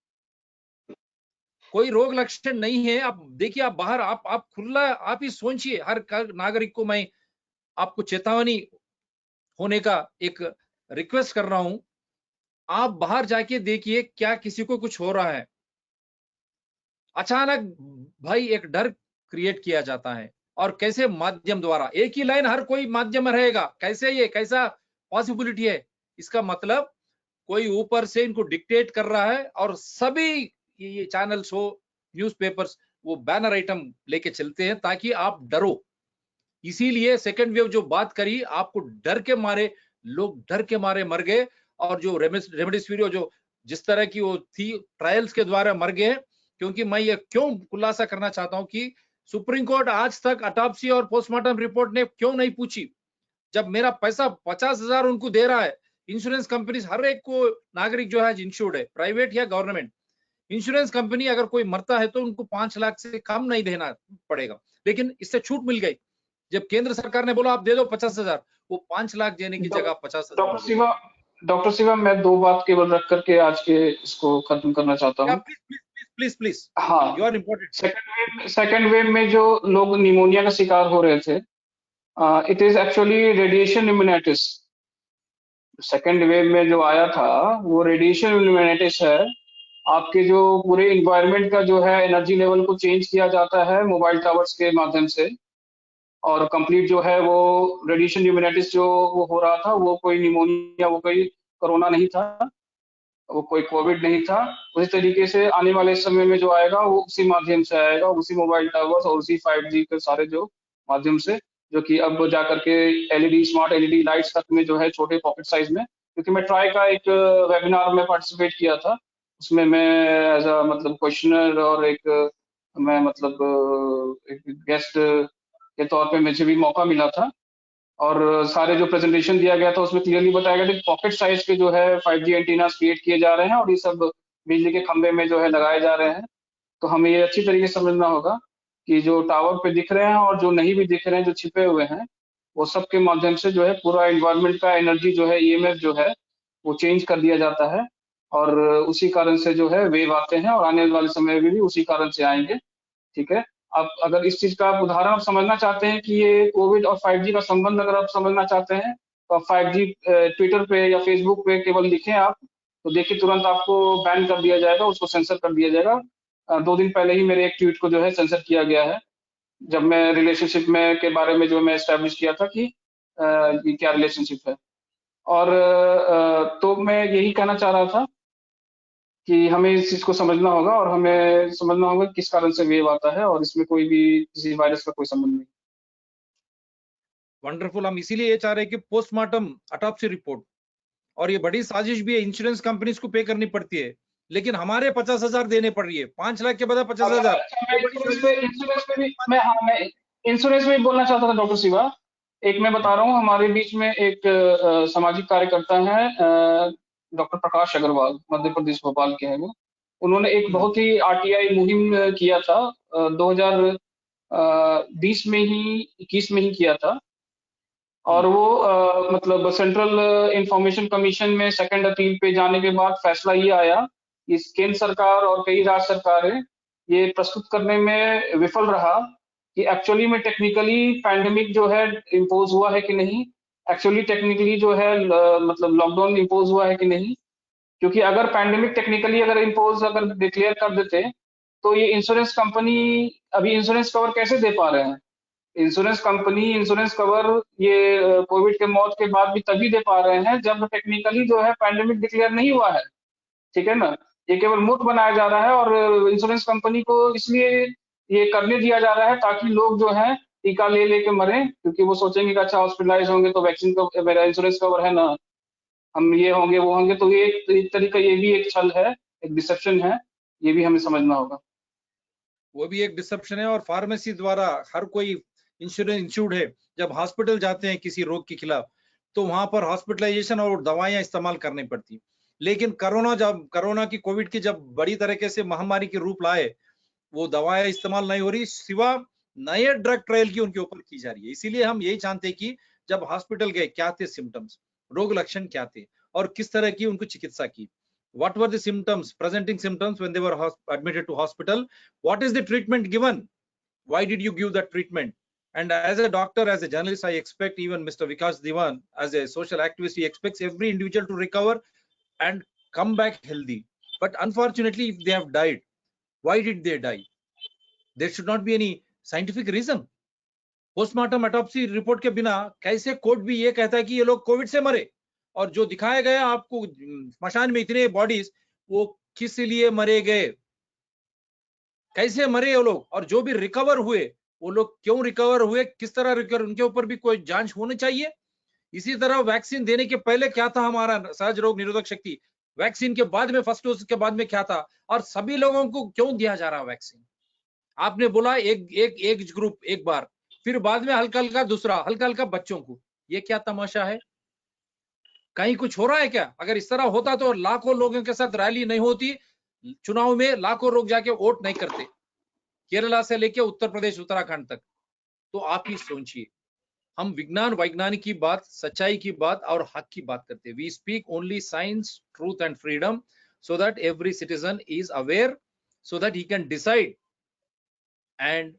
[SPEAKER 2] कोई रोग लक्षण नहीं है, आप देखिए, आप बाहर आप खुला, आप ही सोचिए, हर नागरिक को मैं आपको चेतावनी होने का एक रिक्वेस्ट कर रहा हूं, आप बाहर जाके देखिए क्या किसी को कुछ हो रहा है। अचानक भाई एक डर क्रिएट किया जाता है, और कैसे माध्यम द्वारा, एक ही लाइन हर कोई माध्यम में रहेगा, कैसे ये कैसा पॉसिबिलिटी है? इसका मतलब कोई ऊपर से इनको डिक्टेट कर रहा है, और सभी ये चैनल्स हो, न्यूज़पेपर्स, वो बैनर आइटम लेके चलते हैं ताकि आप डरो। इसीलिए सेकेंड वेव जो बात करी, आपको डर के मारे, लोग डर के मारे मर गए, और जो रेमडेसिविर जो जिस तरह की वो थी ट्रायल्स के द्वारा मर गए। क्योंकि मैं ये क्यों खुलासा करना चाहता हूं कि सुप्रीम कोर्ट आज तक ऑटोप्सी और पोस्टमार्टम रिपोर्ट ने क्यों नहीं पूछी? जब मेरा पैसा 50,000 उनको दे रहा है, इंश्योरेंस कंपनी हर एक को, नागरिक जो है इंश्योर्ड है, प्राइवेट या गवर्नमेंट, इंश्योरेंस कंपनी अगर कोई मरता है तो उनको 5 लाख से कम नहीं देना पड़ेगा, लेकिन इससे छूट मिल गई। जब केंद्र सरकार ने बोला आप दे दो 50,000, वो 5 लाख देने की जगह 50,000।
[SPEAKER 3] डॉक्टर शिवा, मैं 2 बात केवल रख करके आज के इसको खत्म करना चाहता हूँ।
[SPEAKER 2] प्लीज।
[SPEAKER 3] हाँ,
[SPEAKER 2] you are important.
[SPEAKER 3] Second wave में जो लोग निमोनिया का शिकार हो रहे थे, it is actually radiation pneumonitis. Second wave में जो आया था वो रेडिएशन न्यूमोनाइटिस है। आपके जो पूरे इन्वायरमेंट का जो है एनर्जी लेवल को चेंज किया जाता है मोबाइल टावर्स के माध्यम से, और कंप्लीट जो है वो रेडिएशन न्यूमोनाइटिस जो वो हो रहा था, वो कोई निमोनिया, वो कोई कोरोना नहीं था, वो कोई कोविड नहीं था। उसी तरीके से आने वाले समय में जो आएगा वो उसी माध्यम से आएगा, उसी मोबाइल टावर्स और उसी 5G के सारे जो माध्यम से, जो कि अब जाकर के एलईडी, स्मार्ट एलईडी लाइट्स तक में जो है छोटे पॉकेट साइज में। क्योंकि मैं ट्राई का एक वेबिनार में पार्टिसिपेट किया था, उसमें मैं एज अ मतलब क्वेश्चनर और एक मैं मतलब एक गेस्ट के तौर पे मुझे भी मौका मिला था, और सारे जो प्रेजेंटेशन दिया गया था उसमें क्लियरली बताया गया था कि पॉकेट साइज के जो है 5G एंटीनास क्रिएट किए जा रहे हैं, और ये सब बिजली के खंभे में जो है लगाए जा रहे हैं। तो हमें ये अच्छी तरीके से समझना होगा कि जो टावर पे दिख रहे हैं और जो नहीं भी दिख रहे हैं, जो छिपे हुए हैं, वो सब के माध्यम से जो है पूरा एनवायरमेंट का एनर्जी जो है, ईएमएफ जो है, वो चेंज कर दिया जाता है, और उसी कारण से जो है वेव आते हैं, और आने वाले समय में भी उसी कारण से आएंगे। ठीक है, आप अगर इस चीज का आप उदाहरण आप समझना चाहते हैं कि ये कोविड और 5G का संबंध अगर आप समझना चाहते हैं, तो आप 5G ट्विटर पे या फेसबुक पे केवल लिखें आप, तो देखिए तुरंत आपको बैन कर दिया जाएगा, उसको सेंसर कर दिया जाएगा। 2 दिन पहले ही मेरे एक ट्वीट को जो है सेंसर किया गया है, जब मैं रिलेशनशिप में के बारे में जो मैं एस्टेब्लिश किया था कि ये क्या रिलेशनशिप है। और तो मैं यही कहना चाह रहा था कि हमें इस चीज को समझना होगा, और हमें समझना होगा किस कारण से वेव आता है, और इसमें कोई भी किसी वायरस का कोई संबंध नहीं।
[SPEAKER 2] वंडरफुल। हम इसीलिए ये चाह रहे हैं कि पोस्टमार्टम ऑटोप्सी रिपोर्ट, और ये बड़ी साजिश भी है, इंश्योरेंस कंपनीज को पे करनी पड़ती है, लेकिन हमारे 50,000 देने पड़ रही है, 5 लाख के बदले 50,000।
[SPEAKER 3] मैं इंश्योरेंस में बोलना चाहता था डॉक्टर शिवा। एक मैं बता रहा हूँ, हमारे बीच में एक सामाजिक कार्यकर्ता है, डॉक्टर प्रकाश अग्रवाल, मध्य प्रदेश भोपाल के हैं वो। उन्होंने एक बहुत ही आरटीआई मुहिम किया था 2020 में ही, 21 में ही किया था, और वो मतलब सेंट्रल इंफॉर्मेशन कमीशन में सेकंड अपील पे जाने के बाद फैसला ये आया कि केंद्र सरकार और कई राज्य सरकारें ये प्रस्तुत करने में विफल रहा कि एक्चुअली में टेक्निकली पैंडेमिक जो है इम्पोज हुआ है कि नहीं, एक्चुअली टेक्निकली जो है मतलब लॉकडाउन इम्पोज हुआ है कि नहीं। क्योंकि अगर पैंडेमिक टेक्निकली अगर इम्पोज अगर डिक्लेयर कर देते, तो ये इंश्योरेंस कंपनी अभी इंश्योरेंस कवर कैसे दे पा रहे हैं? इंश्योरेंस कंपनी इंश्योरेंस कवर ये कोविड के मौत के बाद भी तभी दे पा रहे हैं जब टेक्निकली जो है पैंडेमिक डिक्लेयर नहीं हुआ है। ठीक है ना, ये केवल मुफ्त बनाया जा रहा है, और इंश्योरेंस कंपनी को इसलिए ये करने दिया जा रहा है ताकि लोग जो है टीका ले लेके मरे, क्योंकि वो सोचेंगे कि अच्छा हॉस्पिटलाइज होंगे तो वैक्सीन का मेरा इंश्योरेंस कवर है ना, हम ये होंगे वो होंगे। तो ये एक तरीका, ये भी एक छल है, एक डिसेप्शन है, ये भी हमें समझना होगा।
[SPEAKER 2] वो भी एक डिसेप्शन है, और फार्मेसी द्वारा हर कोई इंश्योरेंस इंश्योर्ड है, जब हॉस्पिटल जाते हैं किसी रोग के खिलाफ, तो वहां पर हॉस्पिटलाइजेशन और दवाइयां इस्तेमाल करनी पड़ती। लेकिन कोरोना की कोविड की जब बड़ी तरीके से महामारी के रूप लाए, वो दवाएं इस्तेमाल नहीं हो रही, सिवा नए ड्रग ट्रायल की उनके ऊपर की जा रही है। इसीलिए हम यही जानते हैं कि जब हॉस्पिटल गए क्या थे सिम्टम्स, रोग लक्षण क्या थे, और किस तरह की उनको चिकित्सा की. What were the symptoms, presenting symptoms when they were admitted to hospital? What is the treatment given? Why did you give that treatment? And as a doctor, as a journalist, I expect even Mr. Vikash Diwan, as a social activist, he expects every individual to recover and come back healthy. But unfortunately, if they have died, why did they die? There should not be any scientific reason. Postmortem autopsy report के बिना कैसे court भी ये कहता है कि ये लोग कोविड से मरे, और जो दिखाया गया आपको स्मशान में इतने बॉडीज, वो किस लिए मरे गए, कैसे मरे वो लोग, और जो भी रिकवर हुए वो लोग क्यों रिकवर हुए, किस तरह रिकवर, उनके ऊपर भी कोई जांच होनी चाहिए. इसी तरह वैक्सीन देने के पहले क्या था हमारा सहज रोग निरोधक शक्ति, वैक्सीन के बाद में फर्स्ट डोज के बाद में क्या था, और सभी लोगों को क्यों दिया जा रहा वैक्सीन. आपने बोला एक एज ग्रुप एक बार, फिर बाद में हल्का हल्का दूसरा, हल्का हल्का बच्चों को. ये क्या तमाशा है, कहीं कुछ हो रहा है क्या? अगर इस तरह होता तो लाखों लोगों के साथ रैली नहीं होती, चुनाव में लाखों लोग जाके वोट नहीं करते, केरला से लेके उत्तर प्रदेश उत्तराखंड तक. तो आप ही सोचिए, हम विज्ञान वैज्ञानिक की बात, सच्चाई की बात और हक की बात करते हैं. We speak only science, truth and freedom, so that every citizen is aware, so that he can decide. And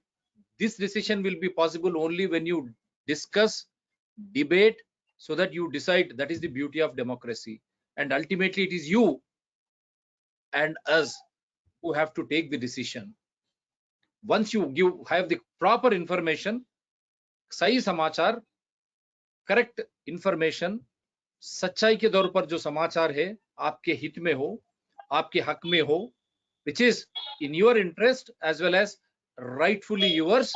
[SPEAKER 2] this decision will be possible only when you discuss, debate, so that you decide. That is the beauty of democracy. And ultimately it is you and us who have to take the decision. Once you have the proper information, सही समाचार, correct information, सच्चाई के दौर पर जो समाचार है आपके हित में हो, आपके हक में हो, which is in your interest as well as rightfully yours,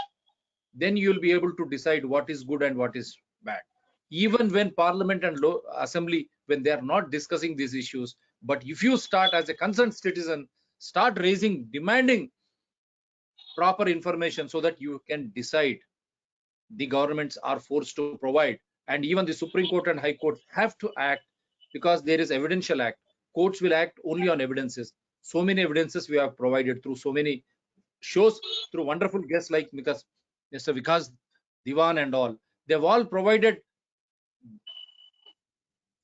[SPEAKER 2] then you will be able to decide what is good and what is bad. Even when parliament and assembly, when they are not discussing these issues, but if you start as a concerned citizen, start raising, demanding proper information so that you can decide, the governments are forced to provide. And even the Supreme Court and High Court have to act, because there is evidential act. Courts will act only on evidences. So many evidences we have provided through so many shows, through wonderful guests like Mr. Vikash Diwan and all. They've all provided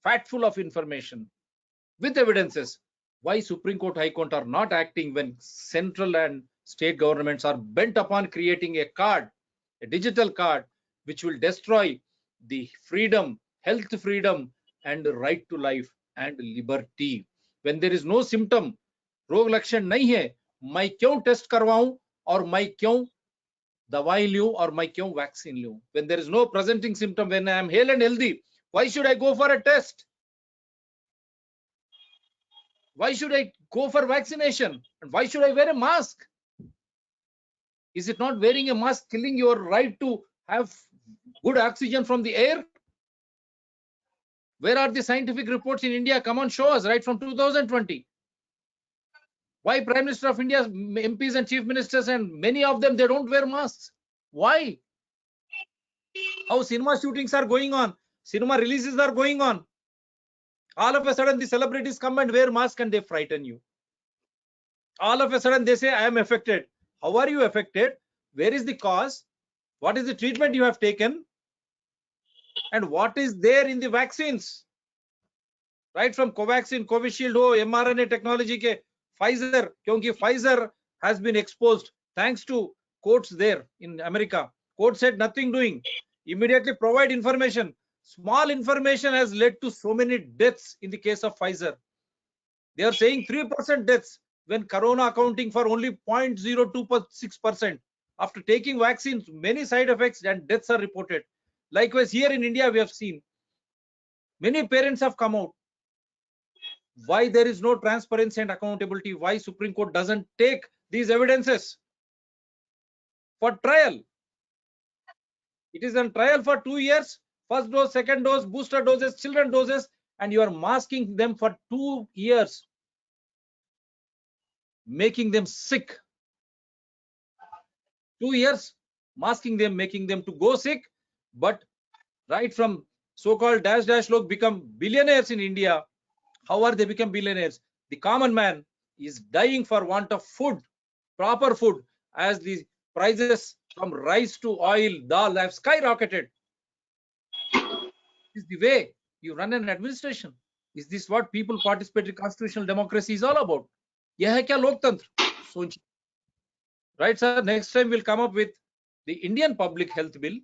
[SPEAKER 2] fatful of information with evidences. Why Supreme Court, High Court are not acting when central and state governments are bent upon creating a card, a digital card, which will destroy the freedom, health freedom, and the right to life and liberty. When there is no symptom, रोग लक्षण नहीं है, मैं क्यों test करवाऊं, और मैं क्यों दवाई लूं, और मैं क्यों वैक्सीन लूं? When there is no presenting symptom, when I am hale and healthy, why should I go for a test? Why should I go for vaccination? And why should I wear a mask? Is it not wearing a mask killing your right to have good oxygen from the air? Where are the scientific reports in India? Come on, show us, right from 2020. Why Prime Minister of India, MPs and Chief Ministers, and many of them, they don't wear masks? Why? How cinema shootings are going on, cinema releases are going on. All of a sudden, the celebrities come and wear masks and they frighten you. All of a sudden, they say, I am affected. How are you affected? Where is the cause? What is the treatment you have taken? And what is there in the vaccines? Right from Covaxin, Covishield, mRNA technology ke Pfizer, kyonki Pfizer has been exposed thanks to courts there in America. Court said nothing doing. Immediately provide information. Small information has led to so many deaths in the case of Pfizer. They are saying 3% deaths when corona accounting for only 0.026%. After taking vaccines, many side effects and deaths are reported. Likewise, here in India, we have seen many parents have come out. Why there is no transparency and accountability? Why Supreme Court doesn't take these evidences for trial? It is on trial for 2 years. First dose, second dose, booster doses, children doses, and you are masking them for 2 years, making them sick. 2 years, masking them, making them to go sick. But right from so-called dash log become billionaires in India. How are they become billionaires? The common man is dying for want of food, proper food, as the prices from rice to oil, dal have skyrocketed. This is the way you run an administration. Is this what people participatory constitutional democracy is all about? यह है क्या लोकतंत्र? सोचिए. Right, sir? Next time we'll come up with the Indian Public Health Bill.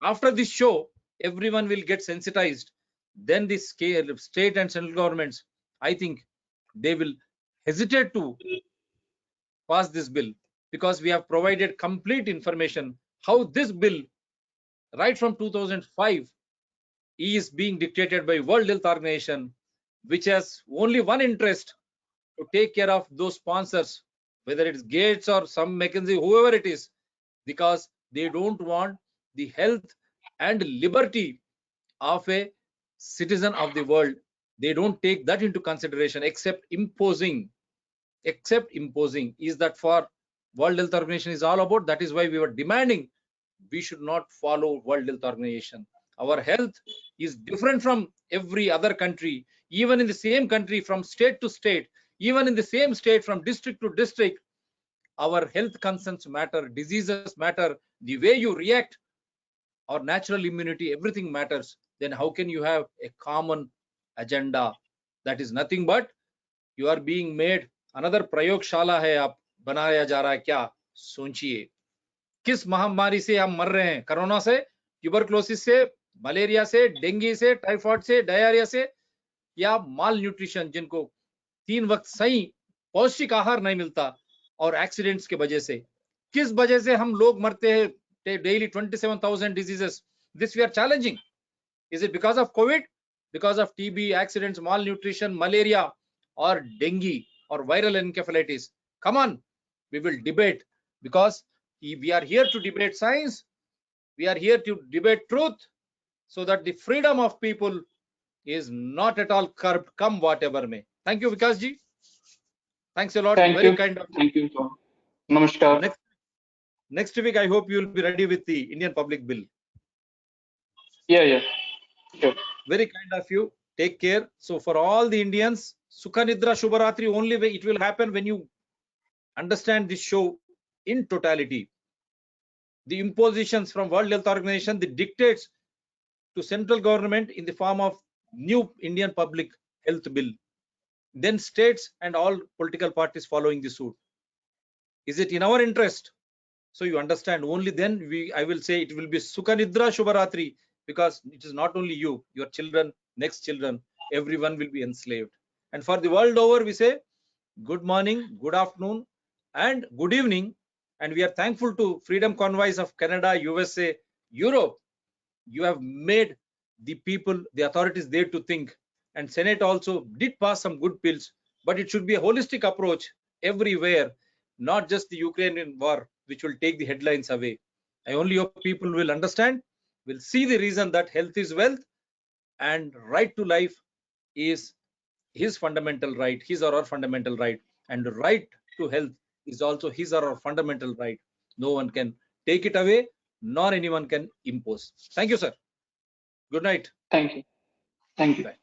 [SPEAKER 2] After this show, everyone will get sensitized. Then the state and central governments, I think, they will hesitate to pass this bill because we have provided complete information how this bill, right from 2005, is being dictated by World Health Organization, which has only one interest, to take care of those sponsors, whether it's Gates or some McKinsey, whoever it is, because they don't want the health and liberty of a citizen of the world. They don't take that into consideration, except imposing. Is that for World Health Organization is all about? That is why we were demanding we should not follow World Health Organization. Our health is different from every other country, even in the same country, from state to state, even in the same state, from district to district. Our health concerns matter, diseases matter, the way you react, or natural immunity, everything matters. Then how can you have a common agenda? That is nothing but you are being made another प्रयोगशाला है, आप बनाया जा रहा है क्या? सोचिए किस महामारी से हम मर रहे हैं? कोरोना से, ट्यूबरक्लोसिस से, मलेरिया से, डेंगू से, टाइफाइड से, डायरिया से, या माल न्यूट्रिशन, जिनको 3 वक्त सही पौष्टिक आहार नहीं मिलता, और एक्सीडेंट्स के वजह से. किस वजह से हम लोग मरते हैं daily 27,000 diseases? This we are challenging. Is it because of COVID? Because of TB, accidents, malnutrition, malaria, or dengue, or viral encephalitis? Come on, we will debate, because we are here to debate science. We are here to debate truth, so that the freedom of people is not at all curbed, come whatever may. Thank you, Vikash ji. Thanks a lot.
[SPEAKER 3] Thank
[SPEAKER 2] Very
[SPEAKER 3] you.
[SPEAKER 2] kind of you.
[SPEAKER 3] Thank you, sir. Namaskar.
[SPEAKER 2] Next week, I hope you will be ready with the Indian Public Bill.
[SPEAKER 3] Yeah. Sure.
[SPEAKER 2] Very kind of you. Take care. So for all the Indians, Sukha Nidra Shubharatri, only way it will happen when you understand this show in totality. The impositions from World Health Organization, the dictates to central government in the form of new Indian Public Health Bill. Then states and all political parties following the suit. Is it in our interest? So you understand, only then I will say it will be Sukha Nidra Shubharatri, because it is not only you, your children, next children, everyone will be enslaved. And for the world over, we say good morning, good afternoon, and good evening. And we are thankful to Freedom Convoys of Canada, USA, Europe. You have made the people, the authorities there to think. And Senate also did pass some good bills, but it should be a holistic approach everywhere, not just the Ukrainian war, which will take the headlines away. I only hope people will understand, will see the reason that health is wealth, and right to life is his fundamental right, his or her fundamental right, and the right to health is also his or her fundamental right. No one can take it away, nor anyone can impose. Thank you, sir. Good night.
[SPEAKER 3] Thank you. Thank you.
[SPEAKER 2] Bye.